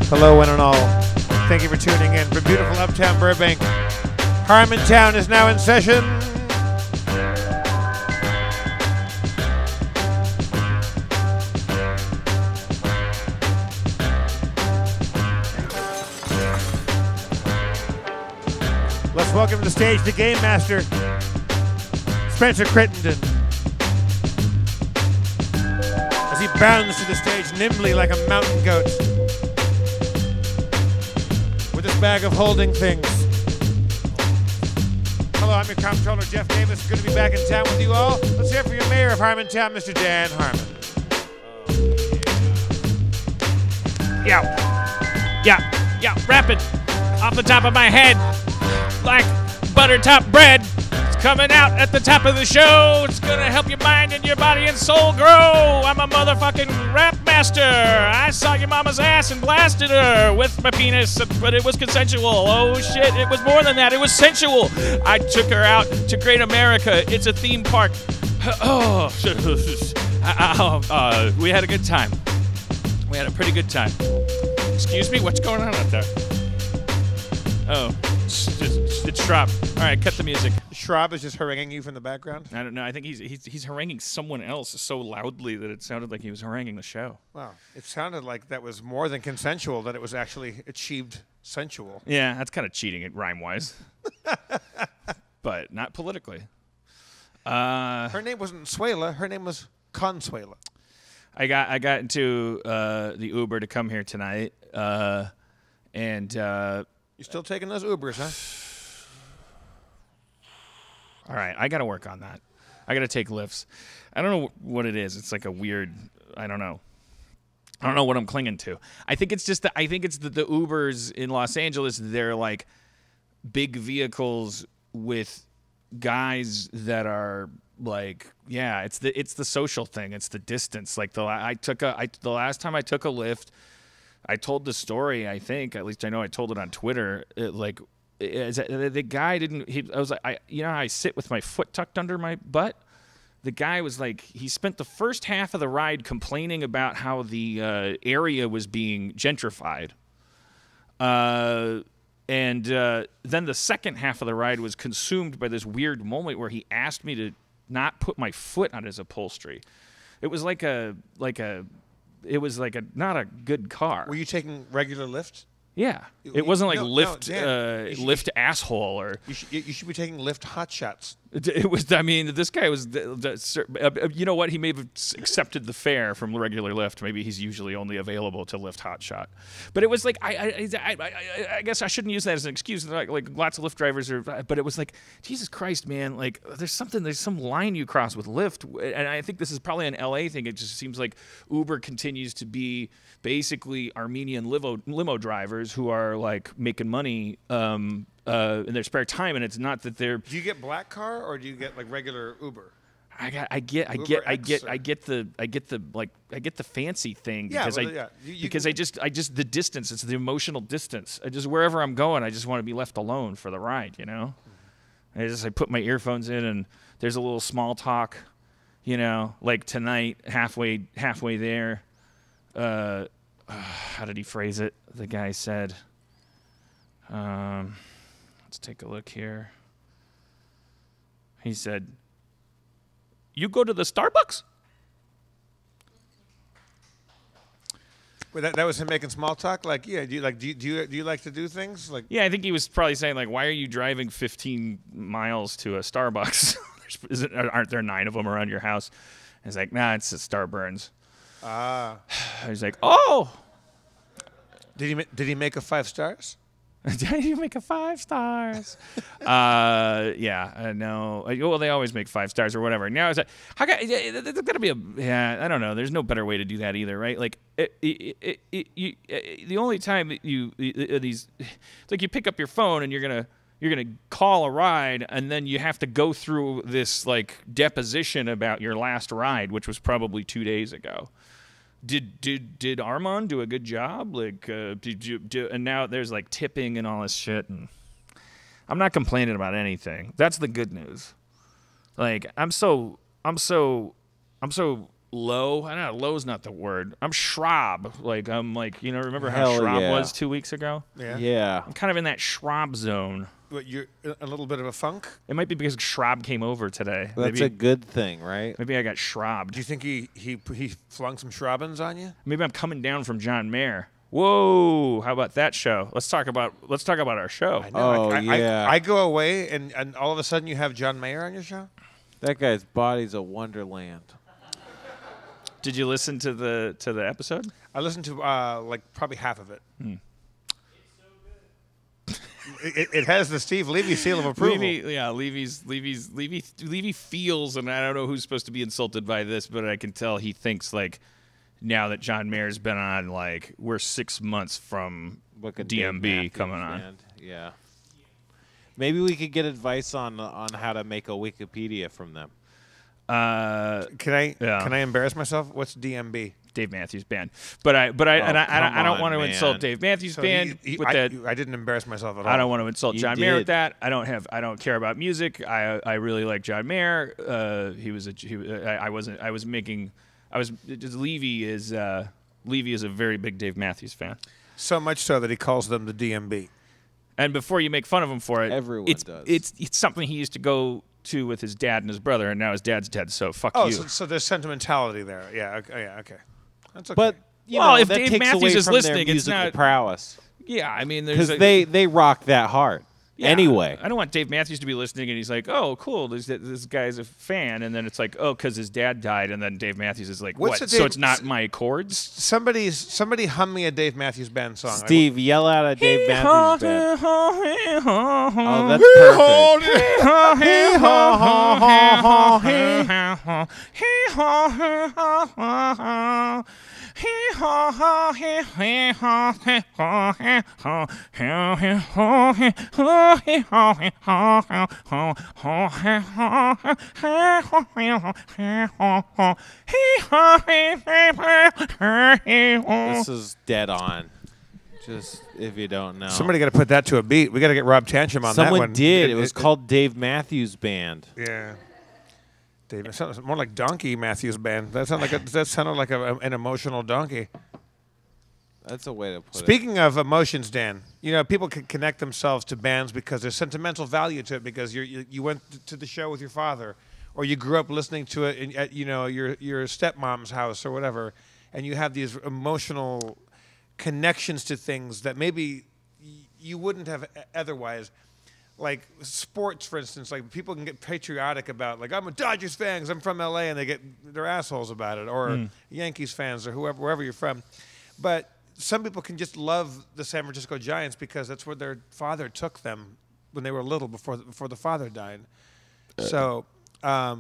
Hello, one and all. Thank you for tuning in from beautiful uptown Burbank. Harmontown is now in session. Let's welcome to the stage the Game Master, Spencer Crittenden. As he bounds to the stage nimbly like a mountain goat, with his bag of holding things. Hello, I'm your comptroller, Jeff Davis. Good to be back in town with you all. Let's hear it for your mayor of Harmontown, Mr. Dan Harmon. Yeah, rapping off the top of my head like butter top bread. It's coming out at the top of the show. It's gonna help your mind and your body and soul grow. I'm a motherfucking rap master. I saw your mama's ass and blasted her with my penis, but it was consensual. Oh shit, it was more than that. It was sensual. I took her out to Great America. It's a theme park. Oh, we had a good time. We had a pretty good time. Excuse me, what's going on out there? Oh, it's Schraub. All right, cut the music. Schraub is just haranguing you from the background? I don't know. I think he's haranguing someone else so loudly that it sounded like he was haranguing the show. Wow. It sounded like that was more than consensual, that it was actually achieved sensual. Yeah, that's kind of cheating it rhyme-wise. But not politically. Her name wasn't Suela. Her name was Consuela. I got into the Uber to come here tonight, and you're still taking those Ubers, huh? All right, I got to work on that. I got to take lifts. I don't know what it is. It's like a weird, I don't know what I'm clinging to. I think it's just the Ubers in Los Angeles, they're like big vehicles with guys that are like, yeah, it's the social thing. It's the distance. Like the last time I took a lift, I told the story, I think, at least I know I told it on Twitter, the guy didn't. I was like, I sit with my foot tucked under my butt. The guy was like, he spent the first half of the ride complaining about how the area was being gentrified, and then the second half of the ride was consumed by this weird moment where he asked me to not put my foot on his upholstery. It was not a good car. Were you taking regular Lyft? Yeah, it wasn't like Dan, Lyft asshole or. You should be taking Lyft hot shots. It was. I mean, this guy was. You know what? He may have accepted the fare from regular Lyft. Maybe he's usually only available to Lyft hotshot. But it was like I guess I shouldn't use that as an excuse. Like lots of Lyft drivers are. But it was like, Jesus Christ, man! Like there's some line you cross with Lyft, and I think this is probably an LA thing. It just seems like Uber continues to be basically Armenian limo drivers who are like making money in their spare time, and it's not that they're. Do you get black car or do you get like regular Uber? I get the fancy thing because I just the distance. It's the emotional distance. I just wherever I'm going, I just want to be left alone for the ride. You know, I put my earphones in and there's a little small talk. You know, like tonight, halfway there. How did he phrase it? The guy said, let's take a look here. He said, "You go to the Starbucks?" Well, that was him making small talk. Like, yeah, do you like to do things like? Yeah, I think he was probably saying like, "Why are you driving 15 miles to a Starbucks? Aren't there 9 of them around your house?" And he's like, "Nah, it's at Starburns." He's like, "Oh." Did he make a 5 stars? Did you make a 5 stars? Yeah, no. Well, they always make 5 stars or whatever. Now it's like, there's got to be I don't know. There's no better way to do that either, right? Like, the only time that it's like you pick up your phone and you're gonna call a ride, and then you have to go through this like deposition about your last ride, which was probably 2 days ago. Did Armand do a good job? Like, did you do? And now there's like tipping and all this shit, and I'm not complaining about anything. That's the good news. Like, I'm so low. I don't know. Low's not the word. I'm Schwab. Like I'm like remember how Hell Schwab yeah. was 2 weeks ago? Yeah. I'm kind of in that Schwab zone. What, you're a little bit of a funk? It might be because Schwab came over today. That's a good thing, right? Maybe I got Schwabbed. Do you think he flung some Schraubens on you? Maybe I'm coming down from John Mayer. Whoa! How about that show? Let's talk about our show. I know. Oh, yeah. I go away and all of a sudden you have John Mayer on your show? That guy's body's a wonderland. Did you listen to the episode? I listened to like probably half of it. It has the Steve Levy seal of approval. Levy feels, and I don't know who's supposed to be insulted by this, but I can tell he thinks like now that John Mayer's been on, like we're 6 months from Look at DMB Dave Matthews coming on. Band. Yeah. Maybe we could get advice on how to make a Wikipedia from them. Can I embarrass myself? What's DMB? Dave Matthews Band, but I don't want to insult Dave Matthews Band with that. I didn't embarrass myself at all. I don't want to insult You John Mayer with did. that. I don't care about music. I really like John Mayer. Levy is a very big Dave Matthews fan. So much so that he calls them the DMB. And before you make fun of him for it, Everyone it's does. It's something he used to go to with his dad and his brother, and now his dad's dead. So fuck Oh, you. so there's sentimentality there. Yeah. Okay. That's okay. But you Well, know, if that Dave takes Matthews away is from listening, their it's musical not- prowess yeah, I mean, there's because they rock that hard. Yeah, Anyway, I don't want Dave Matthews to be listening and he's like, "Oh, cool, this guy's a fan," and then it's like, "Oh, because his dad died," and then Dave Matthews is like, What's "What? the So Dave- it's not my chords?" somebody hum me a Dave Matthews Band song. Steve, yell out a Dave Matthews Band. Oh, Oh, that's perfect. This is dead on. Just if you don't know. Somebody got to put that to a beat. We got to get Rob Tantrum on that Someone one. did. It was called Dave Matthews Band. Yeah. Dave, it sounds more like Donkey Matthews Band. That sounded like an emotional donkey. That's a way to put it. Speaking of emotions, Dan, you know, people can connect themselves to bands because there's sentimental value to it because you went to the show with your father, or you grew up listening to it at your stepmom's house or whatever, and you have these emotional connections to things that maybe you wouldn't have otherwise. Like sports, for instance, like people can get patriotic about, like, I'm a Dodgers fan because I'm from LA, and they're assholes about it, or Yankees fans or wherever you're from, but some people can just love the San Francisco Giants because that's where their father took them when they were little before the father died. So I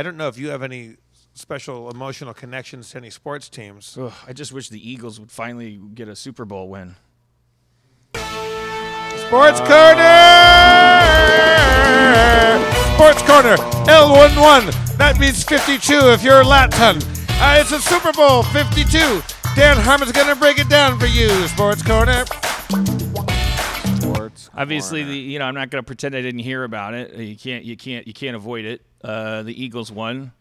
don't know if you have any special emotional connections to any sports teams. Ugh, I just wish the Eagles would finally get a Super Bowl win. Sports Corner! Sports Corner, L11. That means 52 if you're Latin. It's a Super Bowl 52. Dan Harmon's going to break it down for you, Sports Corner. Sports Obviously, Corner. I'm not going to pretend I didn't hear about it. You can't avoid it. The Eagles won.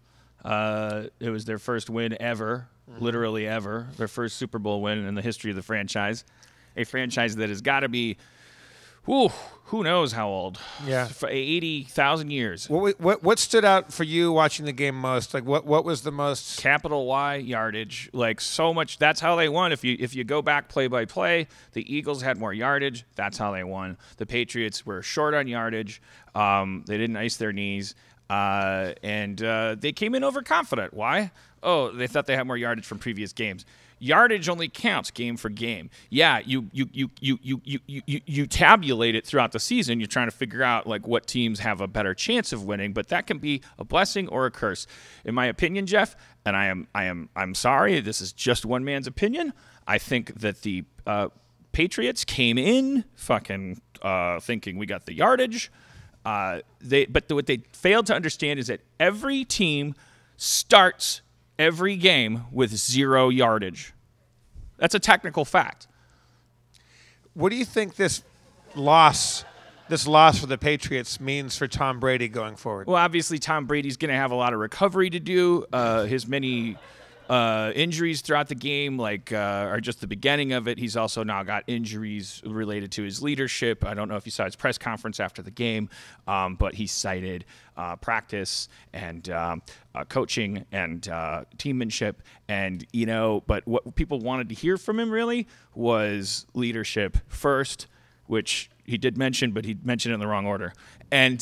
It was their first win ever, literally ever. Their first Super Bowl win in the history of the franchise. A franchise that has got to be, who knows how old? Yeah. For 80,000 years. What stood out for you watching the game most? Like what was the most? Capital Y yardage, like so much. That's how they won. If you go back play by play, the Eagles had more yardage. That's how they won. The Patriots were short on yardage. They didn't ice their knees, and they came in overconfident. Why? Oh, they thought they had more yardage from previous games. Yardage only counts game for game. Yeah, you tabulate it throughout the season. You're trying to figure out like what teams have a better chance of winning, but that can be a blessing or a curse. In my opinion, Jeff, and I'm sorry, this is just one man's opinion. I think that the Patriots came in fucking thinking we got the yardage. What they failed to understand is that every team starts every game with 0 yardage. That's a technical fact. What do you think this this loss for the Patriots means for Tom Brady going forward. Well, obviously, Tom Brady's going to have a lot of recovery to do. His many injuries throughout the game are just the beginning of it. He's also now got injuries related to his leadership. I don't know if you saw his press conference after the game, but he cited practice and coaching and teammanship. And, but what people wanted to hear from him really was leadership first, which he did mention, but he mentioned it in the wrong order. And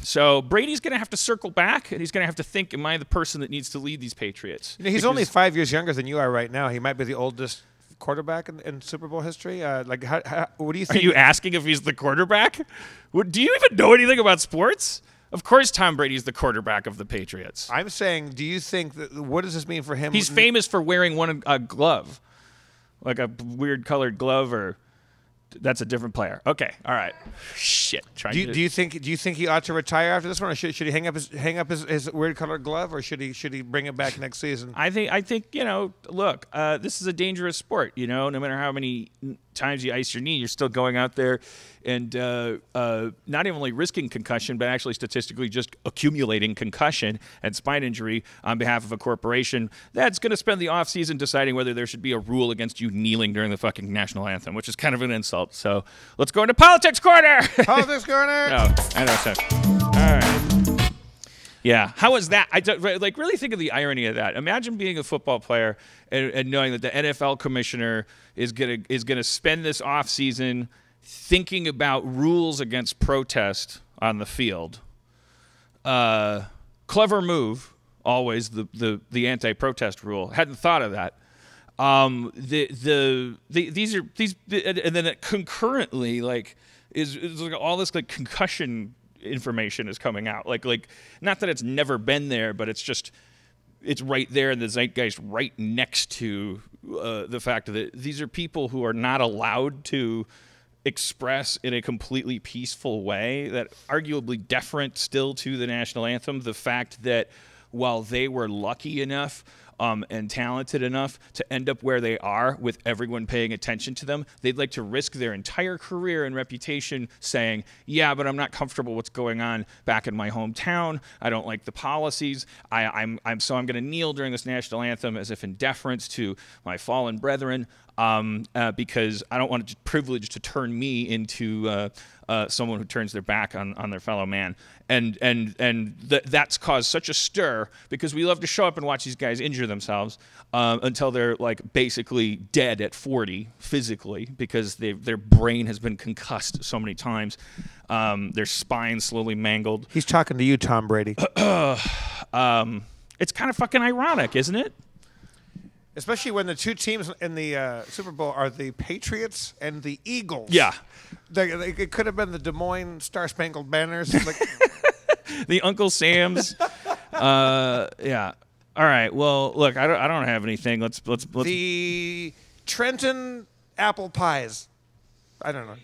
so Brady's going to have to circle back, and he's going to have to think, am I the person that needs to lead these Patriots? He's only 5 years younger than you are right now. He might be the oldest quarterback in Super Bowl history. What do you think? Are you asking if he's the quarterback? Do you even know anything about sports? Of course Tom Brady's the quarterback of the Patriots. I'm saying, do you think what does this mean for him? He's famous for wearing a glove, like a weird colored glove, or that's a different player. Okay, all right. Shit. Do you think he ought to retire after this one, or should he hang up his weird colored glove, or should he bring it back next season? I think look, this is a dangerous sport. No matter how many times you ice your knee, you're still going out there and not only risking concussion, but actually statistically just accumulating concussion and spine injury on behalf of a corporation that's going to spend the offseason deciding whether there should be a rule against you kneeling during the fucking national anthem, which is kind of an insult. So let's go into Politics Corner. Politics Corner. No, I know. So, all right. Yeah, how is that? I don't, really think of the irony of that. Imagine being a football player and knowing that the NFL commissioner is gonna spend this offseason thinking about rules against protest on the field. Clever move, always the anti-protest rule. Hadn't thought of that. These and then concurrently is like all this concussion information is coming out. Like not that it's never been there, but it's right there in the zeitgeist, right next to the fact that these are people who are not allowed to express in a completely peaceful way, that arguably deferent still to the national anthem, the fact that while they were lucky enough and talented enough to end up where they are with everyone paying attention to them, they'd like to risk their entire career and reputation saying, yeah, but I'm not comfortable with what's going on back in my hometown. I don't like the policies. I'm going to kneel during this national anthem as if in deference to my fallen brethren because I don't want privilege to turn me into someone who turns their back on their fellow man. And that's caused such a stir because we love to show up and watch these guys injure themselves until they're basically dead at 40 physically because their brain has been concussed so many times, their spine slowly mangled. He's talking to you, Tom Brady. It's kind of fucking ironic, isn't it? Especially when the two teams in the Super Bowl are the Patriots and the Eagles. Yeah. It could have been the Des Moines Star Spangled Banners. The Uncle Sam's. Yeah. All right. Well, look, I don't have anything. Let's. The Trenton Apple Pies. I don't know.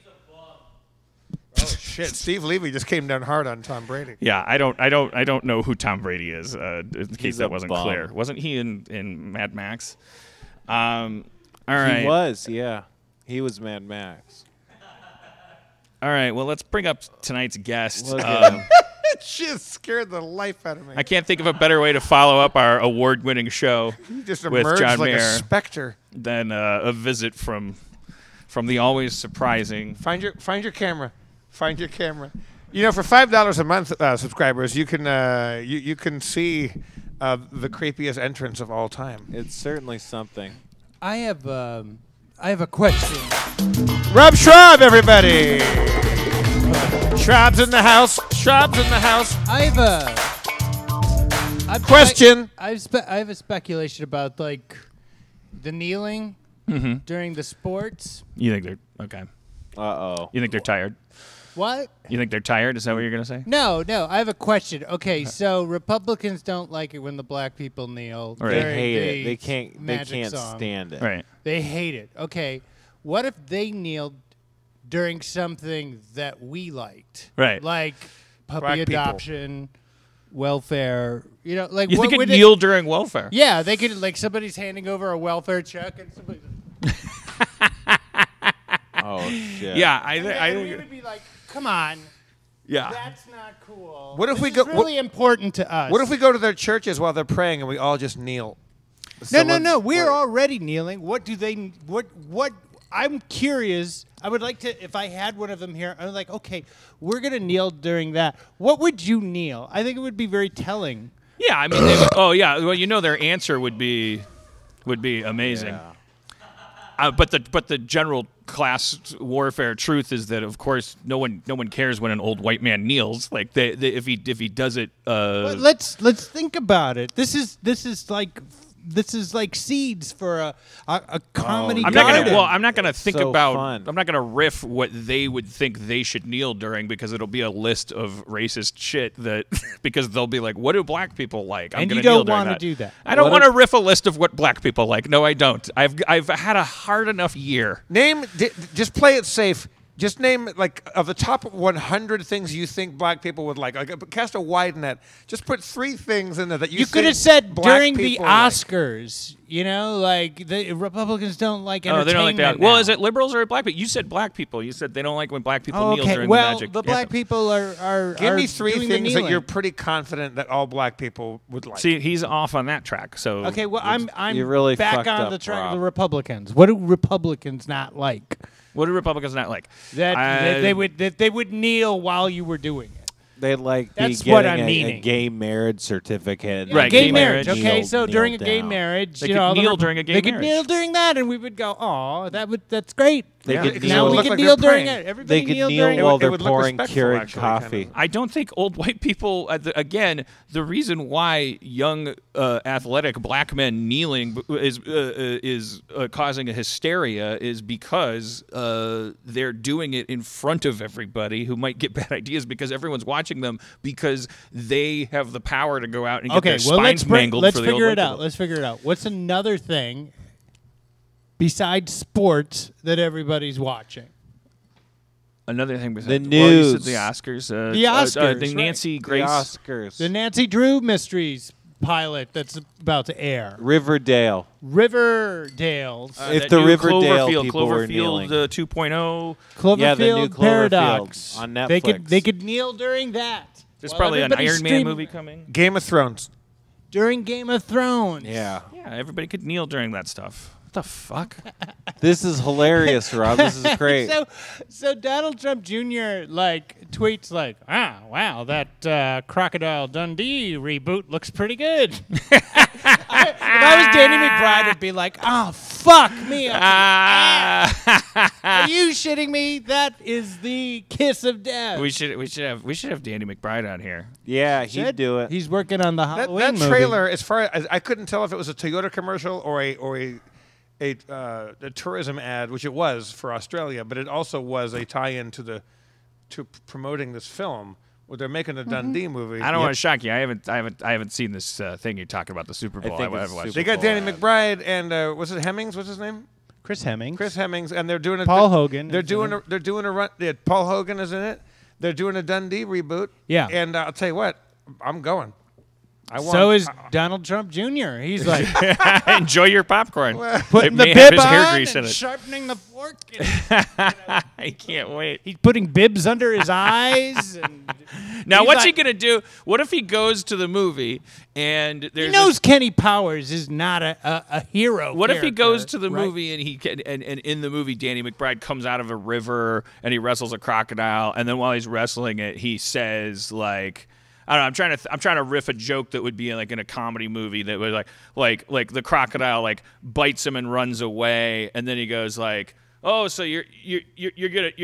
Oh shit! Steve Levy just came down hard on Tom Brady. Yeah, I don't know who Tom Brady is. In case that wasn't bum. clear, wasn't he in Mad Max? All right. He was, yeah. He was Mad Max. All right. Well, let's bring up tonight's guest. Look at him. She scared the life out of me. I can't think of a better way to follow up our award-winning show You just with emerged John like Mayer a specter. than a visit from the always surprising. Find your camera. Find your camera. For $5 a month, subscribers, you can you can see the creepiest entrance of all time. It's certainly something. I have a question. Rob Schraub, everybody. Schraub's in the house. Schraub's in the house. I have Question. I have a speculation about the kneeling during the sports. You think they're okay? Uh-oh. You think they're tired? What? You think they're tired? Is that what you're gonna say? No. I have a question. Okay, so Republicans don't like it when the black people kneel. Right. They during hate the it. They can't magic song. stand it. Right. They hate it. Okay, what if they kneeled during something that we liked? Right. Like Black puppy people. adoption, welfare. You You what think would it kneel during welfare? Yeah, they could somebody's handing over a welfare check and somebody. Oh, shit. Yeah, And I we think would be like, come on. Yeah. That's not cool. What if This we is go- really important to us. What if we go to their churches while they're praying and we all just kneel? No. We're already kneeling. What do they? What? I'm curious. I would like to. If I had one of them here, I'm like, okay, we're gonna kneel during that. What would you kneel? I think it would be very telling. Yeah, I mean, they would, oh yeah. Well, you know, their answer would be amazing. Yeah. But the general class warfare truth is that, of course, no one cares when an old white man kneels. Like if he does it. But let's think about it. This is like seeds for a comedy. I'm not garden. gonna. Well, I'm not gonna think So about. fun. I'm not gonna riff what they would think they should kneel during because it'll be a list of racist shit that because they'll be like, what do black people like? I'm And gonna you don't kneel during wanna that. do that. I don't What want to riff a list of what black people like. No, I don't. I've had a hard enough year. Just play it safe. Just name like of the top 100 things you think black people would like. Cast a wide net. Just put 3 things in there that You think could have said black during the people like. Oscars, you know, like the Republicans don't like Oh, entertainment. they don't like that. now. Well, is it liberals or black people? You said black people. You said they don't like when black people Oh, kneel okay. during Well, the magic. the black people are Give me are 3 doing the things that kneeling. you're pretty confident that all black people would like. See, he's off on that track. So Okay, well, I'm you really back fucked on up, the track of Rob. the Republicans. What do Republicans not like? what do Republicans not like? That they would kneel while you were doing it. They'd like be That's what getting I'm a meaning. gay marriage certificate. Right, gay gay marriage. marriage. Okay, Kneel- so kneel during a gay down. marriage, They you could know, kneel during a gay they could marriage. kneel during that, and we would go, "Oh, that's great." They Yeah. could Because Now it would we look can like kneel they're during praying. it. Everybody They could kneel kneel during while it they're would look pouring respectful, Keurig actually, coffee. kinda. I don't think old white people. Again, the reason why young, athletic black men kneeling is causing a hysteria is because they're doing it in front of everybody who might get bad ideas because everyone's watching them because they have the power to go out and get Okay, their well, spines mangled. let's for the old figure white it out. people. Let's figure it out. What's another thing besides sports that everybody's watching? Another thing was The Well, you said news. the Oscars. The Oscars, the right. Nancy The Grace. Oscars. The Nancy Drew Mysteries pilot that's about to air. Riverdale. Riverdale's If that the new Riverdale Cloverfield, people were Cloverfield kneeling. 2.0. Cloverfield Yeah, the new Cloverfield Paradox on They Netflix. could kneel during that. There's While probably an everybody's Iron Man streaming movie coming. Game of Thrones. during Game of Thrones. Yeah. Yeah, everybody could kneel during that stuff. What the fuck? This is hilarious, Rob. This is great. So Donald Trump Jr. like tweets like, wow, that Crocodile Dundee reboot looks pretty good. If I was Danny McBride, I'd be like, oh fuck me. Are you shitting me? That is the kiss of death. we should have Danny McBride on here. Yeah, he'd Should. do it. He's working on the That, Halloween that movie. trailer, as far as I couldn't tell if it was a Toyota commercial or a tourism ad, which it was for Australia, but it also was a tie-in to promoting this film. Where they're making a Dundee movie. I don't want to shock you. I haven't seen this thing you're talking about the Super Bowl. think I it's haven't watched Super it. They got Bowl Danny ad. McBride and was it Hemmings? What's his name? Chris Hemmings. Chris Hemmings, and they're doing a Paul Hogan They're is in doing it. they're doing a run. Yeah, Paul Hogan is in it. They're doing a Dundee reboot. Yeah. and I'll tell you what, I'm going. I want. So is Donald Trump Jr. He's like Enjoy your popcorn. putting It the may have bib his hair on grease in and it. sharpening the fork. I can't wait. He's putting bibs under his eyes. And Now, he's what's he like- gonna do? What if he goes to the movie and there's He knows Kenny Powers is not a hero. What if he goes character, to the right? movie and and in the movie Danny McBride comes out of a river and he wrestles a crocodile and then while he's wrestling it he says like I don't know. I'm trying to riff a joke that would be like in a comedy movie that was like the crocodile like bites him and runs away and then he goes like, oh, so you're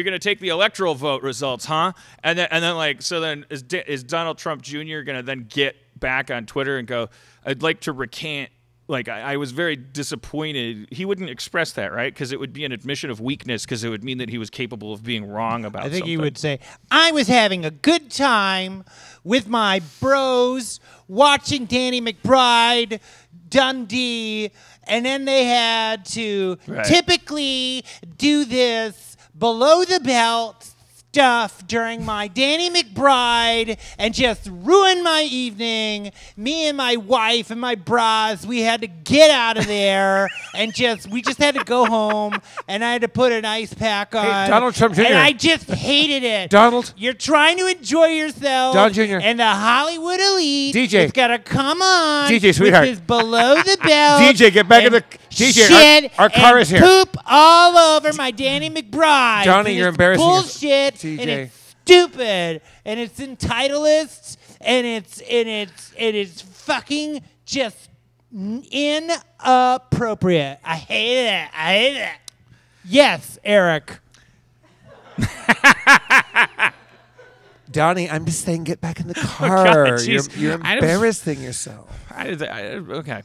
gonna take the electoral vote results, huh? And then like so then is Donald Trump Jr. gonna then get back on Twitter and go, I'd like to recant. Like, I was very disappointed. He wouldn't express that, right? Because it would be an admission of weakness because it would mean that he was capable of being wrong about I think he something. would say, I was having a good time with my bros watching Danny McBride, Dundee, and then they had to Right. typically do this below the belt stuff during my Danny McBride and just ruined my evening. Me and my wife and my bras, we had to get out of there and we just had to go home, and I had to put an ice pack on. Hey, Donald Trump Jr. And I just hated it. Donald. You're trying to enjoy yourself. Don Jr. And the Hollywood elite DJ. has got to come on. DJ, sweetheart. Which is below the belt. DJ, get back in the... DJ, shit our car and is here. poop all over my Danny McBride. Johnny, And you're it's embarrassing bullshit. DJ. And it's stupid. And it's entitlist. And it's fucking just inappropriate. I hate it. I hate it. Yes, Eric. Donnie, I'm just saying, get back in the God, car. jeez. You're embarrassing yourself. Okay.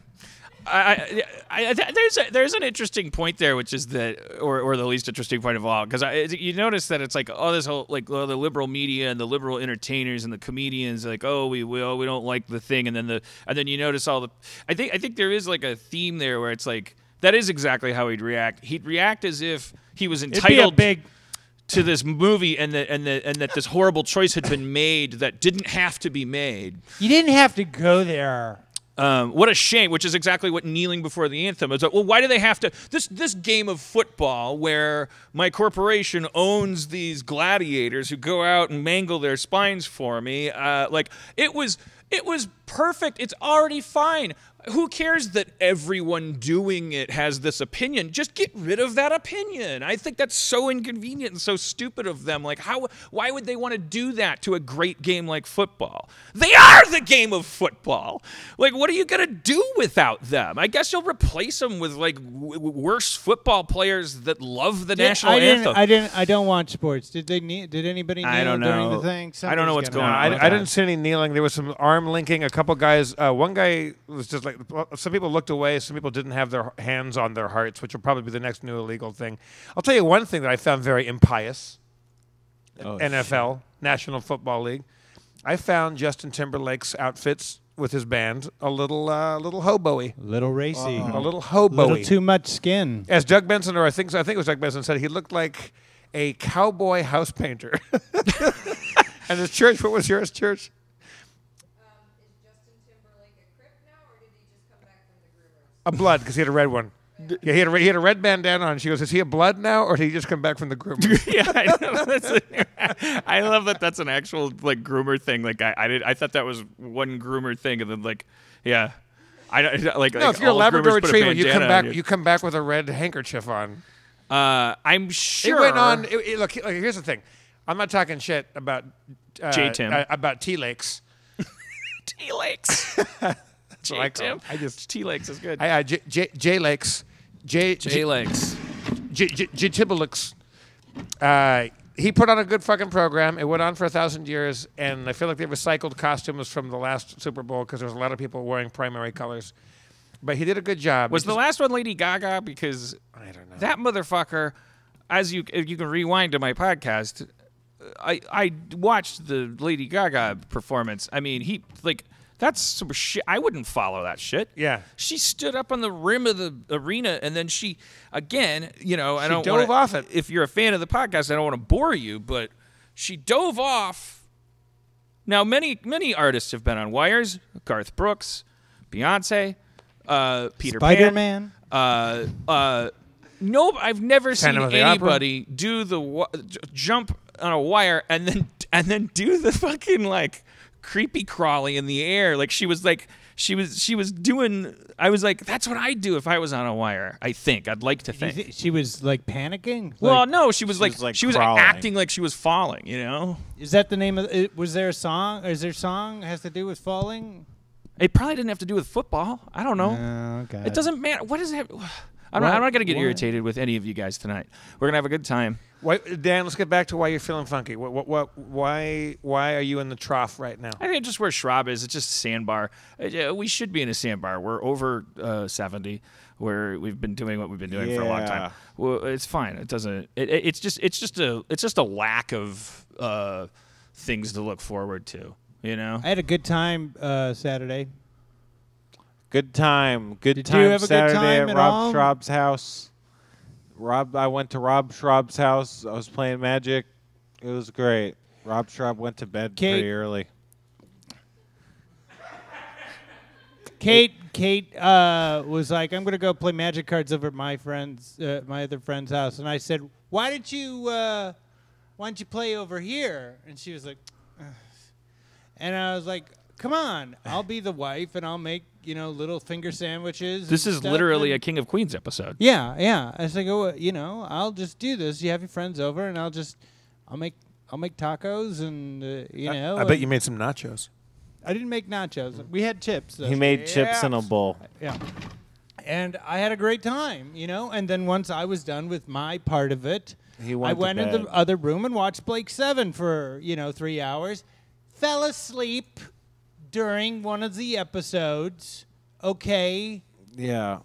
There's an interesting point there, which is that, or the least interesting point of all, because you notice that it's like this whole the liberal media and the liberal entertainers and the comedians like we don't like the thing, and then you notice all the I think there is like a theme there where it's like that is exactly how he'd react. He'd react as if he was entitled to this movie and that this horrible choice had been made that didn't have to be made. You didn't have to go there. What a shame, which is exactly what kneeling before the anthem is. Well, why do they have to... This game of football where my corporation owns these gladiators who go out and mangle their spines for me, it was perfect. It's already fine. Who cares that everyone doing it has this opinion? Just get rid of that opinion. I think that's so inconvenient and so stupid of them. Like, why would they want to do that to a great game like football? They are the game of football. Like, what are you going to do without them? I guess you'll replace them with, like, worse football players that love the national anthem. I don't watch sports. Did anybody kneel I don't during know. the thing? I don't know what's going on. I didn't see any kneeling. There was some arm linking. A couple guys. One guy was just like, some people looked away. Some people didn't have their hands on their hearts, which will probably be the next new illegal thing. I'll tell you one thing that I found very impious. NFL, National Football League. I found Justin Timberlake's outfits with his band a little hobo-y. Little racy. A little A hobo-y. little too much skin. As Doug Benson, or I think it was Doug Benson, said, he looked like a cowboy house painter. And his church, what was yours, church? Is Justin Timberlake a Crip now, or did he just come back from the groomers? A blood, because he had a red one. Yeah, he had a red bandana on. She goes, is he a blood now, or did he just come back from the groomer? Yeah, I love that. That's an actual like groomer thing. Like I thought that was one groomer thing, and then like yeah, like No, if you're a all Labrador groomers put a Retriever, you come bandana back. on You come back with a red handkerchief on. I'm sure. It went on. Look, here's the thing. I'm not talking shit about J-Tim. About T-Lakes. T-Lakes. That's what I call J-Tim. them. I just T-Lakes is good. J-Lakes. J-Lakes. J-Tibalix. He put on a good fucking program. It went on for 1,000 years, and I feel like they recycled costumes from the last Super Bowl because there was a lot of people wearing primary colors. But he did a good job. Was the last one Lady Gaga? Because I don't know. that motherfucker, if you can rewind to my podcast, I watched the Lady Gaga performance. I mean, that's some shit. I wouldn't follow that shit. Yeah. She stood up on the rim of the arena, and then she, again, I don't dove off it. If you're a fan of the podcast, I don't want to bore you, but she dove off. Now, many artists have been on wires. Garth Brooks, Beyonce, Peter Spider-Man. Pan. No, I've never seen Phantom of the anybody do the jump on a wire and then do the fucking like creepy crawly in the air. Like she was doing. I was like, that's what I'd do if I was on a wire. I think I'd like to think. She was like panicking. Well, no, she was like crawling. acting like she was falling. Is that the name of it? Was there a song? Is there a song has to do with falling? It probably didn't have to do with football. I don't know. Oh, okay. It doesn't matter. What does it? I'm not going to get irritated with any of you guys tonight. We're going to have a good time. Dan, let's get back to why you're feeling funky. Why are you in the trough right now? I think just where Schwab is. It's just a sandbar. We should be in a sandbar. We're over 70. We've been doing what we've been doing for a long time. Well, it's fine. It doesn't. It's just a lack of things to look forward to. I had a good time Saturday. Good time. Good Did time you have a good Saturday time at at all? Rob Schraub's house. I went to Rob Schraub's house. I was playing Magic. It was great. Rob Schraub went to bed Kate- pretty early. Kate was like, I'm gonna go play magic cards over at my other friend's house, and I said, why don't you play over here? And she was like, ugh. And I was like, come on, I'll be the wife, and I'll make little finger sandwiches. This and is stuff, literally and- a King of Queens episode. Yeah. I was like, oh, I'll just do this. You have your friends over, and I'll make tacos, and I bet you made some nachos. I didn't make nachos. We had chips. Though. He made chips in a bowl. Yeah. And I had a great time, And then once I was done with my part of it, He went I to went in bed. the other room and watched Blake 7 for 3 hours. Fell asleep during one of the episodes. Okay. Yeah.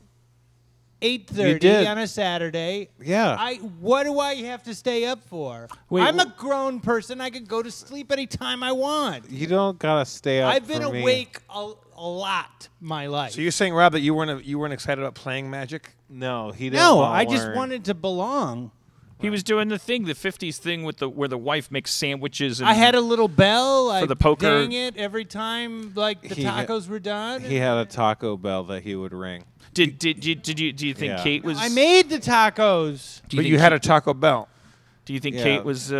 8:30 did. on a Saturday. Yeah. What do I have to stay up for? Wait, I'm a grown person. I can go to sleep anytime I want. You don't gotta stay up. I've been for me. awake a lot my life. So you're saying, Rob, that you weren't excited about playing Magic? No, he didn't. No, wanna I just learn. wanted to belong. He was doing the thing, the 50s thing where the wife makes sandwiches. And I had a little bell. I the poker. dang it every time like the He ha- tacos were done. He had a Taco Bell that he would ring. Do you think Yeah. Kate was? I made the tacos. Do you But think you had a Taco Bell. Do you think Yeah. Kate was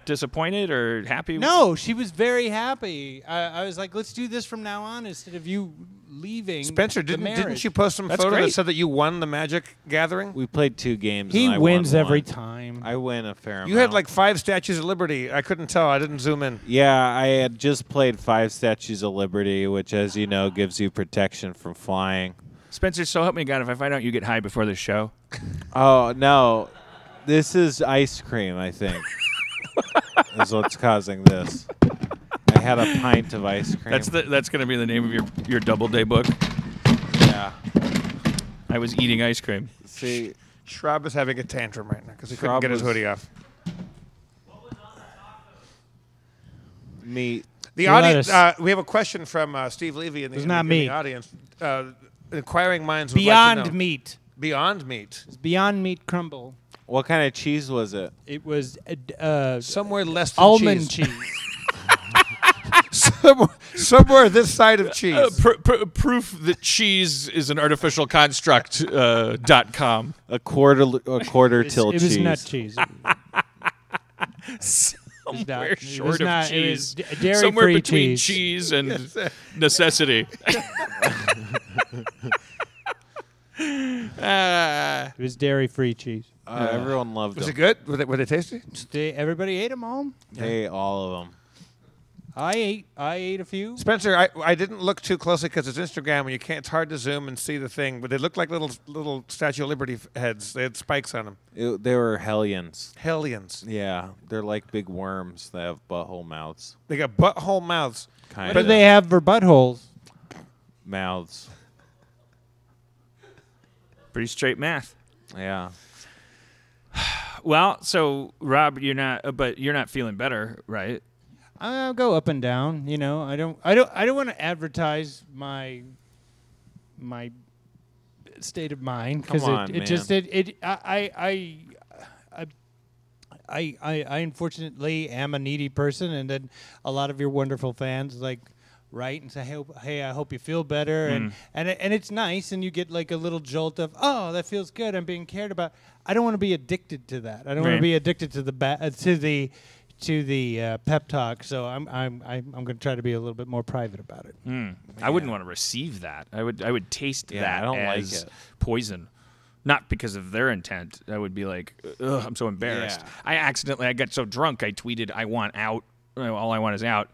disappointed or happy? No, she was very happy. I was like, let's do this from now on instead of you leaving. Spencer, the didn't marriage. you post some That's photo that great. said that you won the Magic Gathering? We played 2 games. He and I wins won every one. time. I win a fair amount. You had like 5 Statues of Liberty. I couldn't tell. I didn't zoom in. Yeah, I had just played 5 Statues of Liberty, which, as you know, gives you protection from flying. Spencer, so help me God, if I find out you get high before the show. Oh no, this is ice cream. I think is what's causing this. I had a pint of ice cream. That's going to be the name of your double day book. Yeah. I was eating ice cream. See, Schraub is having a tantrum right now because he couldn't Schraub get his was- hoodie off. meat. The You audience. let We have a question from Steve Levy in the, It's in not the, me. in the audience. Inquiring minds would Beyond like to know. Meat. Beyond Meat. It's Beyond Meat crumble. What kind of cheese was it? It was Somewhere less than almond cheese. cheese. somewhere this side of cheese. Proof that cheese is an artificial construct. .com. A quarter till It cheese. was nut cheese. Somewhere it short was of not- it cheese. was dairy-free Somewhere between cheese. cheese and necessity. It was dairy-free cheese. Everyone loved Was them. it good? Were they tasty? Everybody ate them all. Hey, all of them. I ate a few. Spencer, I didn't look too closely because it's Instagram and you can't. It's hard to zoom and see the thing, but they look like little Statue of Liberty heads. They had spikes on them. They were hellions. Hellions. Yeah, they're like big worms that have butthole mouths. They got butthole mouths. Kind What do of they have for buttholes? mouths. Pretty straight math. Yeah. Well, so Rob, you're not feeling better, right? I'll go up and down. I don't want to advertise my state of mind because Come on, I unfortunately am a needy person, and then a lot of your wonderful fans write and say, hey, I hope you feel better, and it's nice, and you get like a little jolt of, oh, that feels good, I'm being cared about. I don't want to be addicted to that. I don't want Right. to be addicted to the pep talk. So I'm going to try to be a little bit more private about it. I wouldn't want to receive that. I would taste Yeah, that I don't like as it. poison. Not because of their intent. I would be like, ugh, I'm so embarrassed. Yeah. I got so drunk, I tweeted, I want out. All I want is out.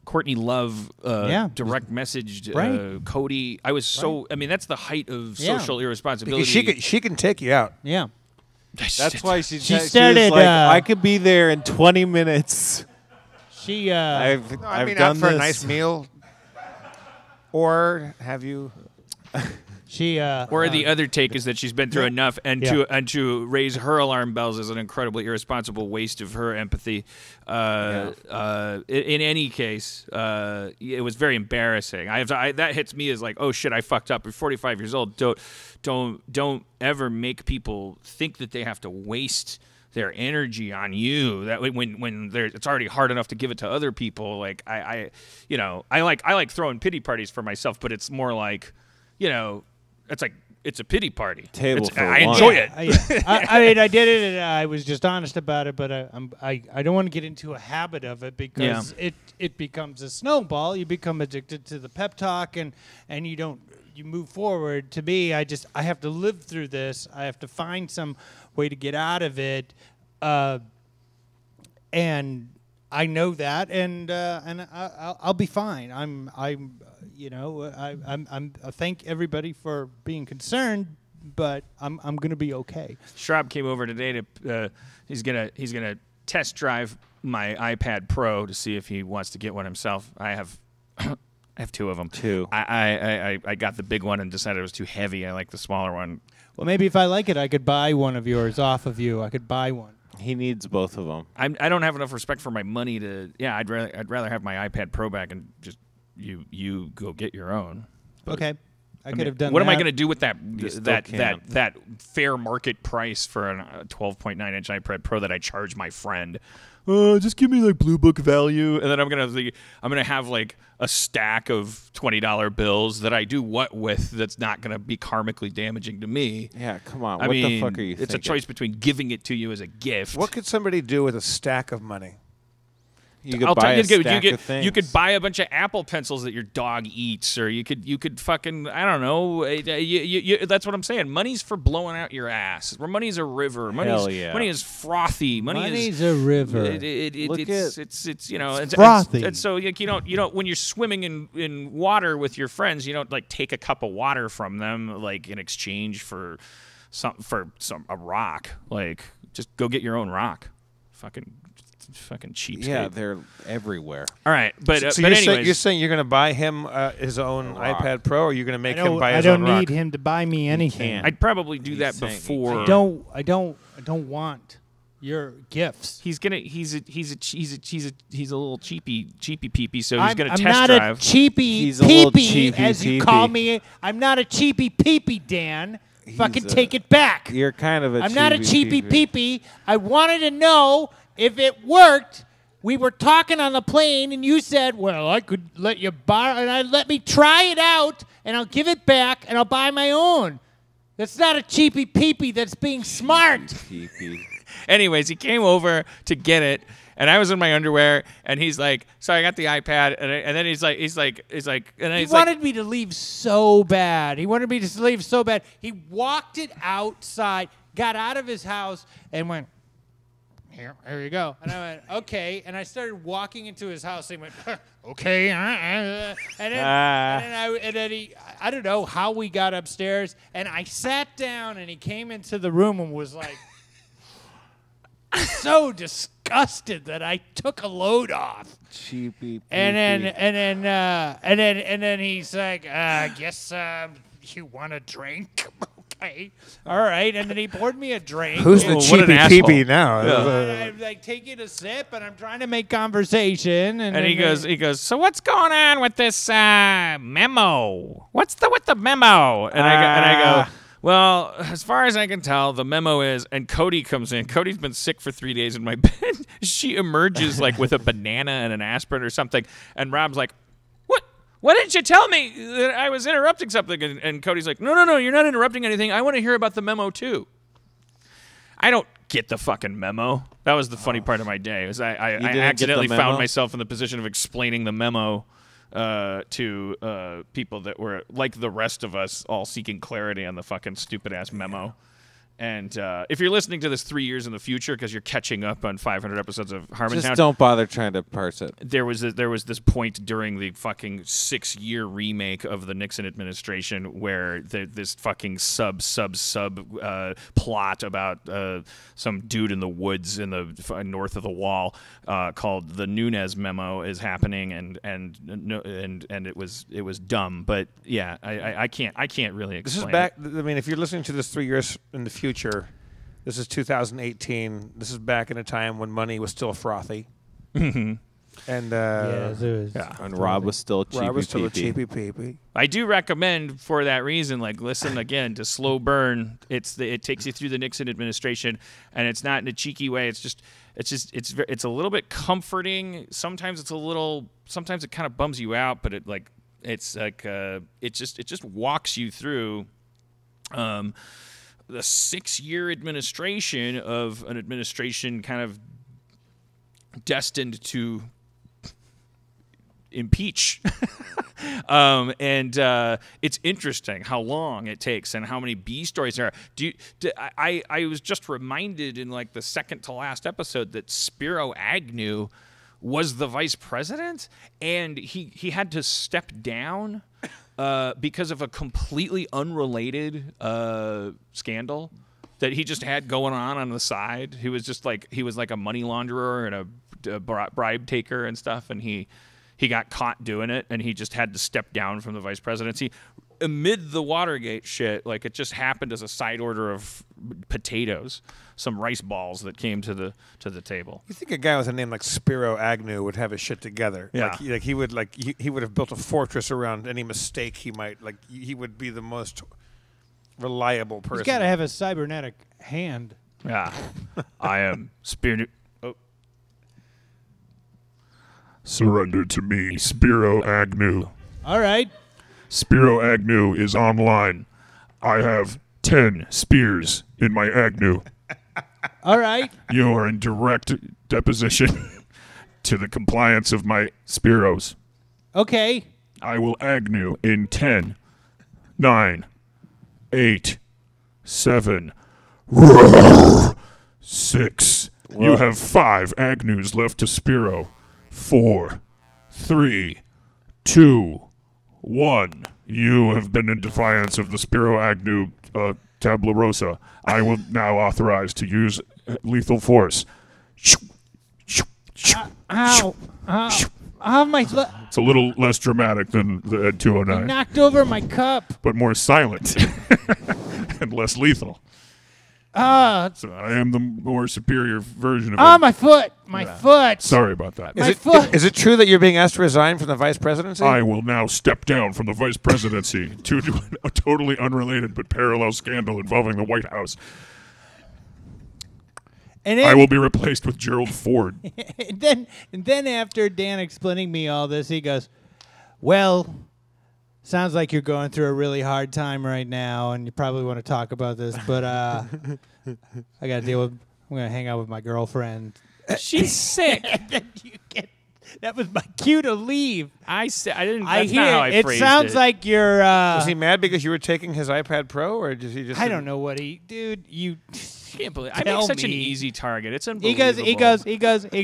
Courtney Love direct messaged Right. Cody. I was so, I mean, that's the height of Yeah. social irresponsibility. Because she can take you out. Yeah. That's why she started, was like, uh, I could be there in 20 minutes. She I've No, I mean, done out for this. a nice meal. Or have you? she Or the other take is that she's been through enough, and Yeah. to raise her alarm bells is an incredibly irresponsible waste of her empathy. In any case, it was very embarrassing. That hits me as like, oh shit, I fucked up. You're 45 years old. Don't ever make people think that they have to waste their energy on you. That when it's already hard enough to give it to other people. Like I like throwing pity parties for myself, but it's more like, it's like it's a pity party. I enjoy it. I mean, I did it, and I was just honest about it. But I don't want to get into a habit of it because it becomes a snowball. You become addicted to the pep talk, and you move forward. To me, I have to live through this. I have to find some way to get out of it, and I know that, and I'll be fine. I thank everybody for being concerned, but I'm gonna be okay. Schraub came over today to he's gonna test drive my iPad Pro to see if he wants to get one himself. I have two of them. Two. I got the big one and decided it was too heavy. I like the smaller one. Well, maybe if I like it, I could buy one of yours off of you. I could buy one. He needs both of them. I don't have enough respect for my money to. Yeah, I'd rather have my iPad Pro back and just you go get your own. Okay, I could have done. What that. am I going to do with that can't. that fair market price for a 12.9-inch iPad Pro that I charge my friend? Just give me like Blue Book value, and then I'm gonna have like a stack of $20 bills that I do what with that's not gonna be karmically damaging to me. Yeah, come on. I What mean, the fuck are you it's thinking? a choice between giving it to you as a gift. What could somebody do with a stack of money? You could buy a stack of things. You could buy a bunch of Apple pencils that your dog eats, or you could fucking, I don't know. That's what I'm saying. Money's for blowing out your ass. Money's a river. Hell yeah. Money is frothy. Money's a river. It's frothy. And so you don't when you're swimming in water with your friends, you don't like take a cup of water from them like in exchange for a rock. Like just go get your own rock. Fucking cheap. Yeah, they're everywhere. All right, but You're saying you're going to buy him his own iPad Pro, or you're going to make him buy his own rock? I don't need him to buy me anything. I'd probably do that before. I don't want your gifts. He's a little cheapy peepy, so he's gonna I'm test not drive. a cheapy He's a little peepy, cheapy as you peepy. call me. I'm not a cheapy peepy, Dan. Fucking a- take it back. You're kind of a I'm not a cheapy peepy. I wanted to know if it worked. We were talking on the plane, and you said, well, I could let you borrow, and let me try it out, and I'll give it back, and I'll buy my own. That's not a cheapy peepy. That's being smart. Peepy. Anyways, he came over to get it, and I was in my underwear, and he's like, "So I got the iPad," and then he's like, and then He wanted me to leave so bad. He wanted me to leave so bad. He walked it outside, got out of his house, and went, here you go. And I went, okay. And I started walking into his house, and he went, okay. And then he, I don't know how we got upstairs, and I sat down, and he came into the room and was like, so disgusted that I took a load off. Cheapy. And then he's like, I guess you want a drink? Okay. All right. And then he poured me a drink. Who's the What an cheapy asshole. peepy now? And I'm like taking a sip, and I'm trying to make conversation. And he then goes, so what's going on with this memo? What's with the memo? And I go, well, as far as I can tell, the memo is, and Cody comes in. Cody's been sick for 3 days in my bed. She emerges like with a banana and an aspirin or something, and Rob's like, what didn't you tell me that I was interrupting something? And Cody's like, no, you're not interrupting anything. I want to hear about the memo too. I don't get the fucking memo. That was the funny part of my day. Was I accidentally found myself in the position of explaining the memo to people that were like the rest of us, all seeking clarity on the fucking stupid ass memo. And if you're listening to this 3 years in the future because you're catching up on 500 episodes of Harmontown, Just don't bother trying to parse it. there was this point during the fucking 6-year remake of the Nixon administration where this fucking sub plot about some dude in the woods in the north of the wall called the Nunes memo is happening, and it was dumb. But yeah, I can't really explain. This is back. I mean, if you're listening to this 3 years in the future, this is 2018. This is back in a time when money was still frothy. Mm-hmm. And Yes, it was. Yeah. And Rob was still Cheapy Rob was still a Peepy. Cheapy Peepy. I do recommend for that reason, like listen again to Slow Burn. It takes you through the Nixon administration, and it's not in a cheeky way. It's a little bit comforting. Sometimes it kind of bums you out, but it just walks you through the 6-year administration of an administration kind of destined to impeach. It's interesting how long it takes and how many B stories there are. I was just reminded in like the second to last episode that Spiro Agnew was the vice president, and he had to step down because of a completely unrelated scandal that he just had going on the side. He was like a money launderer and a bribe taker and stuff, and he got caught doing it, and he just had to step down from the vice presidency amid the Watergate shit. Like, it just happened as a side order of potatoes, some rice balls that came to the table. You think a guy with a name like Spiro Agnew would have his shit together? Yeah. He would have built a fortress around any mistake he might. Like, he would be the most reliable person. He's got to have a cybernetic hand. Yeah. I am Spiro. Surrender to me, Spiro Agnew. All right. Spiro Agnew is online. I have 10 spears in my Agnew. All right. You are in direct deposition to the compliance of my Spiros. Okay. I will Agnew in 10, 9, 8, 7, 6. You have 5 Agnews left to Spiro. 4, 3, 2, 1. You have been in defiance of the Spiro Agnew tabula rosa. I will now authorize to use lethal force. Ow. Ow, my foot. It's a little less dramatic than the Ed 209, Knocked over my cup. but more silent and less lethal. Ah. So I am the more superior version of Oh, it. my foot. My foot. Sorry about that. My foot. Is it true that you're being asked to resign from the vice presidency? I will now step down from the vice presidency to a totally unrelated but parallel scandal involving the White House. And I then, will be replaced with Gerald Ford. and then after Dan explaining me all this, he goes, "Well, sounds like you're going through a really hard time right now, and you probably want to talk about this, but I got to deal with. I'm going to hang out with my girlfriend." She's sick. And then that was my cue to leave. I didn't. I That's hear not how I it phrased sounds it. like you're. Was he mad because you were taking his iPad Pro, or did he just? I don't know what dude. You. Can't believe I Tell make such an me. easy target. It's He unbelievable.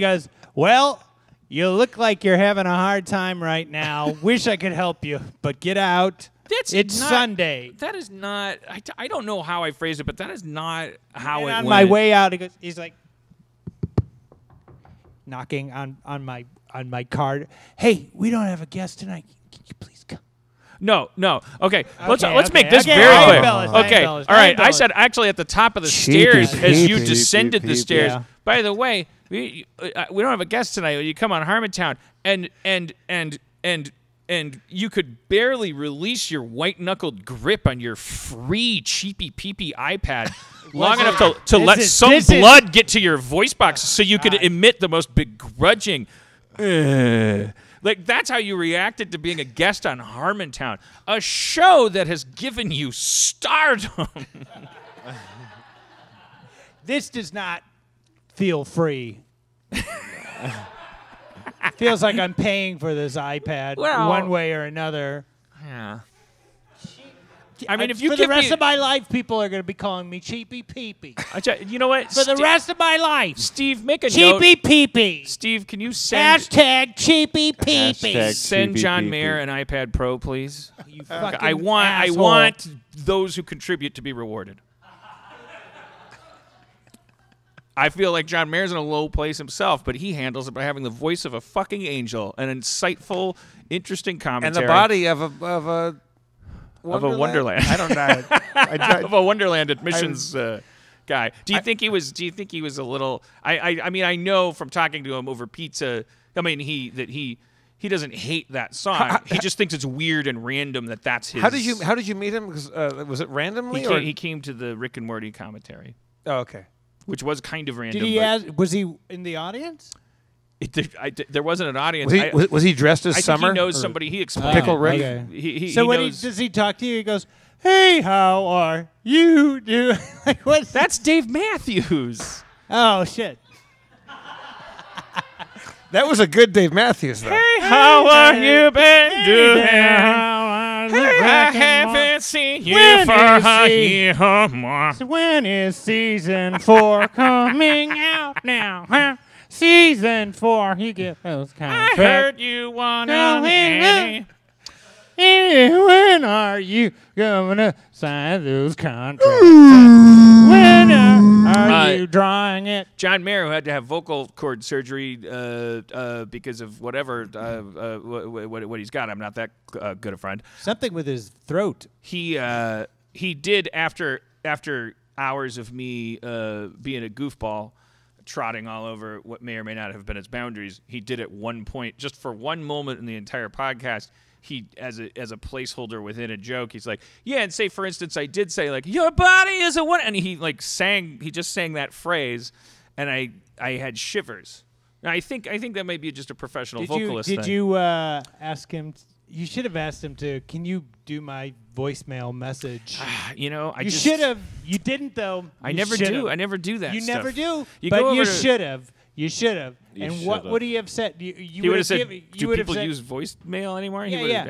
goes. Well, you look like you're having a hard time right now. Wish I could help you, but get out. It's not- Sunday. That is not. I don't know how I phrased it, but that is not how And it on went. my way out, he's like knocking on my card. Hey, we don't have a guest tonight. Can you please come? No. Okay. Let's Okay, make okay, this okay. very I clear. embellished, I Okay. embellished, All I right. I embellished. said actually at the top of the Cheapy stairs as you Peepy, descended the Cheapy stairs. Yeah. By the way, we don't have a guest tonight. You come on Harmontown, and you could barely release your white-knuckled grip on your free Cheapy Peepy iPad long enough to let some blood get to your voice box so you could emit the most begrudging. Like, that's how you reacted to being a guest on Harmontown, a show that has given you stardom. This does not feel free. Feels like I'm paying for this iPad Well- one way or another. Yeah. I mean, if you for give the rest me, of my life, people are going to be calling me Cheapy Peepy. you know what? For the rest of my life, Steve, make a note. Cheapy Peepy. Steve, can you send Hashtag Cheapy Peepy. Hashtag send Cheapy John Peepy. Mayer an iPad Pro, please? You fucking I asshole. want those who contribute to be rewarded. I feel like John Mayer's in a low place himself, but he handles it by having the voice of a fucking angel, an insightful, interesting And commentary. the body of a Wonderland. I don't know. I tried. of a Wonderland admissions guy. Do you think he was a little? I mean, I know from talking to him over pizza I mean, he doesn't hate that song. He just thinks it's weird and random that's his. How did you meet him? Because was it randomly? He came to the Rick and Morty commentary, Oh, okay. which was kind of random. Did he but ask? Was he in the audience? there wasn't an audience. Was he dressed as I think Summer? he knows or- somebody. He explained. Pickle Rick? Okay. He When knows. does he talk to you? He goes, "Hey, how are you doing?" Like what's That's Dave Matthews. Oh shit! That was a good Dave Matthews, though. How are you been doing? I I haven't seen you When for is a he- year or more. When is season 4 coming out now? Huh? Season 4, you get those I contracts. heard you wanna marry. When are you gonna sign those contracts? When are you drawing it? John Mayer, who had to have vocal cord surgery because of whatever what he's got. I'm not that good a friend. Something with his throat. He did after hours of me being a goofball, trotting all over what may or may not have been its boundaries. He did at one point, just for one moment in the entire podcast. He, as a placeholder within a joke, he's like, yeah, and say for instance, I did say like, your body is a what, and he just sang that phrase, and I had shivers. Now, I think that may be just a professional vocalist Did thing. you ask him? You should have asked him to. Can you do my voicemail message? You know, You should have. You didn't though. I You never should've. do. I never do that. You stuff. never do. You go but over you to- should have. You should have. You And what should've. would he have said? You He would have said, given, "Do would have people said, use voicemail anymore?" He Yeah, would've-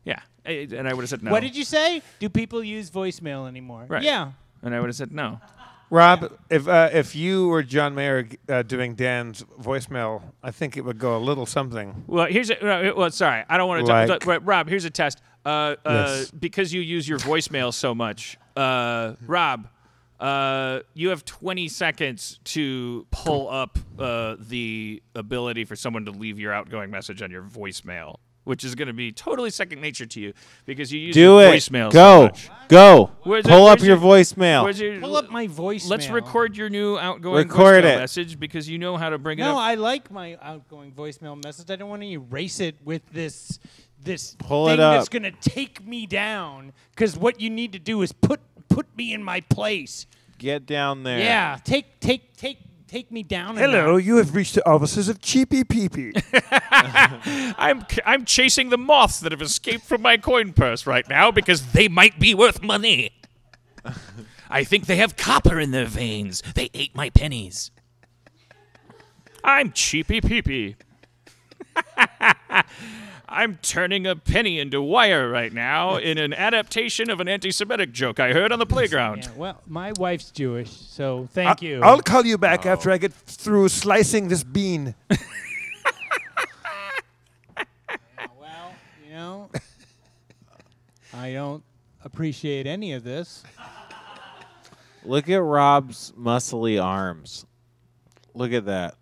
yeah. Yeah. And I would have said no. What did you say? Do people use voicemail anymore? Right. Yeah. And I would have said no. Rob, if you were John Mayer doing Dan's voicemail, I think it would go a little something. Well, sorry, I don't want to Like- but Rob, here's a test. Yes. Because you use your voicemail so much, Rob, you have 20 seconds to pull up the ability for someone to leave your outgoing message on your voicemail, which is going to be totally second nature to you because you use Do your it. voicemail so Go. much. Go. Where's Pull it- up where's your your- voicemail. Where's your- Pull up my voicemail. Let's record your new outgoing Record voicemail it. message because you know how to bring it No, up. I like my outgoing voicemail message. I don't want to erase it with this Pull thing it up. that's gonna take me down. Because what you need to do is put me in my place. Get down there. Yeah, take me down. a Hello, notch. you have reached the offices of Cheapy Peepy. I'm chasing the moths that have escaped from my coin purse right now because they might be worth money. I think they have copper in their veins. They ate my pennies. I'm Cheapy Peepy. I'm turning a penny into wire right now in an adaptation of an anti-Semitic joke I heard on the playground. Yeah, well, my wife's Jewish, so thank you. I'll call you back after I get through slicing this bean. Well, you know, I don't appreciate any of this. Look at Rob's muscly arms. Look at that.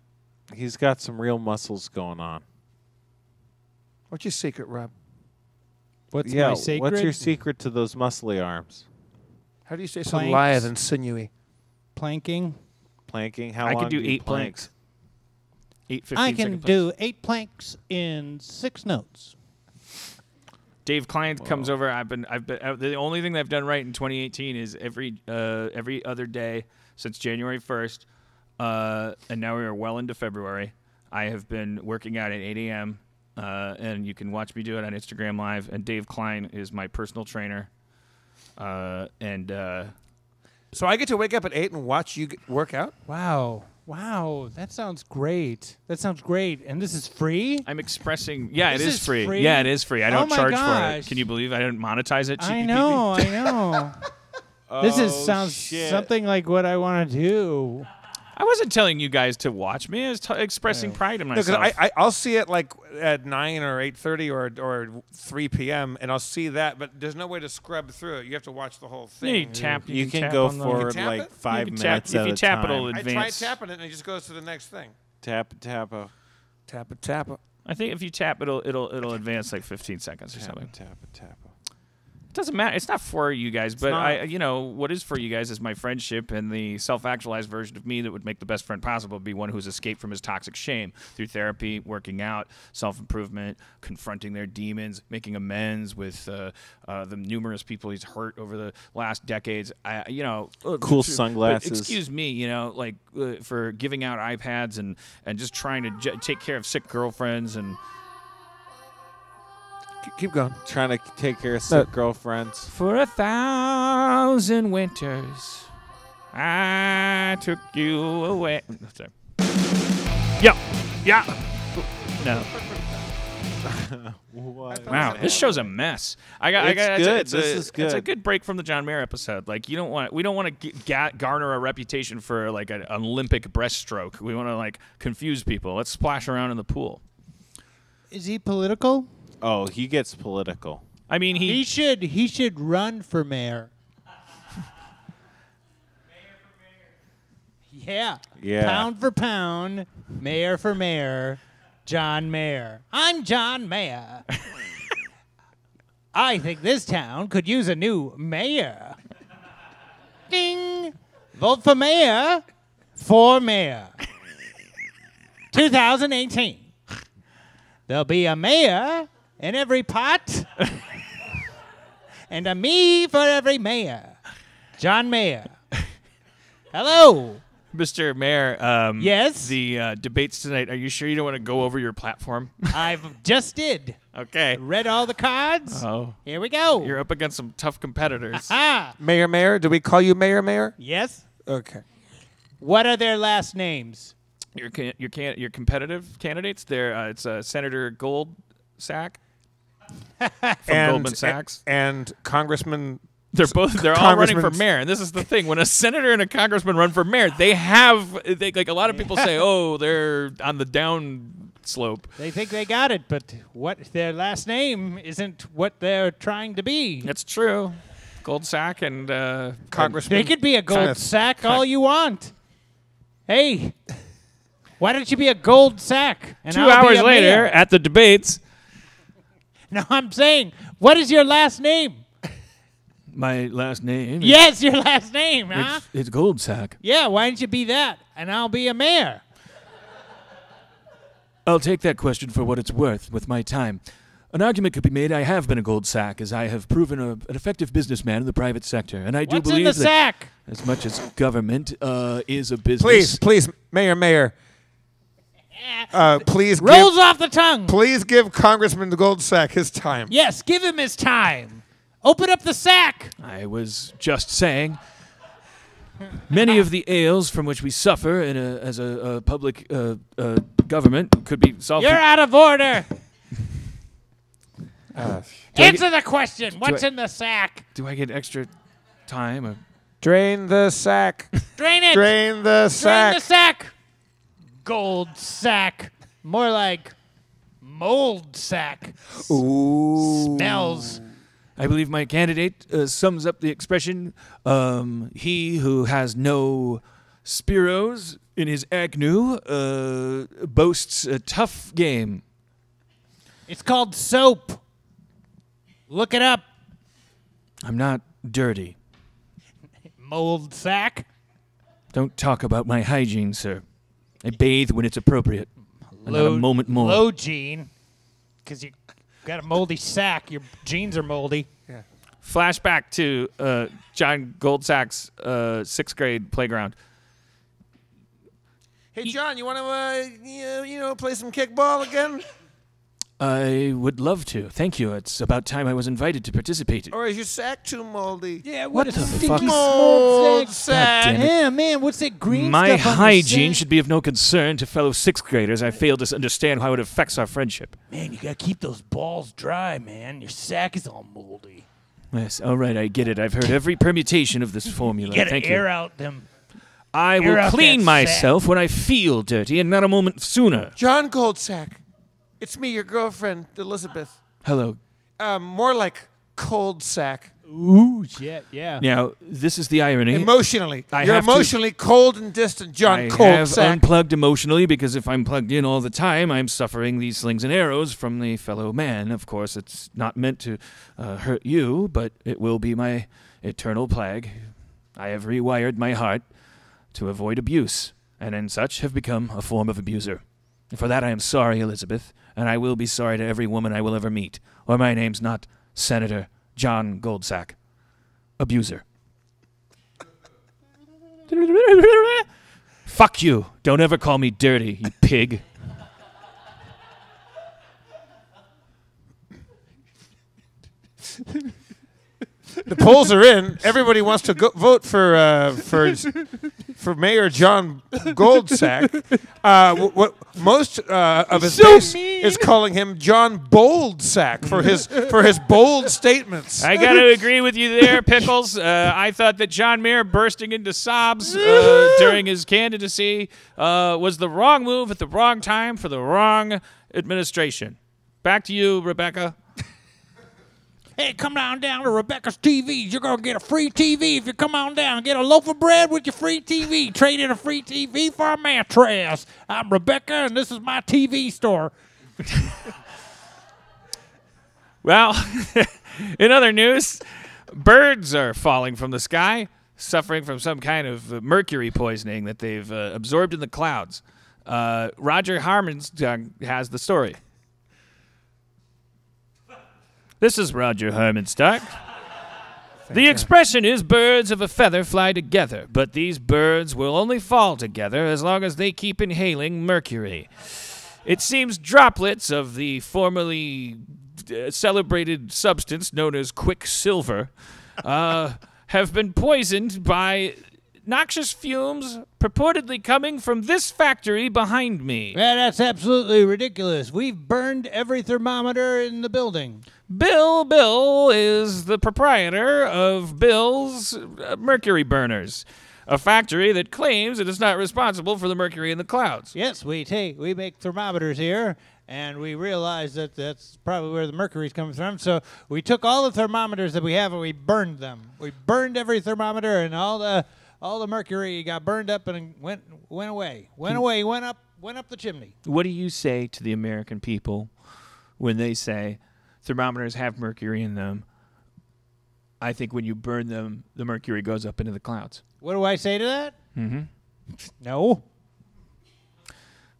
He's got some real muscles going on. What's your secret, Rob? What's Yeah, my secret? what's your secret to those muscly arms? How do you stay so Planks. lithe and sinewy? Planking. Planking? How I long can do do you 8 plank? planks. 8 I 15 can second planks. do 8 planks in 6 notes. Dave Klein comes over. I've been the only thing that I've done right in 2018 is every other day since January 1st, and now we are well into February. I have been working out at 8 a.m. And you can watch me do it on Instagram Live. And Dave Klein is my personal trainer. So I get to wake up at 8 and watch you work out? Wow. That sounds great. And this is free? I'm expressing. Yeah, it This is is free. free? Yeah, it is free. I Oh don't my charge for gosh. it. Can you believe I didn't monetize it? I Cheapy know. This Oh, sounds shit. something like what I want to do. I wasn't telling you guys to watch me. I was expressing pride in No, because myself. I'll see it like at 9 or 8:30 or 3 p.m. and I'll see that, but there's no way to scrub through it. You have to watch the whole Yeah, you thing. tap. You can tap go on the- forward tap like it? 5 You can minutes tap- at if you a tap it, time. it'll I tried advance. tapping it and it just goes to the next thing. Tap it. Tap it, tap it. I think if you tap, it'll advance like 15 seconds or something. Tap it. doesn't matter. It's not for you guys, but not. what is for you guys is my friendship, and the self-actualized version of me that would make the best friend possible be one who's escaped from his toxic shame through therapy, working out, self-improvement, confronting their demons, making amends with the numerous people he's hurt over the last decades. Cool sunglasses. But excuse me, for giving out iPads and just trying to take care of sick girlfriends and. Keep going. Trying to take care of sick girlfriends. For 1,000 winters, I took you away. Sorry. Yeah. No. What? Wow, this show's a mess. This is good. It's a good break from the John Mayer episode. Like we don't want to garner a reputation for like an Olympic breaststroke. We want to confuse people. Let's splash around in the pool. Is he political? Oh, he gets political. I mean, He should run for mayor. Yeah. Yeah. Pound for pound, mayor for mayor, John Mayer. I'm John Mayer. I think this town could use a new mayor. Ding. Vote for mayor. For mayor. 2018. There'll be a mayor in every pot and a me for every mayor. John Mayer. Hello. Mr. Mayor. Yes? The debates tonight. Are you sure you don't want to go over your platform? I've just did. Okay. Read all the cards. Oh, Here we go. you're up against some tough competitors. Ah, Mayor, do we call you Mayor? yes. Okay. What are their last names? Your competitive candidates. It's Senator Goldsack from Goldman Sachs. And Congressman. They're all running for Congressman's- mayor, and this is the thing: when a senator and a congressman run for mayor, a lot of people say, "Oh, they're on the down slope." They think they got it, but what their last name isn't what they're trying to be. That's true. Goldsack and Congressman. They could be a gold Smith. sack all you want. Hey, why don't you be a gold sack? And 2 I'll be hours a later mayor? at the debates, No, I'm saying, what is your last name? my last name. Yes, your last name, huh? It's Goldsack. Yeah, why don't you be that? And I'll be a mayor. I'll take that question for what it's worth with my time. An argument could be made I have been a gold sack, as I have proven an effective businessman in the private sector, and I do What's in believe the that sack? as much as government is a business. Please, Mayor. Please Rolls off the tongue. Please give Congressman Goldsack his time. Yes, give him his time. Open up the sack. I was just saying, many of the ails from which we suffer as a public government could be solved. You're out of order. I Answer the question. What's I- in the sack? Do I get extra time? Or? Drain the sack. Drain it. Drain the Drain sack. the sack. Gold sack. More like mold sack. Ooh. Smells. I believe my candidate sums up the expression, he who has no Spiros in his agnew boasts a tough game. It's called soap. Look it up. I'm not dirty. Mold sack. Don't talk about my hygiene, sir. I bathe when it's appropriate. And not a moment more. Low gene. Because you got a moldy sack. Your jeans are moldy. Flashback to John Goldsack's 6th grade playground. Hey, John, you want to, play some kickball again? I would love to. Thank you. It's about time I was invited to participate. Or is your sack too moldy? Yeah, What what, a the stinky fuck? mold God sack. damn it. Yeah, man, what's that green My stuff on hygiene the should be of no concern to fellow 6th graders. I fail to understand how it affects our friendship. Man, you gotta keep those balls dry, man. Your sack is all moldy. Yes, all right, I get it. I've heard every permutation of this formula. You gotta Thank air you. out them. I air will out clean that myself when I feel dirty and not a moment sooner. John Goldsack. It's me, your girlfriend, Elizabeth. Hello. More like cold sack. Ooh, shit, yeah. Now, this is the irony. Emotionally. I You're have to- emotionally cold and distant, John I have Coldsack. unplugged emotionally because if I'm plugged in all the time, I'm suffering these slings and arrows from the fellow man. Of course, it's not meant to hurt you, but it will be my eternal plague. I have rewired my heart to avoid abuse, and in such have become a form of abuser. And for that I am sorry, Elizabeth, and I will be sorry to every woman I will ever meet, or my name's not Senator John Goldsack. Abuser. Fuck you. Don't ever call me dirty, you pig. The polls are in. Everybody wants to vote for Mayor John Goldsack. What most of his base is calling him John Boldsack for his bold statements. I got to agree with you there, Pickles. I thought that John Mayer bursting into sobs during his candidacy was the wrong move at the wrong time for the wrong administration. Back to you, Rebecca. Hey, come on down to Rebecca's TVs. You're going to get a free TV if you come on down and get a loaf of bread with your free TV. Trade in a free TV for a mattress. I'm Rebecca, and this is my TV store. Well, in other news, birds are falling from the sky, suffering from some kind of mercury poisoning that they've absorbed in the clouds. Roger Harmonstock has the story. This is Roger Harmonstock. The expression is birds of a feather fly together, but these birds will only fall together as long as they keep inhaling mercury. It seems droplets of the formerly celebrated substance known as quicksilver have been poisoned by noxious fumes purportedly coming from this factory behind me. Yeah, that's absolutely ridiculous. We've burned every thermometer in the building. Bill is the proprietor of Bill's Mercury Burners, a factory that claims it is not responsible for the mercury in the clouds. Yes, we make thermometers here, and we realize that that's probably where the mercury's coming from. So we took all the thermometers that we have and we burned them. We burned every thermometer, and all the mercury got burned up and went away. Went up the chimney. What do you say to the American people when they say thermometers have mercury in them? I think when you burn them, the mercury goes up into the clouds. What do I say to that? Mm-hmm. No.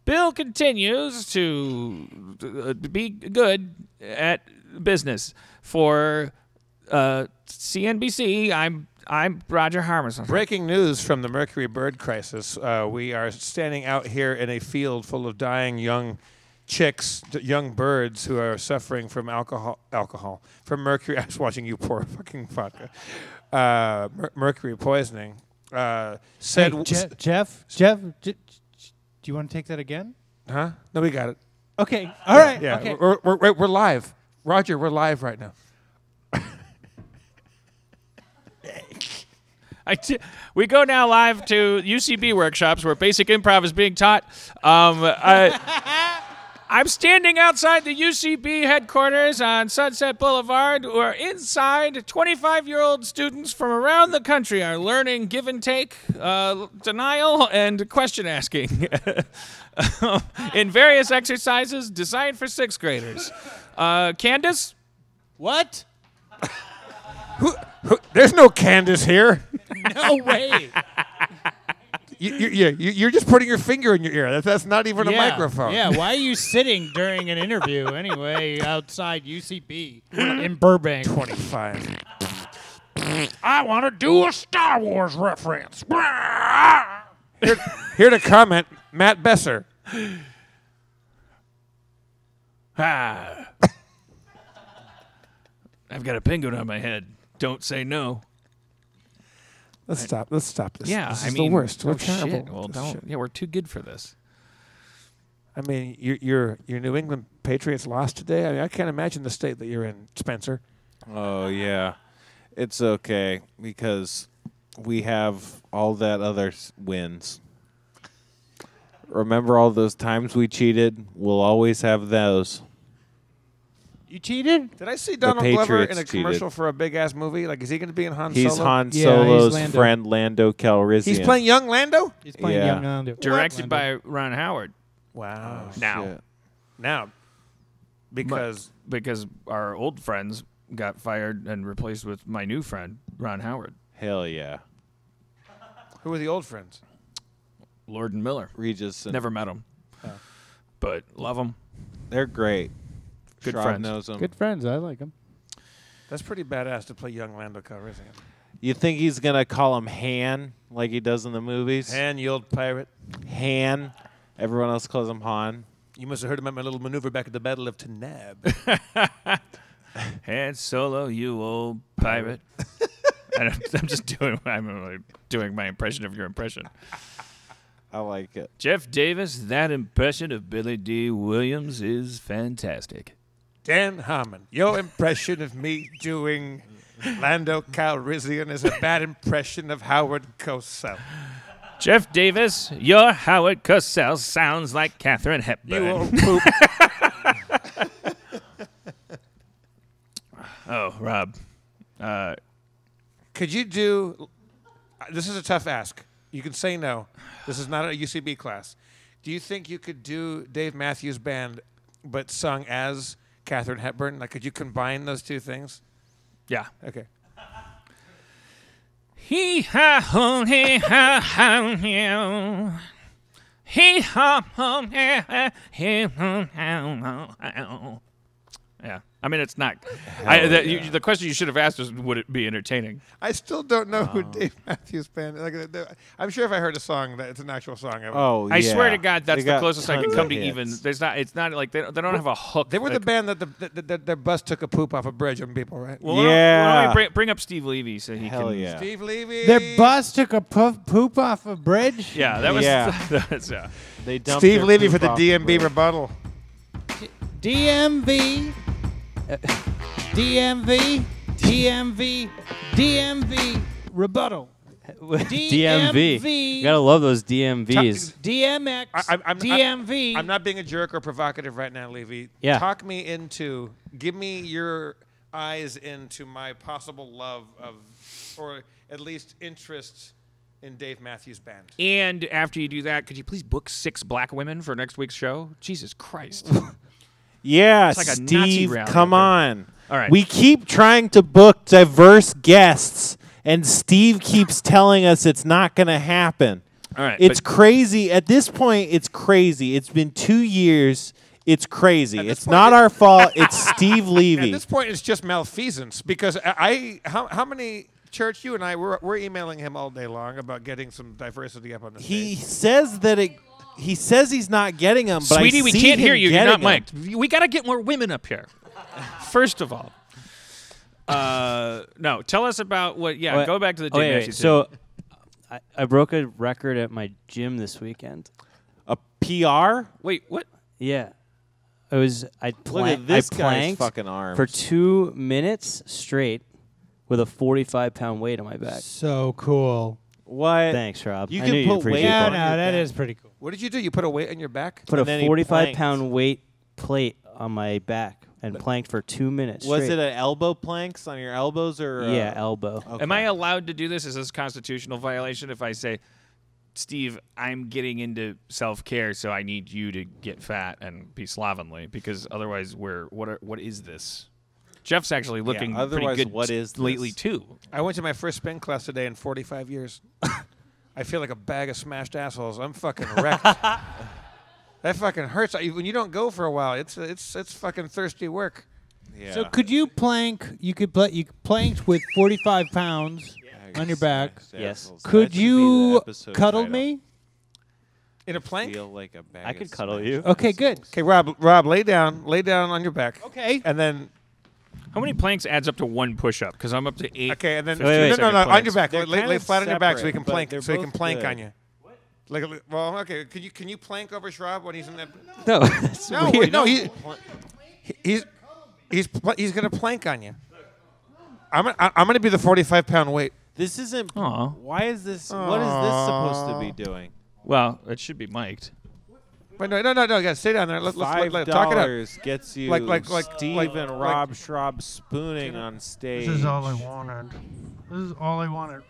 Bill continues to be good at business for CNBC. I'm Roger Harmonstock. Breaking news from the Mercury Bird Crisis. We are standing out here in a field full of dying young chicks, young birds who are suffering from from mercury. I was watching you pour fucking vodka. Mercury poisoning. Said Hey, Jeff, do you want to take that again? huh? No, we got it. Okay. All right. Yeah, Okay. we're live. Roger, we're live right now. We go now live to UCB workshops where basic improv is being taught. I'm standing outside the UCB headquarters on Sunset Boulevard, where inside 25-year-old students from around the country are learning give and take, denial, and question asking in various exercises designed for sixth graders. Candace? What? There's no Candace here. No way. You're just putting your finger in your ear. That's not even a microphone. Yeah, why are you sitting during an interview anyway outside UCB in Burbank? 25. I want to do a Star Wars reference. Here to comment, Matt Besser. Ah. I've got a penguin on my head. Don't say no. Let's stop this. Yeah, this I is mean, the worst. We're oh, terrible. shit. Well, This don't. shit. Yeah, we're too good for this. I mean, your New England Patriots lost today. I mean, I can't imagine the state that you're in, Spencer. Oh, yeah. It's okay because we have all that other wins. Remember all those times we cheated? We'll always have those. You cheated? Did I see Donald Glover in Patriots a cheated. commercial for a big-ass movie? Like, is he going to be in Han He's Solo? Han Yeah, he's Solo's Lando. friend, Lando Calrissian. He's playing young Lando? He's playing Yeah. young Lando. Directed Lando. by Ron Howard. Wow. Now. Shit. Now, because Because our old friends got fired and replaced with my new friend, Ron Howard. Hell yeah. who are the old friends? Lord and Miller. Regis. And Never met him. But love him. They're great. Good Schraub friends. knows them. Good friends. I like him. That's pretty badass to play young Lando Calrissian. You think he's going to call him Han like he does in the movies? Han, you old pirate. Han. Everyone else calls him Han. You must have heard about my little maneuver back at the Battle of Tanab. Han Solo, you old pirate. And I'm just doing my impression of your impression. I like it. Jeff Davis, that impression of Billy D. Williams is fantastic. Dan Harmon, your impression of me doing Lando Calrissian is a bad impression of Howard Cosell. Jeff Davis, your Howard Cosell sounds like Katharine Hepburn. You old poop. Oh, Rob. Could you do... This is a tough ask. You can say no. This is not a UCB class. Do you think you could do Dave Matthews Band but sung as Katharine Hepburn? Like, could you combine those two things? Yeah. Okay. He ha hum he ha hum you. He ha hum he hum. Yeah. I mean, it's not. The question you should have asked was, would it be entertaining? I still don't know who Dave Matthews Band is. I'm sure if I heard a song, that it's an actual song. Oh, I yeah. swear to God, that's They the got closest I can tons come of to hits. even. There's not. It's not like they don't have a hook. They were the like- band that their bus took a poop off a bridge on people, right? Well, Yeah. why don't we bring up Steve Levy so he Hell can. yeah. Steve Levy. Their bus took a poop off a bridge. Yeah, that was. Yeah. That's, yeah. They dumped Steve their Levy poop for the off DMB bridge. rebuttal. DMV. DMV. DMV. DMV. Rebuttal. DMV. You gotta love those DMVs. DMX. I'm DMV. I'm not being a jerk or provocative right now, Levy. Yeah. Give me your eyes into my possible love of, or at least interest in Dave Matthews Band. And after you do that, could you please book 6 black women for next week's show? Jesus Christ. Yeah, It's like a Nazi Steve, rally come up on. All right. We keep trying to book diverse guests, and Steve keeps telling us it's not going to happen. All right. It's crazy. At this point, it's crazy. It's been 2 years. It's crazy. At this It's point, not our fault. It's Steve At Levy. this point, it's just malfeasance because how many Church, you and I we're emailing him all day long about getting some diversity up on the He stage. says that it. He says he's not getting them, but Sweetie, I we see can't him hear you. You're not getting 'em. mic'd. We got to get more women up here. First of all. No, tell us about what. Yeah, Wait, go back to the oh, Dave wait, Matthews so I broke a record at my gym this weekend. A PR? thing. Wait, what? Yeah. It was I Look at this I guy's planked fucking arms. for 2 minutes straight with a 45-pound weight on my back. So cool. What? Thanks, Rob. You I can knew you'd put appreciate weight Yeah, on that. no, your that back. is pretty cool. What did you do? You put a weight on your back? Put And then he a 45-pound planked. weight plate on my back and planked for 2 minutes Was straight. it an elbow planks on your elbows or? Yeah, elbow. Okay. Am I allowed to do this? Is this a constitutional violation if I say, Steve, I'm getting into self-care, so I need you to get fat and be slovenly, because otherwise what is this? Jeff's actually looking pretty otherwise, good what is lately, this? too. I went to my first spin class today in 45 years. I feel like a bag of smashed assholes. I'm fucking wrecked. That fucking hurts. When you don't go for a while, it's fucking thirsty work. Yeah. So could you plank? You planked with 45 pounds on your back. Yes. That Could should be the you episode cuddle title. me? In a plank? Feel like a bag I of could cuddle smashed you. Okay, good. Okay, Rob, lay down on your back. Okay. And then How many planks adds up to 1 push-up? Because I'm up to 8. okay, and then Wait, no, on your back. They're Lay kind of flat on your back so he can separate, but plank. they're So he can both plank good. on you. Like, well, okay. Can you plank over Schraub when he's in that? No, that's No, weird. wait, no. He's gonna plank on you. I'm gonna be the 45-pound weight. This isn't. Aw. Why is this? What is this supposed to be doing? Well, it should be mic'd. Wait, no, guys, stay down there. Let's talk it $5 gets you Like Steve and Rob Schraub spooning on stage. This is all I wanted. This is all I wanted.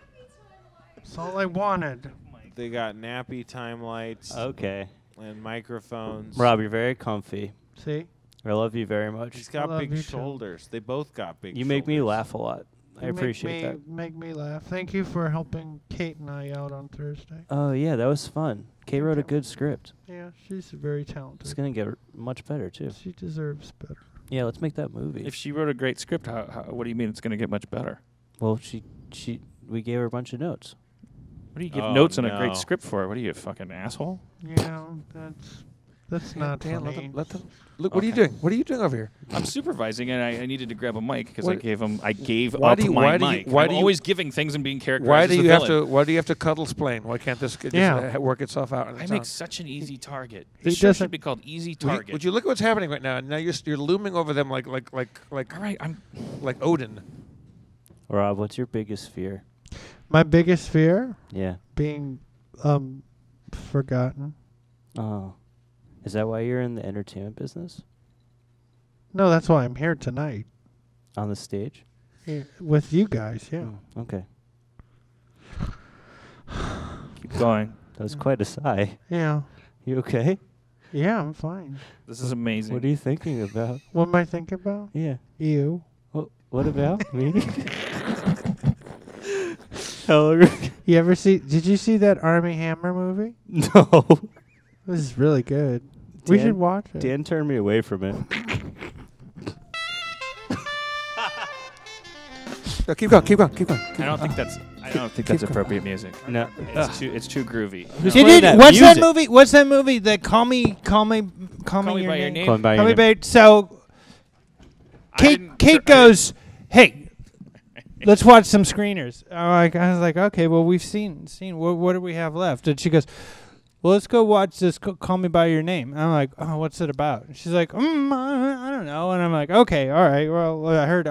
It's all I wanted. They got nappy time lights Okay. and microphones. Rob, you're very comfy. See? I love you very much. He's got love big you too. shoulders. They both got big You make me shoulders. laugh a lot. I You appreciate that. Make me laugh. Thank you for helping Kate and I out on Thursday. Oh, yeah, that was fun. Kate wrote a good script. Yeah, she's very It's talented. going to get much better, too. She deserves better. Yeah, let's make that movie. If she wrote a great script, what do you mean it's going to get much better? Well, we gave her a bunch of notes. What do you give Oh, notes on a no. great script for? What are you, a fucking asshole? Yeah, that's not Dan, funny. let them. Look, what are you doing? What are you doing over here? I'm supervising, and I needed to grab a mic because I What- gave Why up do you- my why do you- mic. why I'm do you- always giving things and being characterized Why as do the you have villain. to? Why do you have to cuddle splain? Why can't this just Yeah. work itself out? on I its make own? such an easy target. He This show doesn't- should be called Easy Would you, Target. would you look at what's happening right now? Now you're looming over them like All right, I'm. Odin. Rob, what's your biggest fear? My biggest fear Yeah. being forgotten. Oh. Is that why you're in the entertainment business? No, that's why I'm here tonight. On the stage? Here with you guys, yeah. Oh, okay. Keep going. That was quite a sigh. Yeah. You okay? Yeah, I'm fine. This is amazing. What are you thinking about? What am I thinking about? Yeah. You. What about me? Hello. You ever see? Did you see that Army Hammer movie? No. This is really good. We Dan- should watch it. Dan turned me away from it. No, keep going. I don't think that's appropriate music. No. It's too groovy. playing that What's that music? movie? What's that movie? The Call Me Me by your name. Call me by Call your Me name. by. So I didn't- Kate goes, "Hey, let's watch some screeners." I was like, "Okay, well we've seen. What do we have left?" And she goes, "Well, let's go watch this. Call Me by Your Name." And I'm like, "Oh, what's it about?" And she's like, I don't know." And I'm like, "Okay, all right. Well, I heard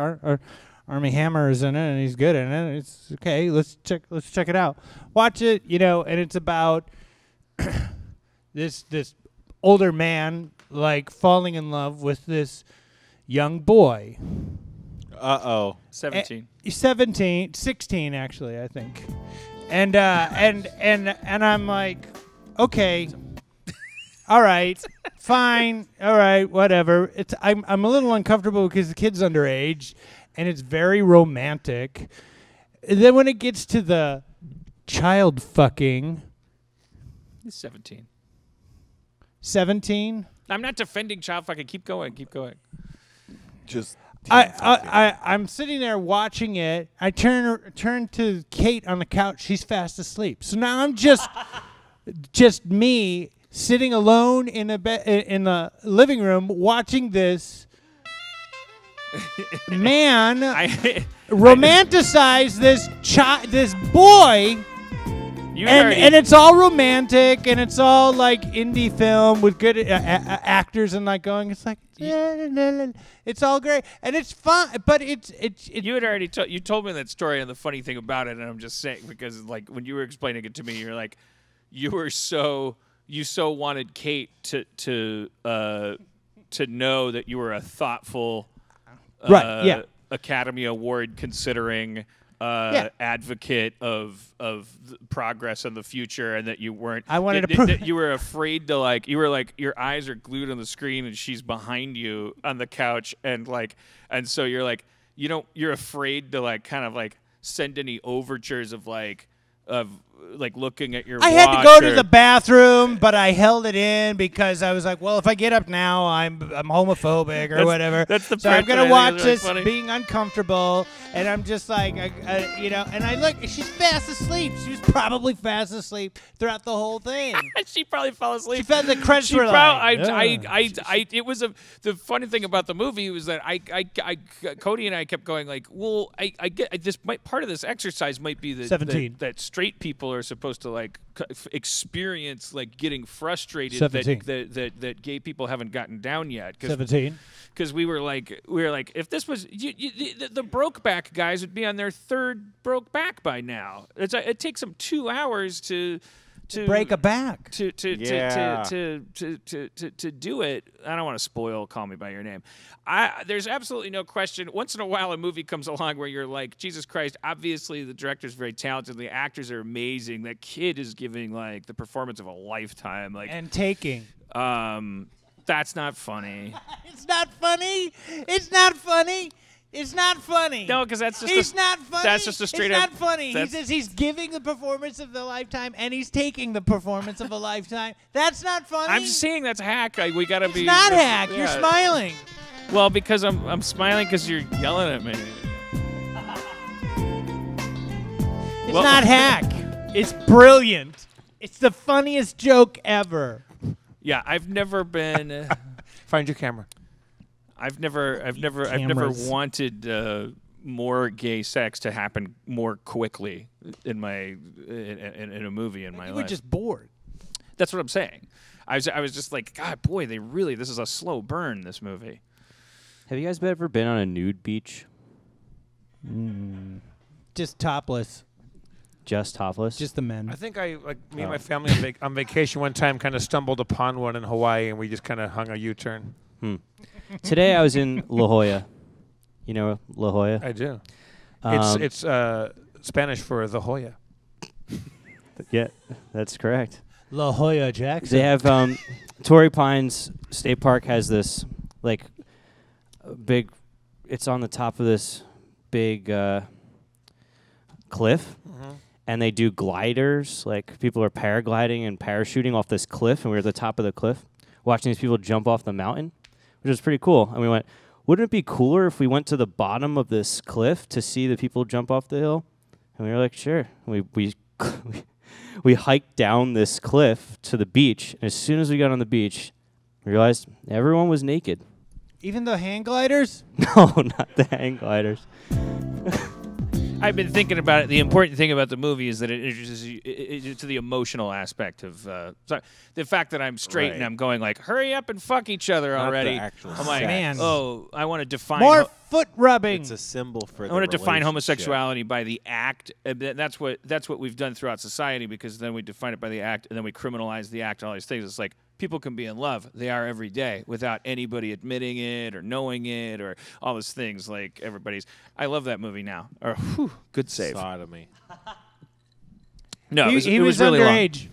Army Hammer is in it, and he's good in it. It's okay. Let's check it out. Watch it, and it's about this older man like falling in love with this young boy. 17. 16 actually, I think. And I'm like, okay, all right, fine, all right, whatever. I'm a little uncomfortable because the kid's underage, and it's very romantic. And then when it gets to the child fucking, He's 17. 17. I'm not defending child fucking. Keep going. Just I'm sitting there watching it. I turn to Kate on the couch. She's fast asleep. So now I'm just me sitting alone in in the living room watching this man romanticize this boy. And it's all romantic, and it's all like indie film with good actors and like going. It's like it's all great, and it's fun, but it's. You had already you told me that story, and the funny thing about it, and I'm just saying because like when you were explaining it to me, you're like, you so wanted Kate to know that you were a thoughtful, Right, yeah. Academy Award considering. Advocate of progress in the future, and that you weren't. I wanted to prove that you were afraid to like. You were like your eyes are glued on the screen, and she's behind you on the couch, and so you're like you're afraid to like kind of like send any overtures of looking at your. I watch had to go to or- the bathroom, but I held it in because I was like, well, if I get up now, I'm homophobic or whatever. That's the so part I'm gonna that I think watch is really this funny. being uncomfortable, and I'm just like, and I look, she's fast asleep. She was probably fast asleep throughout the whole thing. She probably fell asleep. She felt the credits She were like, it was the funny thing about the movie was that Cody and I kept going like, well, I get this part of this exercise might be that 17. that straight people are supposed to like experience like getting frustrated 17. that gay people haven't gotten down yet. 17. Because we were like, if this was the Brokeback guys would be on their third Brokeback by now. It takes them 2 hours to to break a back. to Yeah. to do it. I don't want to spoil Call Me by Your Name. There's absolutely no question. Once in a while, a movie comes along where you're like, Jesus Christ! Obviously, the director's very talented. The actors are amazing. That kid is giving like the performance of a lifetime. Like, And taking. that's not funny. It's not funny. It's not funny. It's not funny. No, because that's just He's not funny. That's just a straight it's up. not funny. He that's- says he's giving the performance of the lifetime and he's taking the performance of a lifetime. That's not funny. I'm just saying that's hack. We gotta It's be. not that's- hack. You're yeah. smiling. Well, because I'm smiling because you're yelling at me. It's Well- not hack. It's brilliant. It's the funniest joke ever. Yeah, I've never been. Find your camera. I've never Cameras. wanted more gay sex to happen more quickly in my in a movie in my You life. were just bored. That's what I'm saying. I was just like, God, boy, this is a slow burn. This movie. Have you guys ever been on a nude beach? Just topless. Just topless? Just the men. I think me and my family on vacation one time kind of stumbled upon one in Hawaii, and we just kind of hung a U-turn. Today I was in La Jolla. You know La Jolla? I do. Um, It's Spanish for the Hoya. Yeah, that's correct. La Jolla Jackson. They have Torrey Pines State Park has this like big. It's on the top of this big cliff, and they do gliders. Like people are paragliding and parachuting off this cliff, and we were at the top of the cliff, watching these people jump off the mountain, which was pretty cool. And we went, wouldn't it be cooler if we went to the bottom of this cliff to see the people jump off the hill? And we were like, sure. And we hiked down this cliff to the beach, and as soon as we got on the beach, we realized everyone was naked. Even the hang gliders? No, not the hang gliders. I've been thinking about it. The important thing about the movie is that it introduces you to the emotional aspect of the fact that I'm straight and Right. I'm going like, hurry up and fuck each other Not the already. actual I'm like, sex. Man. oh, I want to define. More foot rubbing. It's a symbol for. I the want to define relationship. homosexuality by the act. That's what we've done throughout society, because then we define it by the act, and then we criminalize the act and all these things. It's like people can be in love; they are every day without anybody admitting it or knowing it or all those things. Like everybody's. I love that movie now. Or whew, good save. Sodomy. No, he it was really long. underage.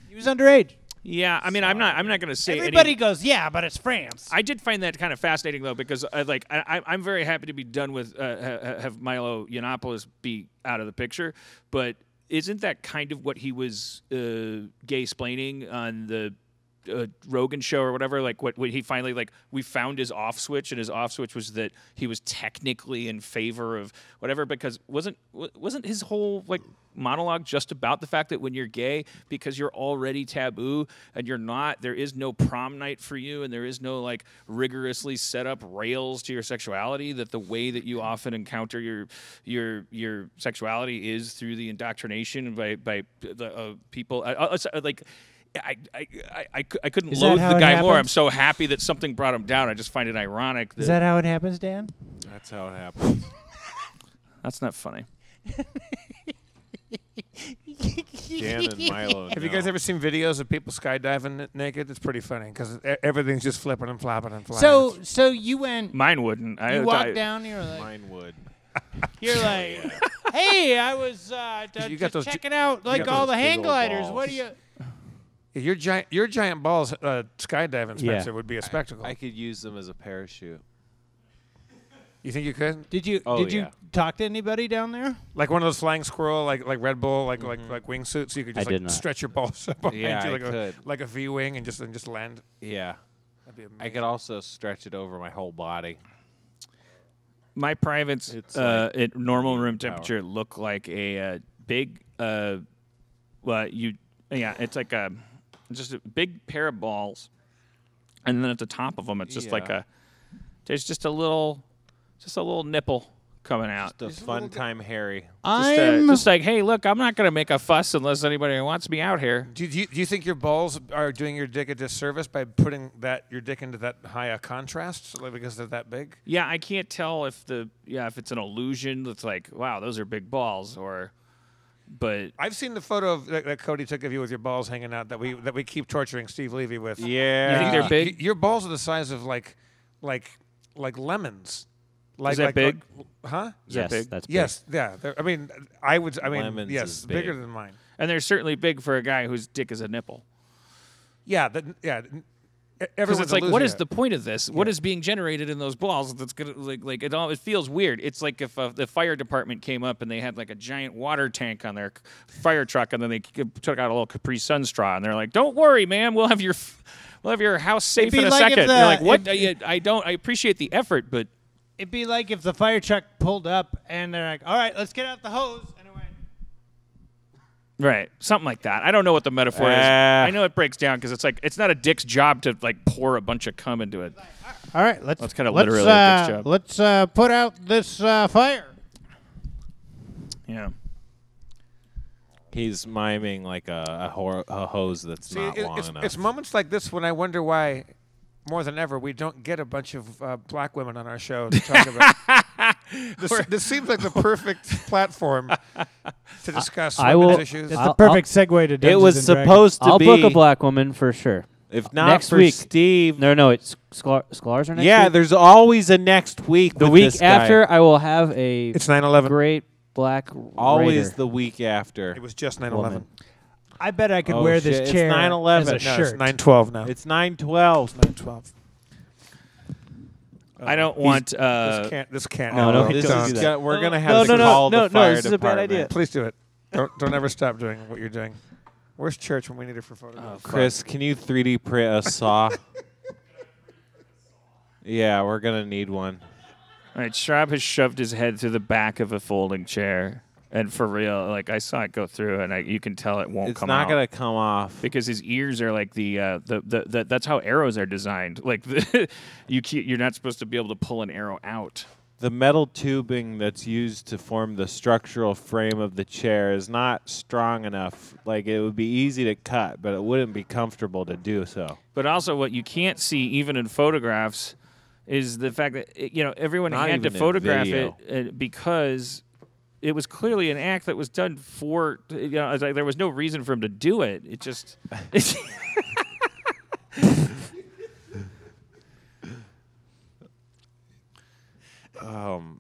He was underage. Yeah, I mean, I'm not going to say Everybody goes, yeah, but it's France. I did find that kind of fascinating, though, because I'm very happy to be done with have Milo Yiannopoulos be out of the picture. But isn't that kind of what he was gay-splaining on the Rogan show or whatever? Like what he finally we found his off switch, and his off switch was that he was technically in favor of whatever, because wasn't his whole monologue just about the fact that when you're gay, because you're already taboo and you're not, there is no prom night for you, and there is no rigorously set up rails to your sexuality, that the way that you often encounter your sexuality is through the indoctrination by the people I couldn't Is that loathe how the it guy more. I'm happens? so happy that something brought him down. I just find it ironic. Is that how it happens, Dan? That's how it happens. That's not funny. Dan and Milo. Have you guys ever seen videos of people skydiving naked? It's pretty funny because everything's just flipping and flopping and flying. So you went, Mine wouldn't. you walked down, you're like, Mine would. hey, I was You got just those checking out got all those the hang big old gliders. What balls. do you? Your giant balls skydiving, Spencer, Yeah. would be a spectacle. I could use them as a parachute. You think you could? Did you Oh, you yeah. talk to anybody down there? Like one of those flying squirrel, like Red Bull, like wingsuits. So you could just I did not. stretch your balls up behind Yeah, you I like could. like a V wing and just land. Yeah. That'd be amazing. I could also stretch it over my whole body. My privates It's like at normal room power. temperature look like a big it's like just a big pair of balls, and then at the top of them it's just Yeah. there's just a little nipple coming out. Just a fun time, Harry. Just like, hey, look, I'm not going to make a fuss unless anybody wants me out here. Do you think your balls are doing your dick a disservice by putting your dick into that high a contrast, because they're that big? Yeah, I can't tell if it's an illusion that's like, wow, those are big balls, or But I've seen the photo of that Cody took of you with your balls hanging out that we keep torturing Steve Levy with. Yeah. you think they're big? Your balls are the size of like lemons. Like, Is that big? Huh? Is that Yes, big? that's big. Yes. Yeah. I mean, Lemons yes, is bigger big. than mine. And they're certainly big for a guy whose dick is a nipple. Yeah. Because Everyone's it's like, a what loser. is the point of this? What is being generated in those balls? That's gonna like it all. It feels weird. It's like if the fire department came up and they had like a giant water tank on their fire truck, and then they took out a little Capri Sun straw, and they're like, "Don't worry, man, we'll have your house safe be in a like if second." the- You're like, "What? if- I appreciate the effort, but It'd be like if the fire truck pulled up and they're like, all right, let's get out the hose. And it went, right, something like that." I don't know what the metaphor is. I know it breaks down because it's like it's not a dick's job to like pour a bunch of cum into it. all right, let's. That's kinda literally a dick's job. Let's put out this fire. Yeah. He's miming like a hose that's See, not long enough. it's moments like this when I wonder why, more than ever, we don't get a bunch of black women on our show to talk about. This seems like the perfect platform to discuss I women's will- issues. It's I'll- the perfect segue to Dungeons It was and Dragons. supposed to I'll be. book a black woman for sure. If not Next for week. Steve. No, it's Sklar's are next Yeah, week. there's always a next week. The with week this guy. after, I will have a It's 9/11. great black Always raider. the week after. It was just 9/11. Woman. I bet I could Oh, wear shit, this it's chair 9/11. as a No, shirt. it's 9/12 now. It's 9/12. 9/12. I don't want. This can't. Oh, no, This don't is do that. we're gonna No, have no, to no, call no, the fire this is a bad department. idea. Please do it. Don't ever stop doing what you're doing. Where's church when we need it for photographs? Chris, can you 3D print a saw? Yeah, we're gonna need one. All right, Schraub has shoved his head through the back of a folding chair, and for real, like I saw it go through, and you can tell it won't It's come not out gonna come off. because his ears are like the that's how arrows are designed. Like you're not supposed to be able to pull an arrow out. The metal tubing that's used to form the structural frame of the chair is not strong enough. Like, it would be easy to cut, but it wouldn't be comfortable to do so. But also, what you can't see even in photographs is the fact that everyone Not had to even in photograph video. it because it was clearly an act that was done for it's like there was no reason for him to do it. It just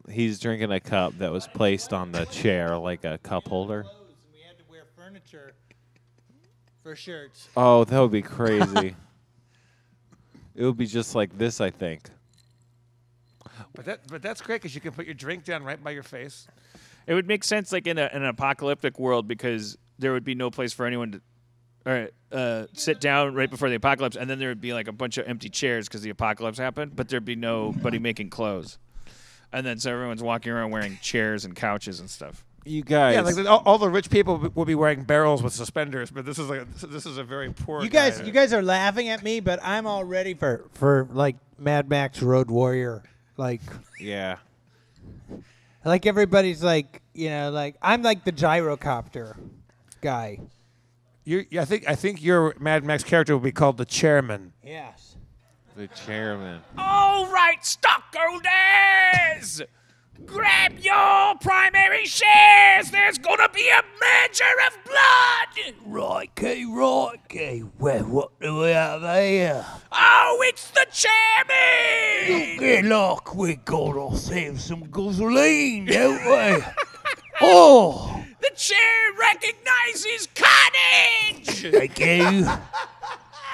He's drinking a cup that was placed on the chair like a cup holder. We had to wear furniture for shirts. Oh, that would be crazy. It would be just like this, I think. But that's great because you can put your drink down right by your face. It would make sense, like in an apocalyptic world, because there would be no place for anyone to sit down right before the apocalypse, and then there would be like a bunch of empty chairs because the apocalypse happened, but there'd be nobody making clothes, and then so everyone's walking around wearing chairs and couches and stuff. You guys. Yeah, like all the rich people will be wearing barrels with suspenders, but this is a very poor. You guy. guys are laughing at me, but I'm all ready for like Mad Max Road Warrior. Like Yeah. everybody's like, like I'm like the gyrocopter guy. I think your Mad Max character will be called the Chairman. Yes. The chairman. All right, stockholders, grab your primary shares. There's gonna be a merger of blood. Right, key. Well, what do we have here? Oh, it's the chairman. Good luck, we got ourselves some gasoline, don't we? Oh, The chair recognizes carnage. thank you.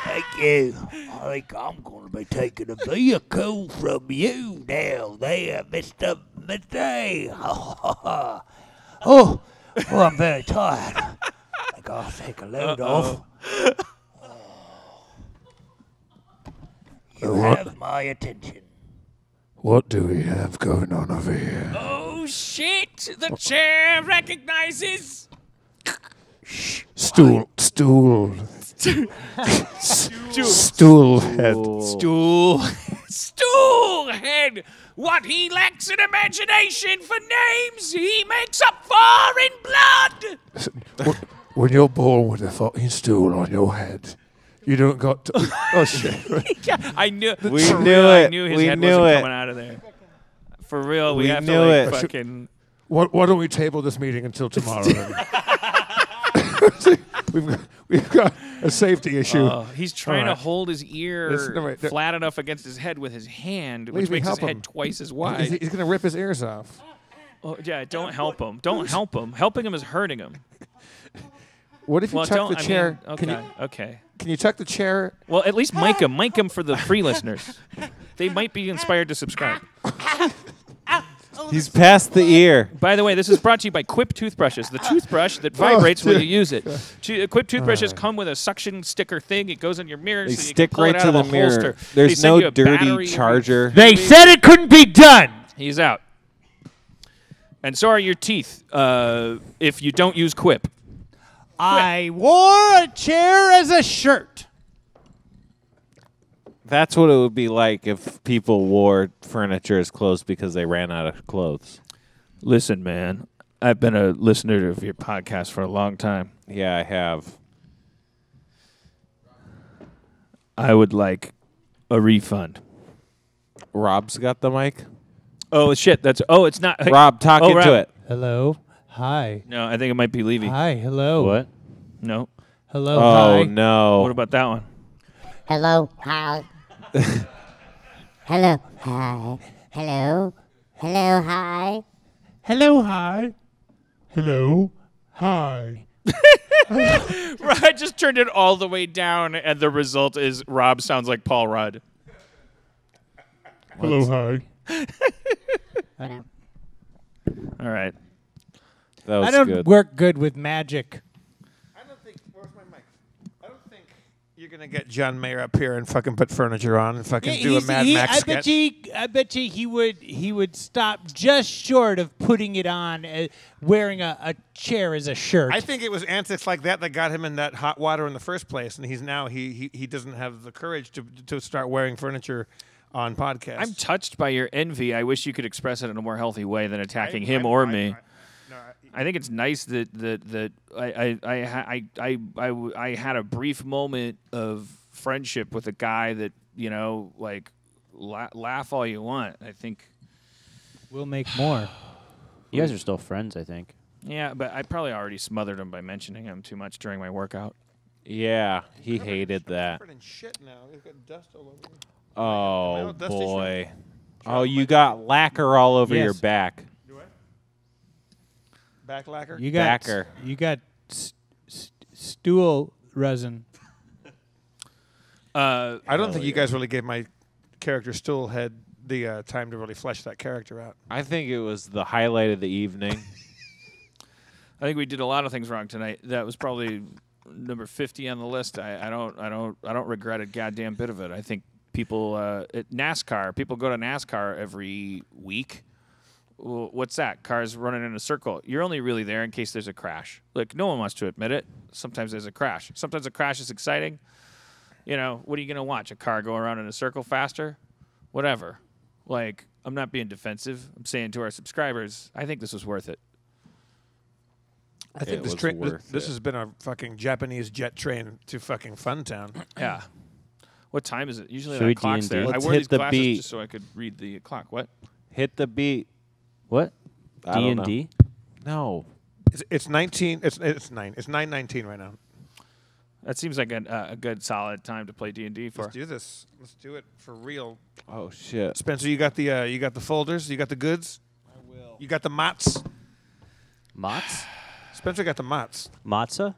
Thank you. I think I'm going to be taking a vehicle from you now there, Mr. Midday. Oh, I'm very tired. I think I'll take a load off. You have my attention. What do we have going on over here? Oh shit! The chair recognizes. Stool head. Stool head. What he lacks in imagination for names, he makes up for in blood. When you're born with a fucking stool on your head, you don't got to. Oh shit! I knew. We for knew real, it. I knew his We head knew wasn't it. coming out of there. For real, we We have to knew like it. fucking. Why don't we table this meeting until tomorrow? Then? we've got a safety issue. He's trying to All right. hold his ear No, wait, flat enough against his head with his hand, which Levy, makes his help head him. twice as He's, wide. he's going to rip his ears off. Oh, yeah, don't help him. Don't help him. Helping him is hurting him. What if you Well, tuck don't. the chair? I mean, Can okay, you okay. can you tuck the chair? Well, at least mic him for the free listeners. They might be inspired to subscribe. He's past the ear. By the way, this is brought to you by Quip toothbrushes, the toothbrush that vibrates when you use it. Quip toothbrushes come with a suction sticker thing. It goes on your mirror, They so you stick can pull right it out to of the a mirror. holster. There's They send no you a dirty battery. charger. They said it couldn't be done. He's out. And so are your teeth if you don't use Quip. I wore a chair as a shirt. That's what it would be like if people wore furniture as clothes because they ran out of clothes. Listen, man, I've been a listener of your podcast for a long time. Yeah, I have. I would like a refund. Rob's got the mic. Oh, shit. It's not. Rob, talk Oh, into Rob. it. Hello. Hi. No, I think it might be Levy. Hi. Hello. What? No. Hello. Oh, Hi. no. What about that one? Hello, hi. Hello, hi. Hello, hello, hi. Hello, hi. Hello, hi. I just turned it all the way down, and the result is Rob sounds like Paul Rudd. Hello, hi. All right. That was I don't good. work good with magic. I don't think. Where's my mic? I don't think you're going to get John Mayer up here and fucking put furniture on and fucking do a Mad Max I sketch. bet you he would stop just short of putting it on, wearing a chair as a shirt. I think it was antics like that got him in that hot water in the first place, and he's now he doesn't have the courage to start wearing furniture on podcasts. I'm touched by your envy. I wish you could express it in a more healthy way than attacking him or me. I think it's nice that I had a brief moment of friendship with a guy that like laugh all you want. I think we'll make more. You guys are still friends, I think. Yeah, but I probably already smothered him by mentioning him too much during my workout. Yeah, he hated that. Covered in shit now. He's got dust all over him. Oh, Dusty boy. Oh, you got lacquer all over your Yes. back. Back lacquer. You got Backer. you got stool resin. I don't think you guys really gave my character Stoolhead the time to really flesh that character out. I think it was the highlight of the evening. I think we did a lot of things wrong tonight. That was probably number 50 on the list. I don't regret a goddamn bit of it. I think people at NASCAR, people go to NASCAR every week. Well, what's that? Cars running in a circle. You're only really there in case there's a crash. Like, no one wants to admit it. Sometimes there's a crash. Sometimes a crash is exciting. What are you going to watch? A car go around in a circle faster? Whatever. Like, I'm not being defensive. I'm saying to our subscribers, I think this was worth it. I think It this was worth this it. has been a fucking Japanese jet train to fucking Funtown. Yeah. What time is it? Usually Should we that clock's D&D? there. I Let's wore hit these the glasses beat. just so I could read the clock. What? Hit the beat. What? I don't know. D&D? No. It's 19. It's 9:19 right now. That seems like a good solid time to play D&D for. Let's do this. Let's do it for real. Oh, shit. Spencer, you got the folders. You got the goods. I will. You got the mats. Mats? Spencer got the mats. Matzah?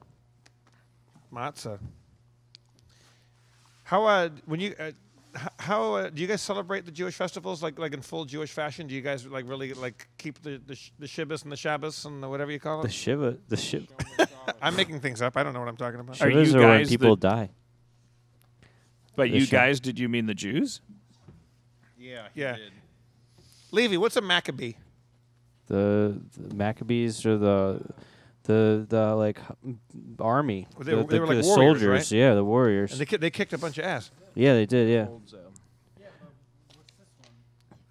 Matzah. How when you how do you guys celebrate the Jewish festivals like in full Jewish fashion? Do you guys really keep the Shibbos and the Shabbos and whatever you call The it? Shiva? The Shiva? I'm making things up. I don't know what I'm talking about. Are Shivas you are when guys people the- die. But The you Shiva. guys, did you mean the Jews? Yeah. Levy, what's a Maccabee? The Maccabees are the like army. Well, they were the like warriors, soldiers. right? Yeah, the warriors. And they kicked a bunch of ass. Yeah, they did. Yeah.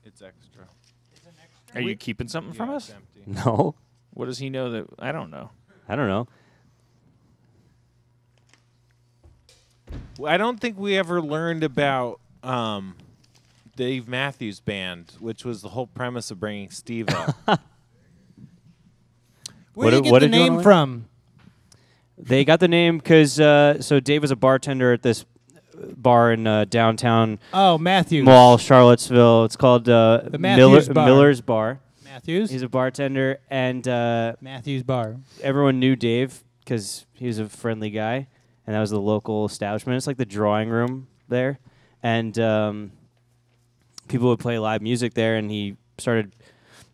It's extra. Are you keeping something from us? No, What does he know that I don't know? I don't know. I don't think we ever learned about Dave Matthews Band, which was the whole premise of bringing Steve up. Where What do you did- what get the did you wanna name learn? from? They got the name because so Dave was a bartender at this bar in downtown Oh, Matthews. Mall, Charlottesville. It's called Matthews Bar. Miller's Bar. Matthews. He's a bartender, and Matthews Bar. everyone knew Dave because he was a friendly guy, and that was the local establishment. It's like the drawing room there, and people would play live music there, and he started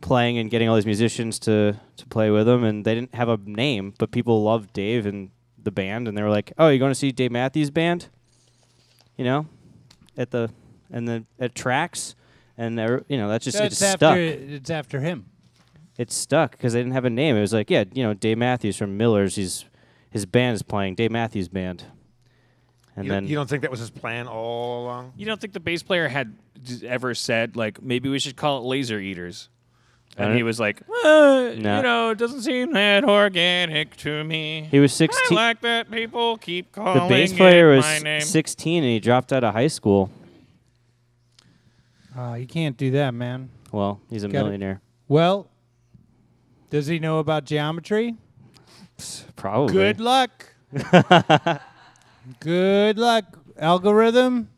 playing and getting all these musicians to play with him, and they didn't have a name, but people loved Dave and the band, and they were like, "Oh, you're going to see Dave Matthews Band?" You know, at Tracks, and that's just It's it stuck. It's after him. It stuck because they didn't have a name. It was like, yeah, Dave Matthews from Miller's. His band is playing Dave Matthews Band, and then You don't think that was his plan all along? You don't think the bass player had ever said, like, maybe we should call it Laser Eaters? And he was like, No. it doesn't seem that organic to me. he was I 16. like that people keep calling The bass player it was my name. 16 and he dropped out of high school. You can't do that, man. Well, he's a Got it. millionaire. Well, does he know about geometry? Probably. Good luck. Good luck. Algorithm.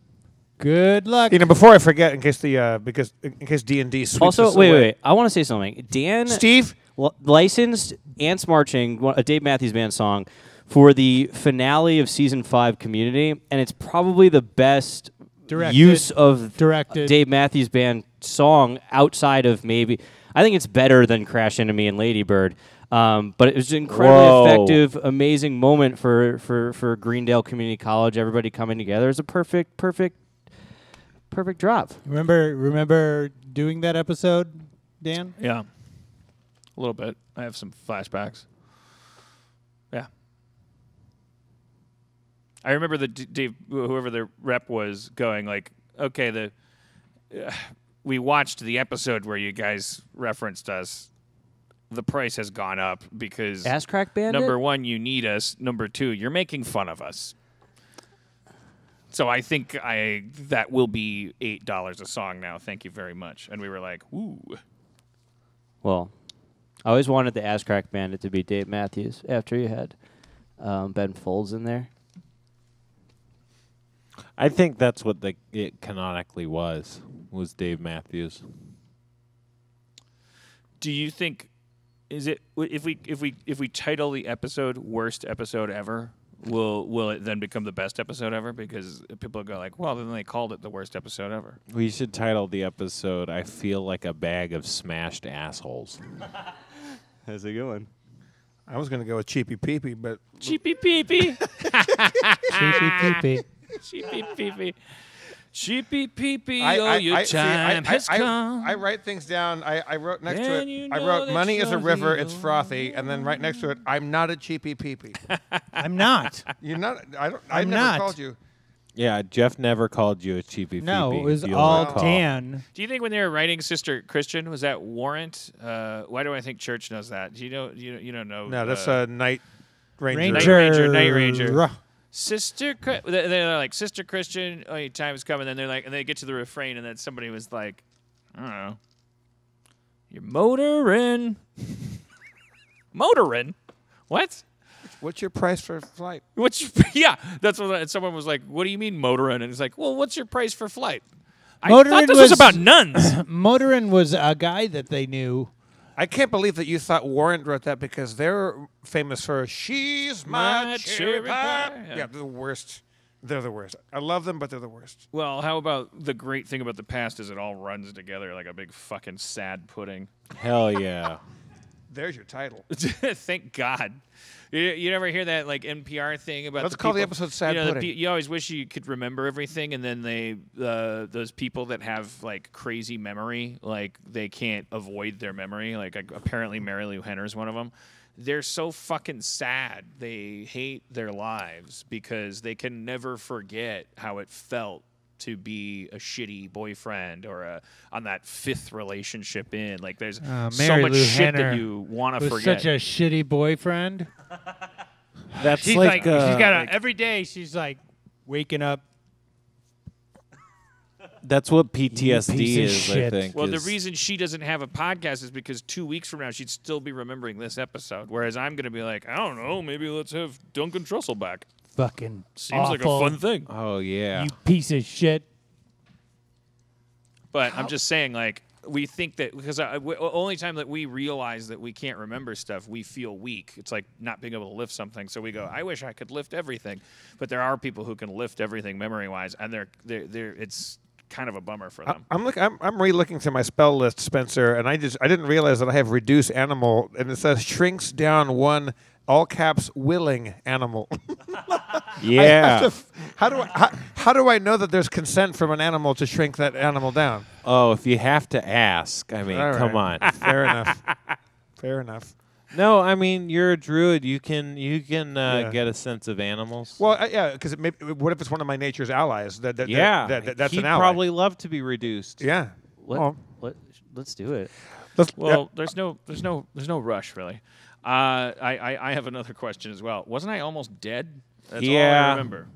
Good luck. Before I forget, in case in case D&D sweeps Also, us wait, away. wait. I want to say something. Dan Steve, licensed Ants Marching, a Dave Matthews Band song, for the finale of season 5 Community, and it's probably the best use of Dave Matthews Band song outside of maybe. I think it's better than Crash Into Me and Lady Bird. But it was an incredibly effective, amazing moment for Greendale Community College. Everybody coming together. It's a perfect drop. Remember doing that episode, Dan? Yeah. A little bit. I have some flashbacks. Yeah. I remember Dave, whoever the rep was, going like, okay, we watched the episode where you guys referenced us. The price has gone up because Ass Crack Bandit? number one, you need us. Number two, you're making fun of us. So I think that will be $8 a song now. Thank you very much. And we were like, ooh. Well, I always wanted the Ass Crack Bandit to be Dave Matthews after you had Ben Folds in there. I think that's what it canonically was Dave Matthews. Do you think if we title the episode "Worst Episode Ever"? Will it then become the best episode ever? Because people go like, well, then they called it the worst episode ever. We should title the episode "I Feel Like a Bag of Smashed Assholes." How's it going? I was going to go with Cheapy Peepy, but Cheapy Peepy. Cheapy Peepy. Cheapy Peepy. Cheapy Peepy, I time has come. I write things down. I wrote next to And it. you I know wrote that money is a you're river, the it's frothy, and then right next to it, I'm not a cheapy peepee. I'm not. You're not. I I'm never not. called you. Yeah, Jeff never called you a cheapy. No, peepee, it was if you'll all recall. Dan. Do you think when they were writing Sister Christian, was that warrant? Why do I think Church knows that? Do you know? You don't know? No, that's a Night Ranger. Night Ranger. They're like, Sister Christian, oh, your time is coming. Then they're like, and they get to the refrain, and then somebody was like, I don't know, you're motoring. Motoring? What? What's your price for flight? Yeah, that's what someone was like, what do you mean motoring? And it's like, well, what's your price for flight? I Motorin thought this was about nuns. Motorin was a guy that they knew. I can't believe that you thought Warrant wrote that because they're famous for "She's My Cherry Pie." Yeah, they're the worst. They're the worst. I love them, but they're the worst. Well, how about the great thing about the past is it all runs together like a big fucking sad pudding. Hell yeah. There's your title. Thank God. You never hear that like NPR thing about? Let's call the episode "Sad Pudding." You always wish you could remember everything, and then those people that have like crazy memory, like they can't avoid their memory. Like apparently Mary Lou Henner's one of them. They're so fucking sad. They hate their lives because they can never forget how it felt to be a shitty boyfriend or on that 5th relationship in. Like there's so Mary much Lou shit Henner that you want to was forget. such a shitty boyfriend. That's She's like, she's got every day she's like waking up. That's what piece PTSD of is, shit. I think. Well, the is- reason she doesn't have a podcast is because 2 weeks from now she'd still be remembering this episode, whereas I'm going to be like, I don't know, maybe let's have Duncan Trussell back. Fucking Seems like a awful. fun thing. Oh, yeah. You piece of shit. But I'm just saying, like, we think that because only time that we realize that we can't remember stuff, we feel weak. It's like not being able to lift something. So we go, I wish I could lift everything. But there are people who can lift everything memory-wise, and they're it's kind of a bummer for them. I'm re-looking through my spell list, Spencer, and I didn't realize that I have reduce animal, and it says shrinks down one all caps willing animal. Yeah. How do I know that there's consent from an animal to shrink that animal down? Oh, if you have to ask. I mean, All right. come on. Fair enough. Fair enough. No, I mean, you're a druid. You can Yeah. get a sense of animals. Well, yeah, because what if it's one of my nature's allies? That's He'd an ally. probably love to be reduced. Yeah. Oh. Let's do it. Well, there's no rush really. I have another question as well. Wasn't I almost dead? That's all I remember.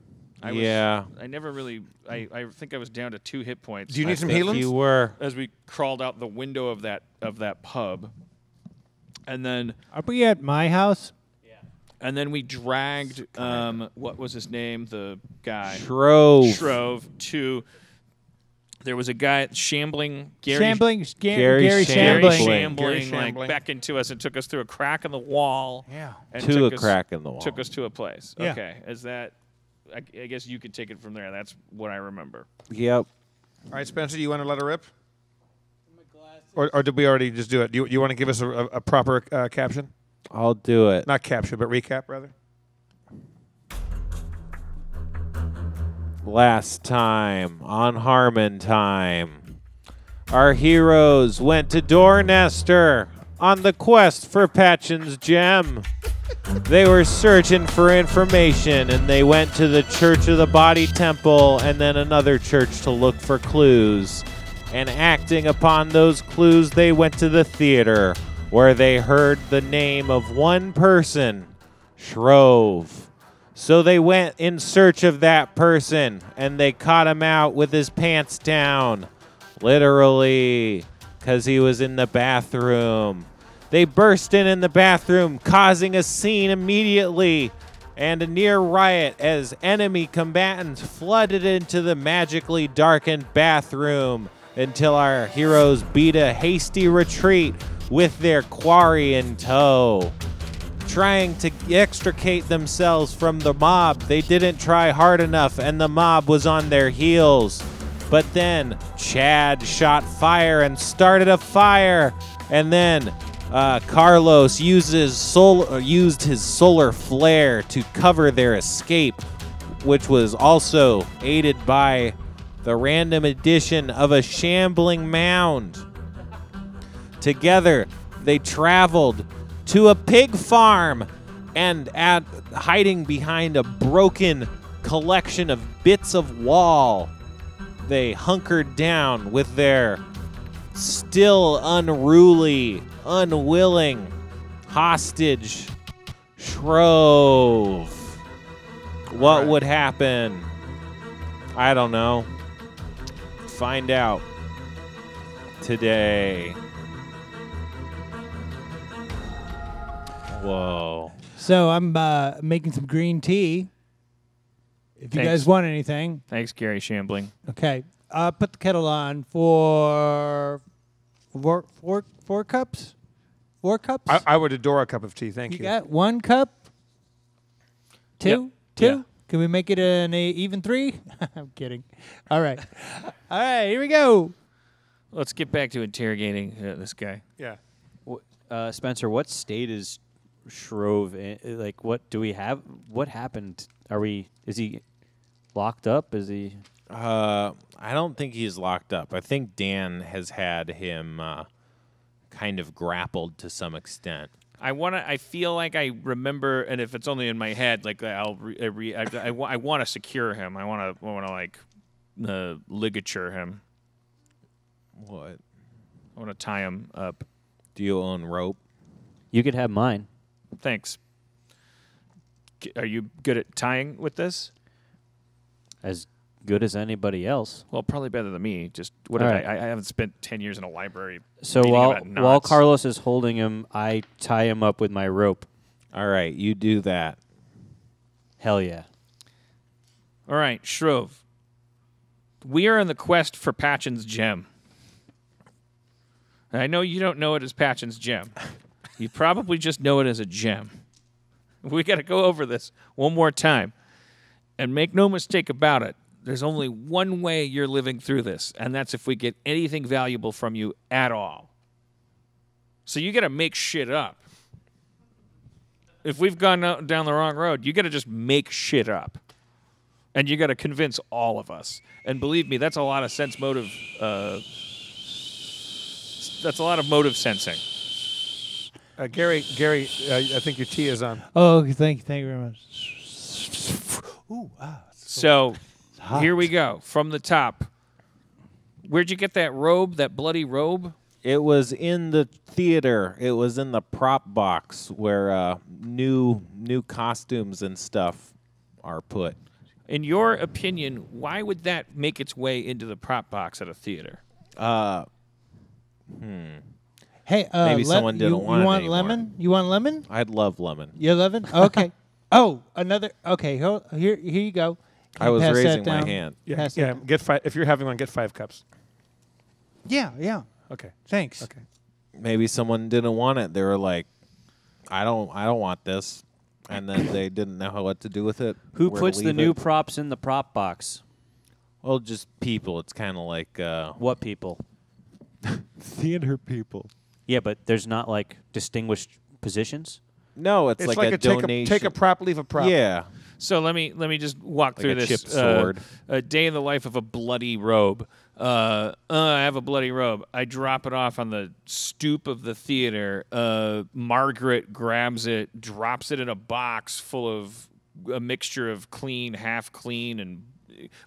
I never really. I think I was down to 2 hit points. Do you need some healing? You were. As we crawled out the window of that pub, and then Are we at my house? we dragged what was his name, the guy Shrove. to. There was a guy shambling, Gary Gary Gary Shambling. like beckoned to us and took us through a crack in the wall. Yeah. And To took a us- crack in the wall. Took us to a place. Yeah. Okay, is that? I guess you could take it from there. That's what I remember. Yep. All right, Spencer, you want to let her rip? Or did we already just do it? Do you want to give us a proper caption? I'll do it. Not caption, but recap, rather. Last time on Harmon Time, our heroes went to Dornester on the quest for Patchen's gem. They were searching for information, and they went to the Church of the Body Temple and then another church to look for clues. And acting upon those clues, they went to the theater, where they heard the name of one person, Shrove. So they went in search of that person, and they caught him out with his pants down. Literally, because he was in the bathroom. They burst in the bathroom, causing a scene immediately, and a near riot as enemy combatants flooded into the magically darkened bathroom until our heroes beat a hasty retreat with their quarry in tow. Trying to extricate themselves from the mob, they didn't try hard enough, and the mob was on their heels. But then Chad shot fire and started a fire, and then Carlos used his solar flare to cover their escape, which was also aided by the random addition of a shambling mound. Together, they traveled to a pig farm, and hiding behind a broken collection of bits of wall, they hunkered down with their still unruly, unwilling hostage, Shrove. What would happen? I don't know. Find out today. Whoa. So I'm making some green tea. If you Thanks. guys want anything. Thanks, Gary Shambling. Okay. Put the kettle on for four cups? 4 cups? I would adore a cup of tea. Thank you. You got 1 cup? 2? Yep. 2? Yeah. Can we make it an even 3? I'm kidding. All right. All right, here we go. Let's get back to interrogating this guy. Yeah. Spencer, what state is Shrove in? Like, what do we have? What happened? Is he locked up? Is he? I don't think he's locked up. I think Dan has had him kind of grappled to some extent. I feel like I remember, and if it's only in my head, like I want to secure him. I want to like ligature him. What? I want to tie him up. Do you own rope? You could have mine. Thanks. Are you good at tying with this? As good as anybody else. Well, probably better than me. Just what All did right. I haven't spent 10 years in a library. So reading while about while knots. Carlos is holding him, I tie him up with my rope. All right, you do that. Hell yeah. All right, Shrove. We are on the quest for Patchen's gem. I know you don't know it as Patchen's gem. You probably just know it as a gem. We got to go over this one more time. And make no mistake about it, there's only one way you're living through this, and that's if we get anything valuable from you at all. So you got to make shit up. If we've gone down the wrong road, you got to just make shit up. And you got to convince all of us. And believe me, that's a lot of sense motive. That's a lot of motive sensing. Gary, I think your tea is on. Oh, thank you very much. Ooh, So hot. here we go from the top. Where'd you get that robe? That bloody robe? It was in the theater. It was in the prop box where new costumes and stuff are put. In your opinion, why would that make its way into the prop box at a theater? Hey, Maybe someone didn't want you it want anymore. lemon? You want lemon? I'd love lemon. You lemon? Okay. Oh, another. Okay, here you go. Can I you was pass that raising my down? hand. Yeah, Pass yeah. it. Get 5. If you're having one, get 5 cups. Yeah. Okay. Thanks. Okay. Maybe someone didn't want it. They were like, I don't want this. And then they didn't know what to do with it. Who where to puts the leave new it. props in the prop box? Well, just people. It's kind of like What people? theater people. Yeah, but there's not like distinguished positions. No, it's like a donation. take a prop, leave a prop. Yeah. So let me just walk Like through a this. chipped sword. A day in the life of a bloody robe. I have a bloody robe. I drop it off on the stoop of the theater. Margaret grabs it, drops it in a box full of a mixture of clean, half clean, and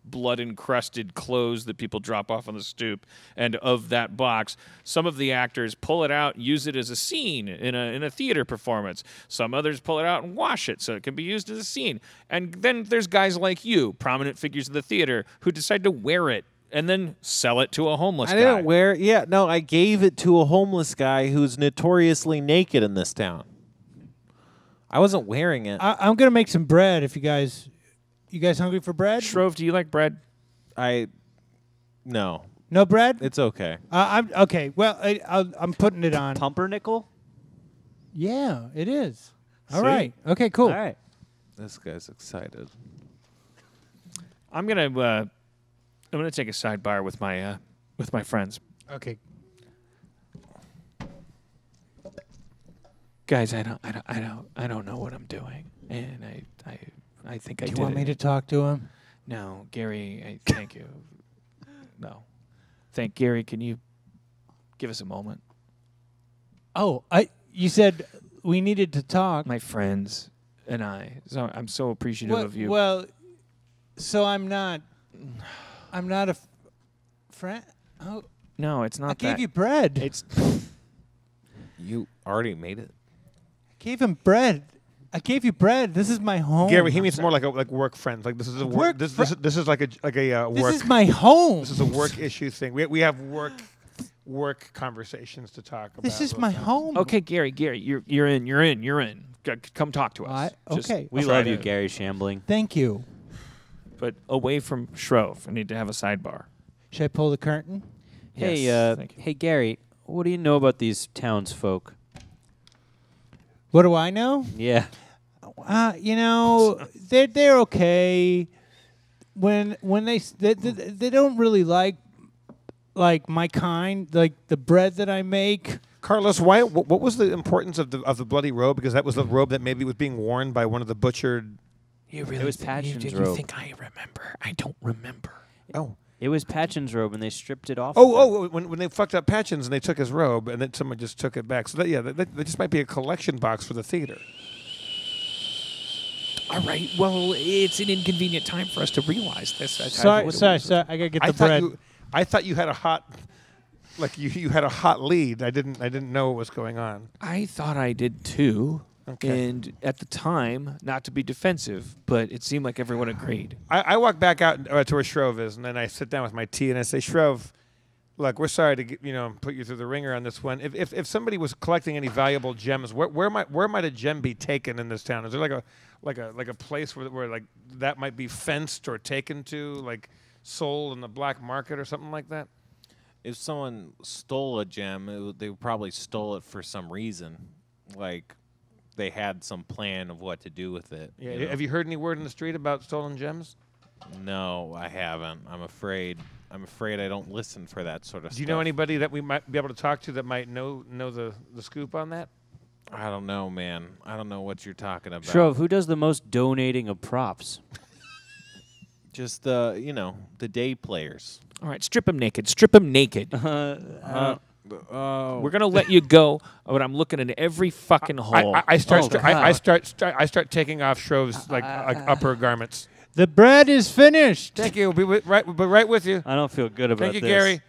blood-encrusted clothes that people drop off on the stoop. And of that box, some of the actors pull it out, use it as a scene in a theater performance. Some others pull it out and wash it so it can be used as a scene. And then there's guys like you, prominent figures of the theater, who decide to wear it and then sell it to a homeless I guy. didn't wear it. Yeah, no, I gave it to a homeless guy who's notoriously naked in this town. I wasn't wearing it. I'm gonna make some bread. If you guys hungry for bread? Shrove, do you like bread? No, No bread? it's okay. I'm okay. Well, I'm putting it on. Pumpernickel? Yeah, it is. All See? right. Okay. Cool. All right. This guy's excited. I'm gonna take a sidebar with my friends. Okay. Guys, I don't know what I'm doing, and I think I Do did you want it. me to talk to him? No, Gary, thank you. No. Gary, can you give us a moment? Oh, you said we needed to talk. My friends and I. So I'm so appreciative of you. Well, so I'm not a friend. Oh, no, it's not I that. gave you bread. It's You already made it. Gave him bread. I gave you bread. This is my home. Gary, he means more like work friends. Like this is a work. Work This is like a This work. is my home. This is a work issue thing. We have work conversations to talk about. This is those my things. home. okay, Gary, you're in. Come talk to us. Just Okay. We try love you, to- Gary Shambling. Thank you. But away from Shrove, I need to have a sidebar. Should I pull the curtain? Hey, Yes, thank you. hey, Gary, what do you know about these townsfolk? What do I know? Yeah. They're okay. When they don't really like my kind, like the bread that I make. Carlos, what was the importance of the bloody robe? Because that was the robe that maybe was being worn by one of the butchered. You really It was Patchen's robe. I remember? I don't remember. Oh. It was Patchen's robe, and they stripped it off. Oh, when they fucked up Patchins and they took his robe and then someone just took it back. So that just might be a collection box for the theater. All right. Well, it's an inconvenient time for us to realize this. Sorry. I gotta get the bread. I thought you had a hot, like you had a hot lead. I didn't know what was going on. I thought I did too. And at the time, not to be defensive, but it seemed like everyone agreed. I walk back out to where Shrove is, and then I sit down with my tea, and I say, Shrove, look, we're sorry to put you through the ringer on this one. If somebody was collecting any valuable gems, where might a gem be taken in this town? Is there like a place where like that might be fenced or taken to, like sold in the black market or something like that? If someone stole a gem, they probably stole it for some reason, like they had some plan of what to do with it. Yeah. You know? Have you heard any word in the street about stolen gems? No, I haven't. I'm afraid I don't listen for that sort of stuff. Do you know anybody that we might be able to talk to that might know the scoop on that? I don't know, man. I don't know what you're talking about. Shrove, who does the most donating of props? Just the day players. All right, strip him naked. Strip him naked. We're gonna let you go, but I'm looking in every fucking hole. I start taking off Shrove's like upper garments. The bread is finished. Thank you. We'll be right with you. I don't feel good about Thank you, this. Gary.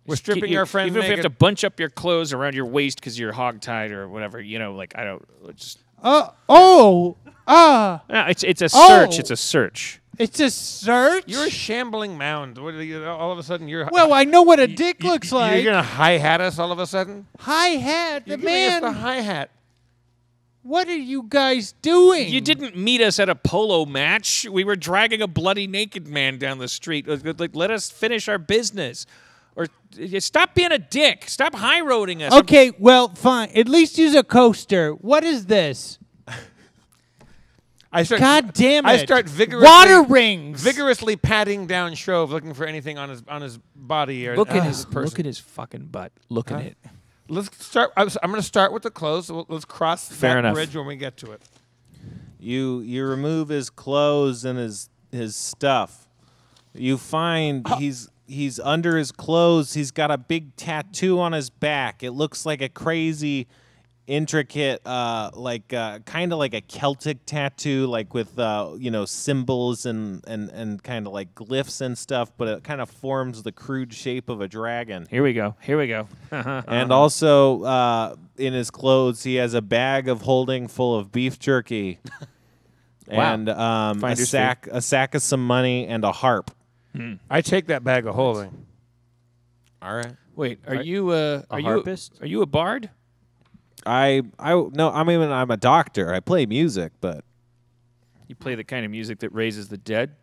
We're stripping our friend Even if we have naked. to bunch up your clothes around your waist because you're hogtied or whatever, I don't just. Oh. No, it's a search. Oh. It's a search. It's a search? You're a shambling mound. What are you, all of a sudden you're. Well, I know what a dick looks like. You're gonna hi-hat us all of a sudden. Hi-hat? You're giving us the hi-hat. What are you guys doing? You didn't meet us at a polo match. We were dragging a bloody naked man down the street. Like, let us finish our business. Or stop being a dick. Stop high-roading us. Okay, well, fine. At least use a coaster. What is this? God damn it! I start vigorously water rings. Vigorously patting down Shrove, looking for anything on his body or Look at his person. Look at his fucking butt. Look at it. Let's start. I'm going to start with the clothes. Let's cross Fair that enough. bridge when we get to it. You remove his clothes and his stuff. You find he's under his clothes. He's got a big tattoo on his back. It looks like a crazy, intricate, kind of like a Celtic tattoo, like with symbols and kind of like glyphs and stuff. But it kind of forms the crude shape of a dragon. Here we go. And also in his clothes, he has a bag of holding full of beef jerky. Wow. And Finder's a sack of some money and a harp. I take that bag of holding. All right. Wait, are you a harpist? Are you a bard? I'm a doctor. I play music, but You play the kind of music that raises the dead?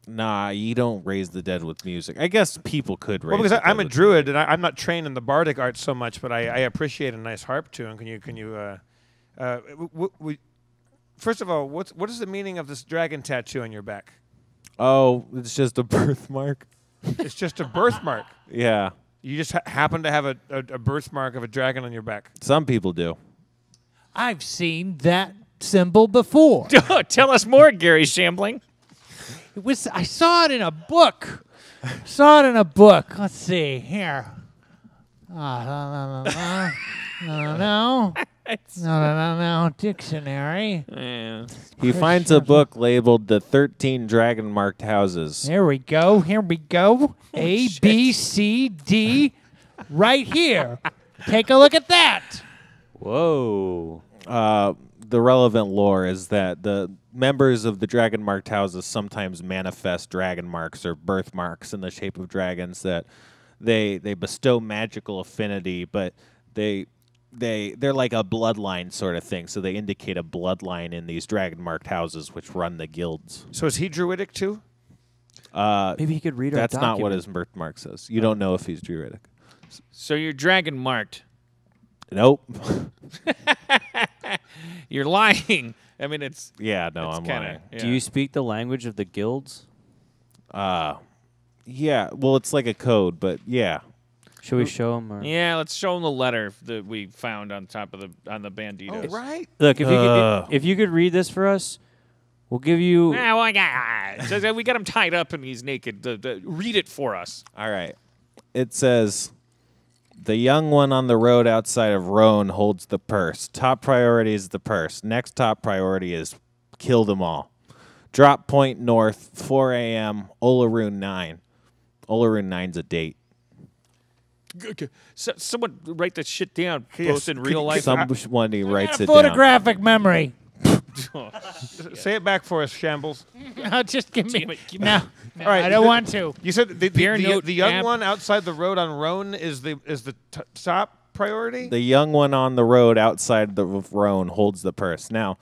nah, you don't raise the dead with music. I guess people could raise. Well, because the dead I'm a with druid and I'm not trained in the bardic arts so much, but I appreciate a nice harp tune. Can you first of all, what is the meaning of this dragon tattoo on your back? Oh, it's just a birthmark. It's just a birthmark. Yeah, You just happen to have a birthmark of a dragon on your back. some people do. I've seen that symbol before. Tell us more, Gary Shambling. I saw it in a book. Let's see here. No. Dictionary. Yeah. He finds a book labeled "The 13 Dragon Marked Houses." Here we go. A, B, C, D. Right here. Take a look at that. Whoa. The relevant lore is that the members of the dragon marked houses sometimes manifest dragon marks or birthmarks in the shape of dragons that they bestow magical affinity, but they're like a bloodline sort of thing, so they indicate a bloodline in these dragon marked houses which run the guilds. So is he druidic too? Maybe he could read our That's not what document. his birthmark says. You don't know if he's druidic. So you're dragon marked. Nope. You're lying. I mean, it's Yeah, no, it's I'm kinda, lying. yeah. Do you speak the language of the guilds? Yeah, well, it's like a code, but yeah. Should we show him? Or? Yeah, let's show him the letter that we found on top of the banditos. right. Look, if you could read this for us, we'll give you. Yeah, well, so we got him tied up and he's naked. Read it for us. All right. It says, the young one on the road outside of Roan holds the purse. Top priority is the purse. Next top priority is kill them all. Drop point north, 4 a.m., Olaroon 9. Olaroon 9's a date. Someone write that shit down. Both in real life. Somebody writes it down. Photographic memory. Say it back for us, Shambles. No, just give me. Damn it, give No, All right, I don't want to. You said the note young app. one outside the road on Roan is the top priority. The young one on the road outside the Roan holds the purse. Now,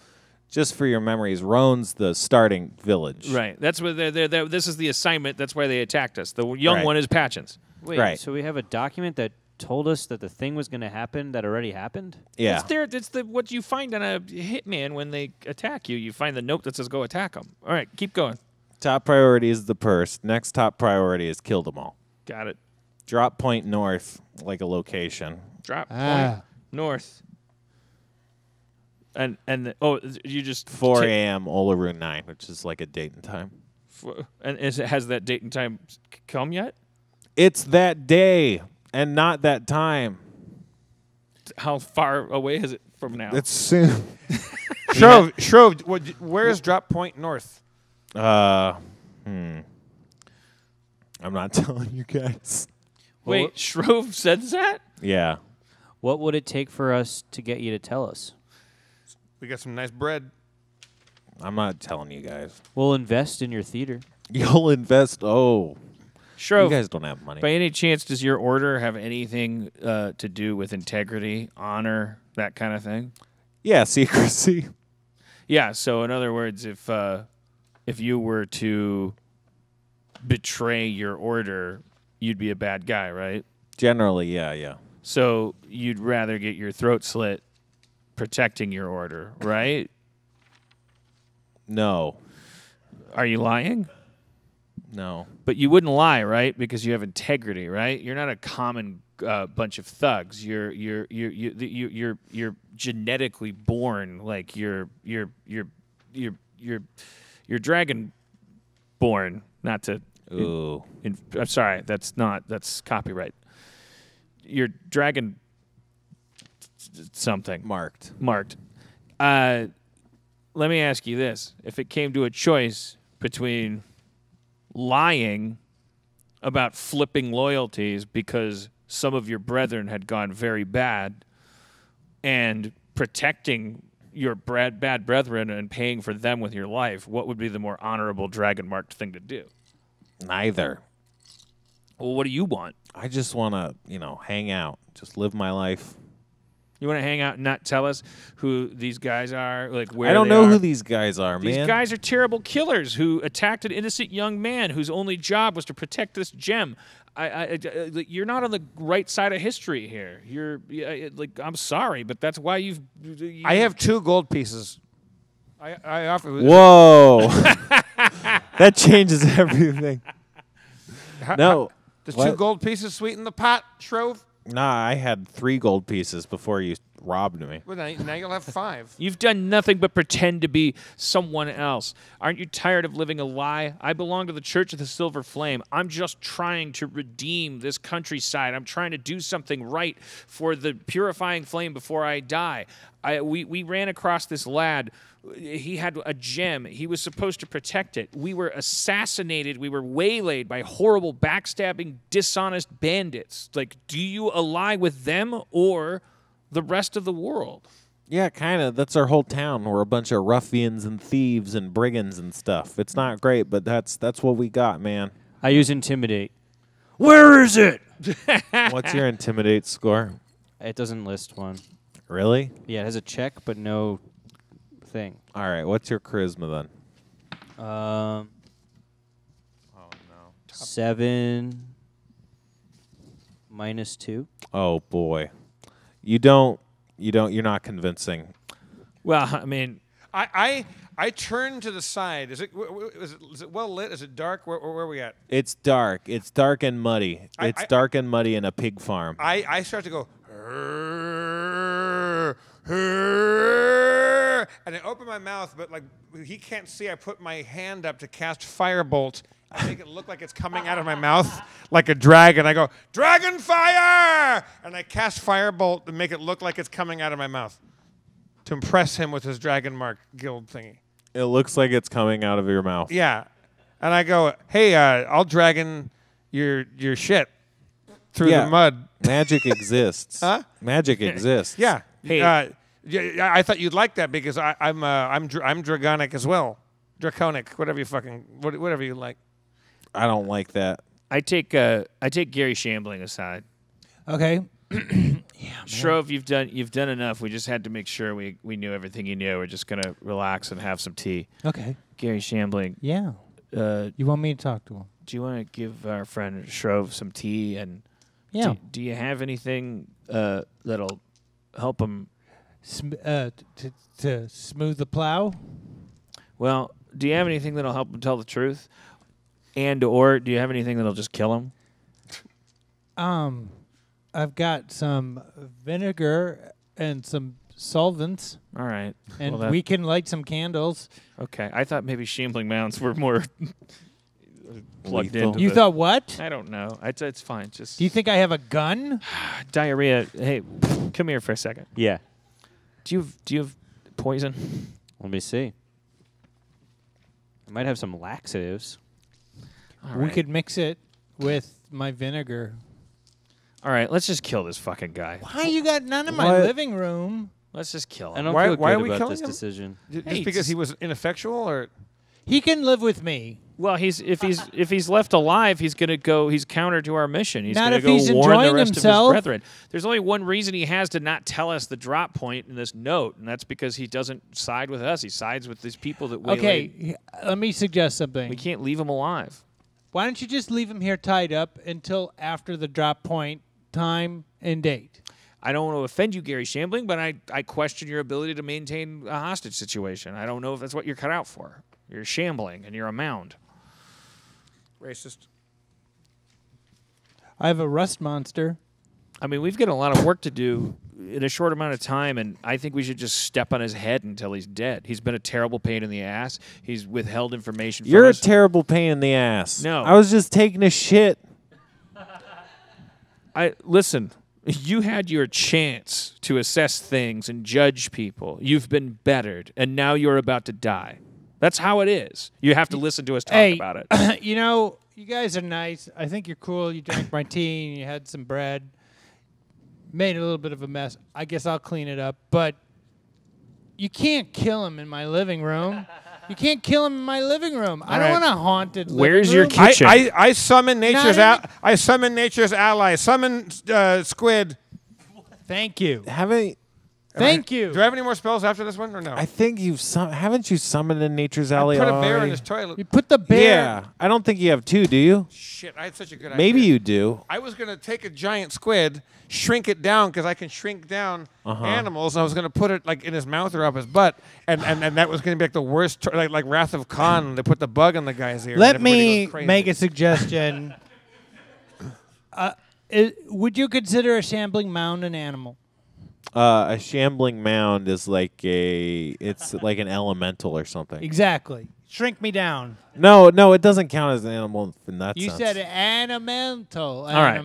just for your memories, Roan's the starting village. Right. That's what this is the assignment. That's why they attacked us. The young Right. one is Patchins. Wait, Right. so we have a document that told us that the thing was going to happen that already happened? Yeah. It's what you find on a hitman when they attack you. You find the note that says go attack them. All right, keep going. Top priority is the purse. Next top priority is kill them all. Got it. Drop point north, like a location. Drop point north. And you just 4 a.m. Olaroon 9, which is like a date and time. And has that date and time come yet? It's that day and not that time. How far away is it from now? It's soon. Shrove, where's Drop Point North? I'm not telling you guys. Wait, Shrove said that? Yeah. What would it take for us to get you to tell us? We got some nice bread. I'm not telling you guys. We'll invest in your theater. You'll invest. Oh. Shrove, You guys don't have money. by any chance, does your order have anything to do with integrity, honor, that kind of thing? Yeah, secrecy. Yeah. So, in other words, if you were to betray your order, you'd be a bad guy, right? Generally, yeah. So you'd rather get your throat slit protecting your order, right? No. Are you lying? No. But you wouldn't lie, right? Because you have integrity, right? You're not a common bunch of thugs. You're genetically born like you're dragon born. Not to. Ooh. I'm sorry. That's copyright. You're dragon something Marked. Let me ask you this: if it came to a choice between lying about flipping loyalties because some of your brethren had gone very bad and protecting your bad brethren and paying for them with your life, what would be the more honorable dragon-marked thing to do? Neither. Well, what do you want? I just want to, hang out. Just live my life. You want to hang out and not tell us who these guys are, like where I don't they know are? who these guys are, These man. guys are terrible killers who attacked an innocent young man whose only job was to protect this gem. You're not on the right side of history here. I'm sorry, but that's why you I have 2 gold pieces. I offer. Whoa. That changes everything. No. Does What? 2 gold pieces sweeten the pot, Shrove? Nah, I had 3 gold pieces before you robbed me. Well, now you'll have 5. You've done nothing but pretend to be someone else. Aren't you tired of living a lie? I belong to the Church of the Silver Flame. I'm just trying to redeem this countryside. I'm trying to do something right for the purifying flame before I die. We ran across this lad. He had a gem. He was supposed to protect it. We were assassinated. We were waylaid by horrible, backstabbing, dishonest bandits. Like, do you ally with them or the rest of the world? Yeah, kind of. That's our whole town. We're a bunch of ruffians and thieves and brigands and stuff. It's not great, but that's what we got, man. I use Intimidate. Where is it? What's your intimidate score? It doesn't list one. Really? Yeah, it has a check, but no thing. All right. What's your charisma then? Oh, no. 7 minus 2. Oh boy. You're not convincing. Well, I mean, I turn to the side. Is it well lit? Is it dark? Where are we at? It's dark. It's dark and muddy. It's dark and muddy in a pig farm. I start to go, and I open my mouth, but like he can't see. I put my hand up to cast Firebolt. I make it look like it's coming out of my mouth like a dragon. I go, Dragon Fire! And I cast Firebolt to make it look like it's coming out of my mouth to impress him with his Dragon Mark Guild thingy. It looks like it's coming out of your mouth. Yeah. And I go, hey, I'll dragon your shit. through Yeah. the mud. Magic exists. Huh? Magic exists. Yeah. Hey. Yeah, I thought you'd like that because I'm dragonic as well. Draconic, whatever whatever you like. I don't like that. I take Gary Shambling aside. Okay. Shrove, you've done enough. We just had to make sure we knew everything you knew. We're just gonna relax and have some tea. Okay. Gary Shambling, Yeah. You want me to talk to him? do you want to give our friend Shrove some tea? And Yeah. do you have anything that'll help him? To smooth the plow? Well, do you have anything that'll help him tell the truth? And or do you have anything that'll just kill him? I've got some vinegar and some solvents, All right. and Well, we can light some candles. Okay. I thought maybe Shambling Mounds were more plugged Lethal. into You the- thought what? I don't know. It's fine. Just Do you think I have a gun? diarrhea. Hey, come here for a second. Yeah. Do you have poison? Let me see. I might have some laxatives. All We right. could mix it with my vinegar. All right, let's just kill this fucking guy. Why you got none in my What? living room? Let's just kill I him. don't Why- feel why good are we about killing this him? decision. Just Hey, because he was ineffectual, or He can live with me. Well, if he's left alive, he's gonna go. He's counter to our mission. He's Not gonna if go he's warn the enjoying rest himself. of his brethren. There's only one reason he has to not tell us the drop point in this note, and that's because he doesn't side with us. He sides with these people that we Okay, let me suggest something. We can't leave him alive. Why don't you just leave him here tied up until after the drop point time and date? I don't want to offend you, Gary Shambling, but I question your ability to maintain a hostage situation. I don't know if that's what you're cut out for. You're shambling, and you're a mound. racist. I have a rust monster. I mean, we've got a lot of work to do in a short amount of time, and I think we should just step on his head until he's dead. He's been a terrible pain in the ass. He's withheld information You're from a us. terrible pain in the ass. No. I was just taking a shit. Listen, you had your chance to assess things and judge people. You've been bettered, and now you're about to die. That's how it is. You have to listen to us talk Hey, about it. You know, you guys are nice. I think you're cool. You drank my tea and you had some bread. Made a little bit of a mess. I guess I'll clean it up. But you can't kill him in my living room. You can't kill him in my living room. I don't right. want a haunted living Where's your room. kitchen? I summon nature's Not I summon nature's ally. Summon squid. Thank you. Do Thank I you. have any more spells after this one or no? I think haven't you summoned in Nature's I Alley put a bear in already? his toilet. You put the bear. Yeah, I don't think you have two. Do you? Shit, I had such a good idea. Maybe you do. I was gonna take a giant squid, shrink it down because I can shrink down animals. And I was gonna put it like in his mouth or up his butt, and that was gonna be like the worst, like Wrath of Khan. They put the bug in the guy's ear. Let and everybody me goes crazy. make a suggestion. Would you consider a shambling mound an animal? A shambling mound is it's like an elemental or something. Exactly. Shrink me down. No, it doesn't count as an animal in that You sense. said animental. All right.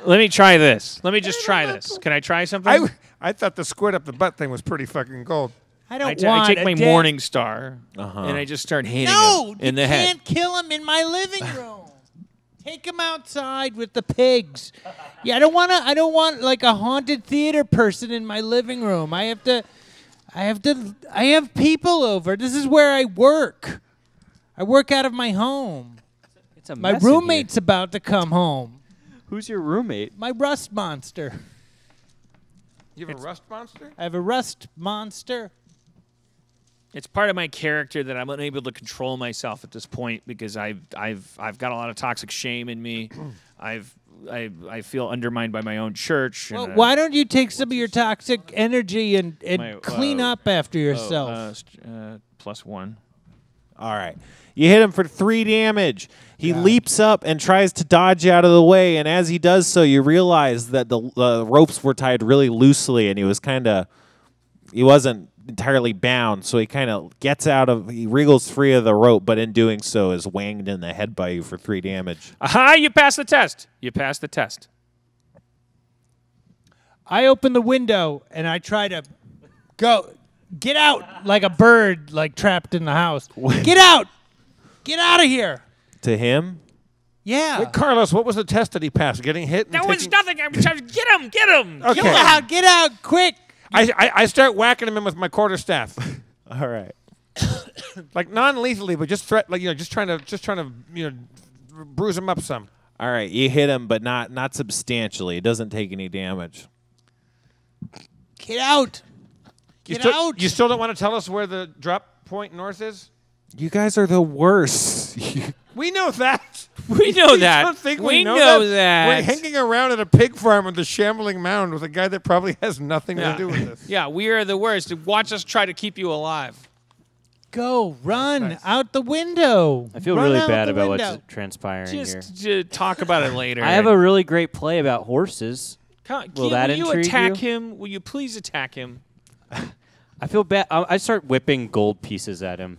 Let me try this. Let me just try this. Can I try something? I thought the squid up the butt thing was pretty fucking gold. I I don't ta- want I take a my dead- Morning Star and I just start hitting him in the you head. can't kill him in my living room. Take him outside with the pigs. Yeah, I don't want like a haunted theater person in my living room. I have people over. This is where I work. I work out of my home. It's a My mess in here. roommate's about to come home. Who's your roommate? My rust monster. You have a rust monster? I have a rust monster. It's part of my character that I'm unable to control myself at this point because I've got a lot of toxic shame in me. I feel undermined by my own church. Well, and, why don't you take some of your toxic energy and My, clean up after yourself? +1. All right. You hit him for 3 damage. He leaps up and tries to dodge out of the way, and as he does so, you realize that the ropes were tied really loosely, and he wasn't entirely bound, so he kind of he wriggles free of the rope, but in doing so is wanged in the head by you for 3 damage. Aha! You passed the test. You passed the test. I open the window and I try to get out like a bird, like trapped in the house. Get out! Get out of here! To him? Yeah. Wait, Carlos, what was the test that he passed? Getting hit? And That was taking- nothing. I'm trying to get him. Get him. Okay. Get out, quick. I start whacking him in with my quarterstaff, All right. like non-lethally, but just just trying to bruise him up some. All right. You hit him, but not substantially. It doesn't take any damage. Get out. You Get still, out. You still don't want to tell us where the drop point north is? You guys are the worst. We know that. We know You that. don't think We know know that? that. We're hanging around at a pig farm with a shambling mound with a guy that probably has nothing to do with this. Yeah, we are the worst. Watch us try to keep you alive. Go, run out the window. I feel Run really out bad the about window. what's transpiring here. Just talk about it later. I have a really great play about horses. Will that you intrigue attack you? him? Will you please attack him? I feel bad. I start whipping gold pieces at him.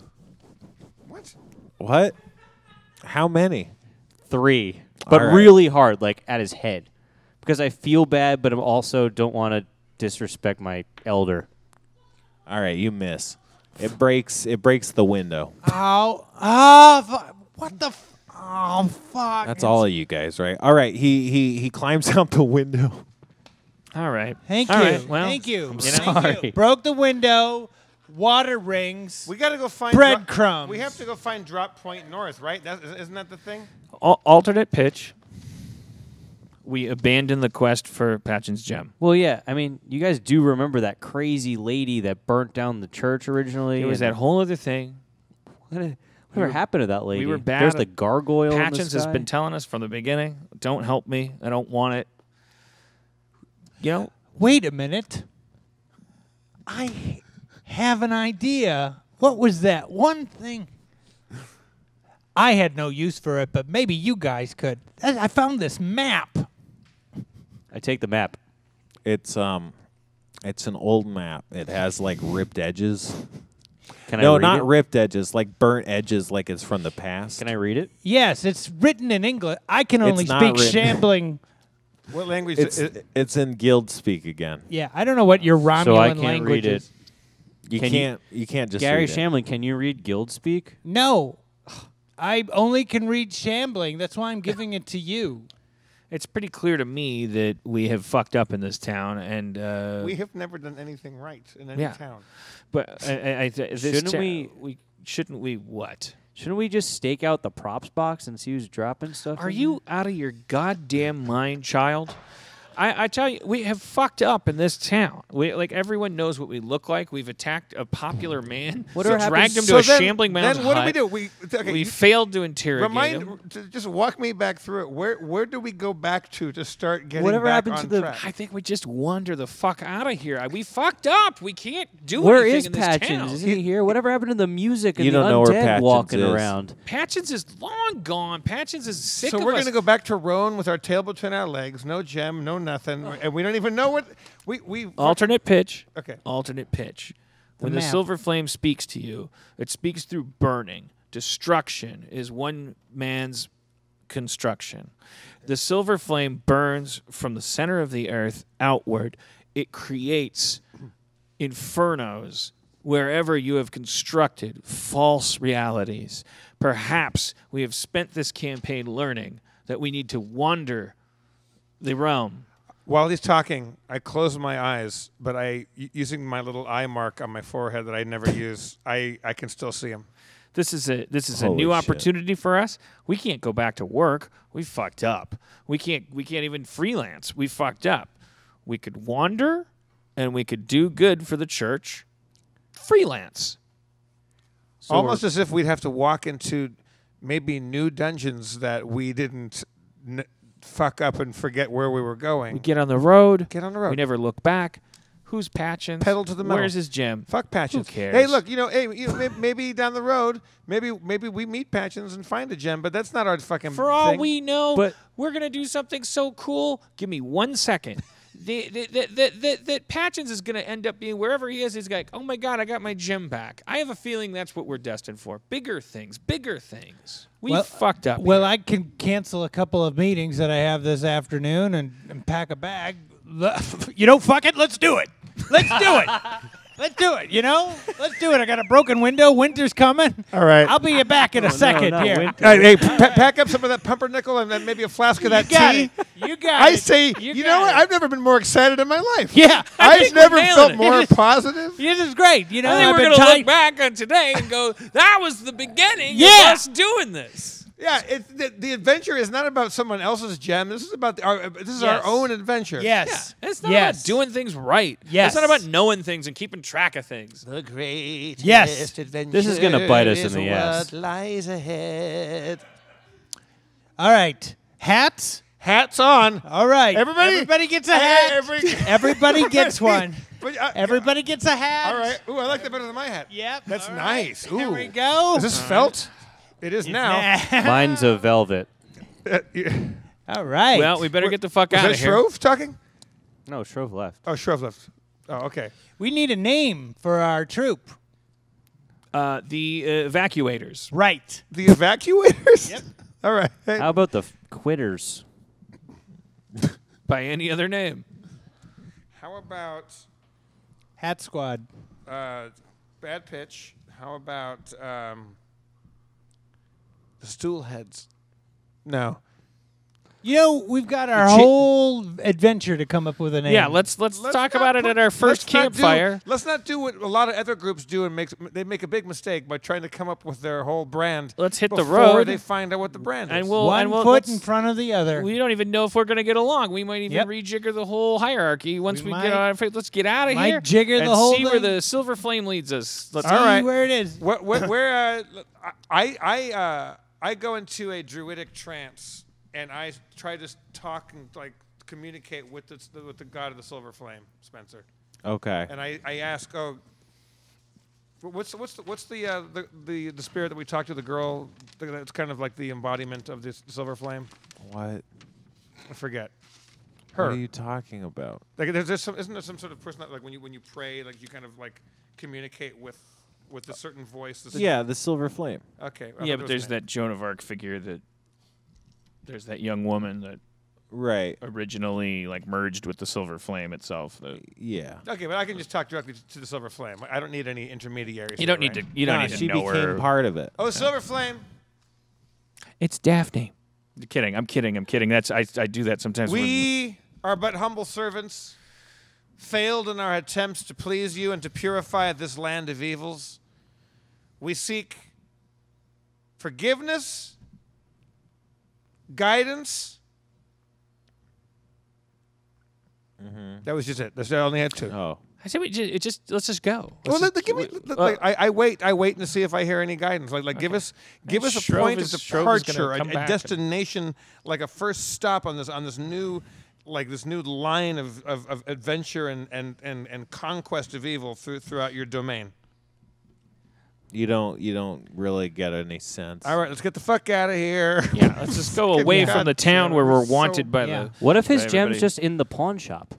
What? How many? 3, but All right. really hard, like at his head, because I feel bad, but I also don't want to disrespect my elder. All right, you miss. It breaks the window. What the? Oh, fuck. That's all of you guys, right? All right, he climbs out the window. All right. Thank All you. right, well, Thank you. I'm Thank sorry. you. Broke the window. Water rings. We got to go find Breadcrumbs. We have to go find drop point north, right? Isn't that the thing? Alternate pitch. We abandon the quest for Patchen's gem. Well, yeah. I mean, you guys do remember that crazy lady that burnt down the church originally? It was and that whole other thing. Whatever happened to that lady? We were bad. There's the gargoyle in the Patchens has sky. been telling us from the beginning, don't help me. I don't want it. You know? Wait a minute. I have an idea. What was that one thing? I had no use for it, but maybe you guys could. I found this map. I take the map. It's an old map. It has like ripped edges. Can No, I read not it? ripped edges, like burnt edges, like it's from the past. Can I read it? Yes, it's written in English. I can only It's not speak written. shambling. What language? It's in guild speak again. Yeah, I don't know what your Romulan So I can't language read it. is. You Can can't just Gary read it. Shamlin, can you read guild speak? No, I only can read shambling. That's why I'm giving it to you. It's pretty clear to me that we have fucked up in this town, and we have never done anything right in any Yeah. town. But this Shouldn't ta- we- Shouldn't we? What? Shouldn't we just stake out the props box and see who's dropping stuff? Are in you out of your goddamn mind, child? I tell you, we have fucked up in this town. Everyone knows what we look like. We've attacked a popular man. Whatever dragged him happens- to a then- shambling mountain Then what hut. do we do? We failed to interrogate him. Just walk me back through it. Where do we go back to start getting Whatever back happened on to the- track? I think we just wander the fuck out of here. We fucked up. We can't do Where anything is in this Patchens? town. Isn't he here? Whatever happened to the music and You the don't know where undead Patchens walking is. around? Patchens is long gone. Patchens is sick So of we're us. going to go back to Roan with our tail between our legs, no gem, no nothing, and we don't even know what we Alternate pitch. Okay. Alternate pitch. When the map. silver flame speaks to you, it speaks through burning. Destruction is one man's construction. The silver flame burns from the center of the earth outward. It creates infernos wherever you have constructed false realities. Perhaps we have spent this campaign learning that we need to wander the realm. While he's talking, I close my eyes, but using my little eye mark on my forehead that I never use, I can still see him. This is a Holy new shit. opportunity for us. We can't go back to work. We fucked up. We can't even freelance. We fucked up. We could wander and we could do good for the church. Freelance. So Almost as if we'd have to walk into maybe new dungeons that we didn't fuck up and forget where we were going. we get on the road. Get on the road. We never look back. Who's Patchens? Pedal to the metal. Where's his gem? Fuck Patchens. Who cares? Hey, look, maybe down the road, maybe we meet Patchens and find a gem, but that's not our fucking For all thing. we know, But- we're gonna do something so cool. Give me 1 second. That Patchens is gonna end up being wherever he is. He's like, oh my god, I got my gem back. I have a feeling that's what we're destined for. Bigger things, bigger things. We fucked up. Well, here. I can cancel a couple of meetings that I have this afternoon and pack a bag. Fuck it. Let's do it. Let's do it. Let's do it. You know, let's do it. I got a broken window. Winter's coming. All right. I'll be back in a second not here. winter. Hey, pack up some of that pumpernickel and then maybe a flask of that You got tea. it. You got I it. say, you know got what? it. I've never been more excited in my life. Yeah, I've never nailing felt it. more positive. this is great. You know, I think I've we're been going to tight- look back on today and go, that was the beginning Yeah. of us doing this. Yeah, the adventure is not about someone else's gem. This is about this is Yes. our own adventure. Yes. It's not Yes. about doing things right. Yes. It's not about knowing things and keeping track of things. The greatest Yes. adventure. This is gonna bite us in is the ass. What lies ahead? All right. Hats. Hats on. All right. Everybody- Everybody gets a hat. Everybody gets one. But, Everybody gets a hat. all right. Ooh, I like that better than my hat. Yep. That's all right. nice. There Ooh. we go. Is this felt? It is now. Mine's a velvet. All right. Well, we better get the fuck Was out that of here. Shrove talking? No, Shrove left. Oh, Shrove left. Oh, okay. We need a name for our troop. The evacuators. Right. The evacuators? Yep. All right. Hey. How about the quitters? By any other name. How about Hat Squad. bad pitch? How about the stool heads? No. You know, we've got our Chi- whole adventure to come up with a name. Yeah, let's talk not about it put- at our first let's not campfire. Let's not do what a lot of other groups do and they make a big mistake by trying to come up with their whole brand. Let's hit the before road. they find out what the brand And is. we'll one foot let's- in front of the other. We don't even know if we're going to get along. We might even Yep. rejigger the whole hierarchy once We we might- get on. Let's get out of might here. jigger and the whole see where thing. the silver flame leads us. Let's See All right. where it is. I go into a druidic trance and I try to talk and like communicate with the god of the silver flame, Spencer. Okay. And I ask, what's the spirit that we talked to, the girl that's kind of like the embodiment of this silver flame? What? I forget. What Her. are you talking about? Like there's some, isn't there some sort of person that, like when you pray, like you kind of like communicate with a certain voice? Yeah, the silver flame. Okay. yeah, but there's that Joan of Arc figure that there's that young woman that Right. originally like merged with the silver flame itself. Yeah. Okay, but I can just talk directly to the silver flame. I don't need any intermediaries. You don't need to. You don't Nah, need to she know became her. part of it. Oh, silver flame. It's Daphne. I'm kidding. That's I do that sometimes. We are but humble servants, failed in our attempts to please you and to purify this land of evils. We seek forgiveness, guidance. That was just it. That's I only had two. Oh. I say let's just go. Well, give me. I wait to see if I hear any guidance. Like give us a Shrove point of is- Shrove is gonna departure, come a back. destination, like a first stop on this new, like this new line of adventure and conquest of evil throughout your domain. You don't really get any sense. All right, let's get the fuck out of here. Yeah, let's just go away from the town where we're wanted by the. What if his by gem's everybody. just in the pawn shop?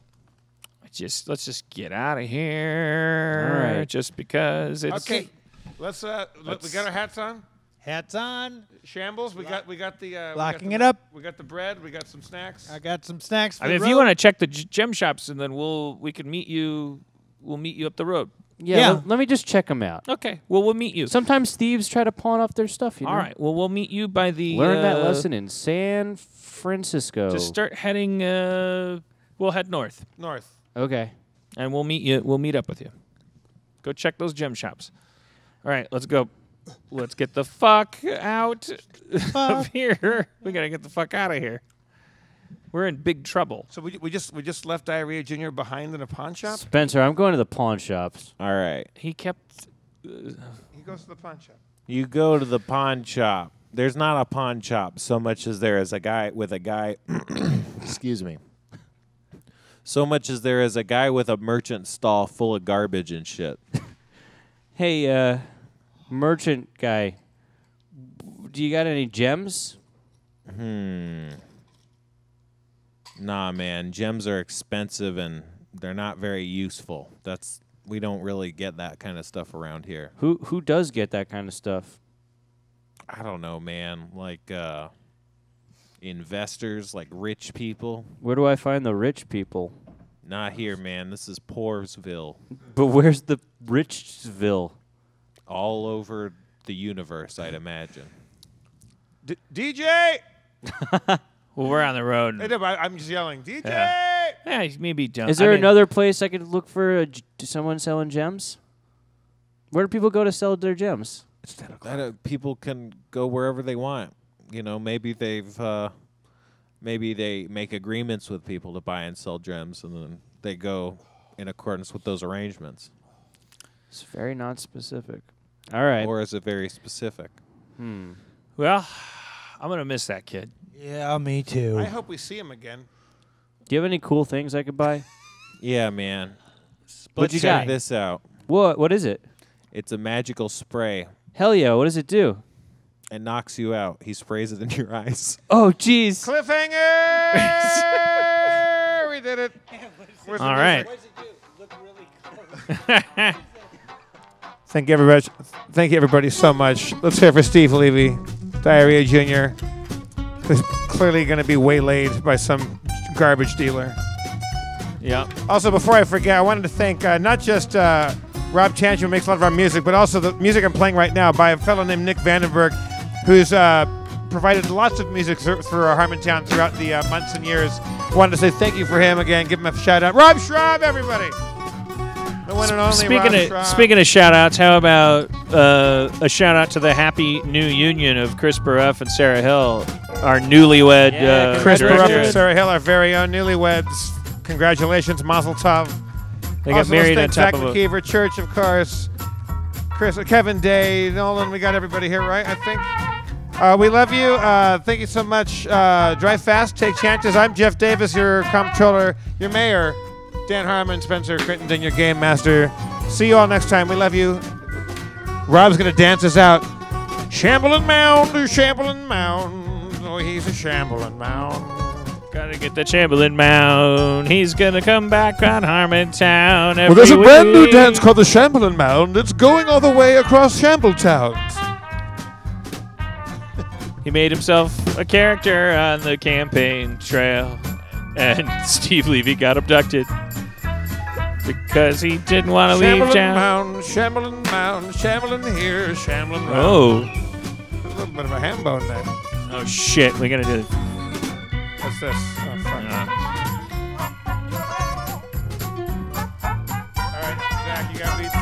Let's just get out of here. All right. Just because it's Okay, let's we got our hats on. Hats on. Shambles. We got the Locking it up. We got the bread. We got some snacks. I got some snacks for I mean, the if you road. want to check the gem shops, and then we can meet you. We'll meet you up the road. Yeah. Let me just check them out. Okay. Well, we'll meet you. Sometimes thieves try to pawn off their stuff. You know? All right. Well, we'll meet you by the. Learn that lesson in San Francisco. Just start heading. We'll head north, North. Okay. and we'll meet you. We'll meet up with you. Go check those gem shops. All right. Let's go. Let's get the fuck out of here. We gotta get the fuck out of here. We're in big trouble. So we just left Diarrhea Junior behind in a pawn shop. Spencer, I'm going to the pawn shops. All right. He kept. He goes to the pawn shop. You go to the pawn shop. There's not a pawn shop so much as there is a guy with a guy. Excuse me. So much as there is a guy with a merchant stall full of garbage and shit. Hey, merchant guy, do you got any gems? Nah, man. Gems are expensive and they're not very useful. We don't really get that kind of stuff around here. Who does get that kind of stuff? I don't know, man. Like investors, like rich people. Where do I find the rich people? Not here, man. This is Poorsville. But where's the Richville? All over the universe, I'd imagine. DJ! Well, we're on the road. Hey, no, but I'm just yelling, DJ! Yeah, maybe don't. Is there another place I could look for someone selling gems? Where do people go to sell their gems? People can go wherever they want. You know, maybe maybe they make agreements with people to buy and sell gems, and then they go in accordance with those arrangements. It's very non-specific. All right. Or is it very specific? Well, I'm going to miss that kid. Yeah, me too. I hope we see him again. Do you have any cool things I could buy? Yeah, man. What'd you Check got? this out. What is it? It's a magical spray. Hell yeah! What does it do? It knocks you out. He sprays it in your eyes. Oh, jeez. Cliffhanger! We did it. Where's the All right. Thank you, everybody, so much. Let's hear for Steve Levy, Diarrhea Jr., who's clearly going to be waylaid by some garbage dealer. Yeah. Also, before I forget, I wanted to thank not just Rob Chantry, who makes a lot of our music, but also the music I'm playing right now by a fellow named Nick Vandenberg, who's provided lots of music for our Harmontown throughout the months and years. Wanted to say thank you for him again. Give him a shout out. Rob Schraub, everybody. The one and only Rob Schraub. Speaking of shout outs, how about a shout out to the happy new union of Chris Baruff and Sarah Hill, our newlywed Chris Baruff and directors. Sarah Hill, our very own newlyweds. Congratulations, Mazel Tov. They got married on top Zach of a... McKeever, Church, of course. Kevin Day, Nolan. We got everybody here, right? I think. We love you. Thank you so much. Drive fast, take chances. I'm Jeff Davis, your comptroller, your mayor. Dan Harmon, Spencer Crittenden, your game master. See you all next time. We love you. Rob's going to dance us out. Shambling Mound. Oh, he's a shambling mound. Gotta get the Chamberlain Mound. He's gonna come back on Harmontown. Well, there's a every brand new week. dance called the Shambling Mound. It's going all the way across Shambletown. He made himself a character on the campaign trail, and Steve Levy got abducted because he didn't want to leave town. Shambling Mound, shambling here, shambling round. Oh. A little bit of a ham bone there. Oh shit! We gotta do. What's this? Oh, fuck. All right, Zach, you got beats?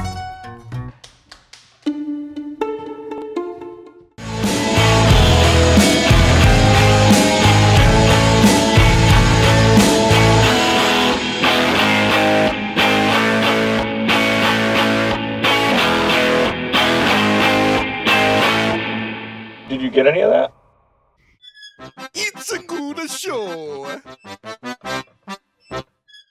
Did you get any of that? It's a good show.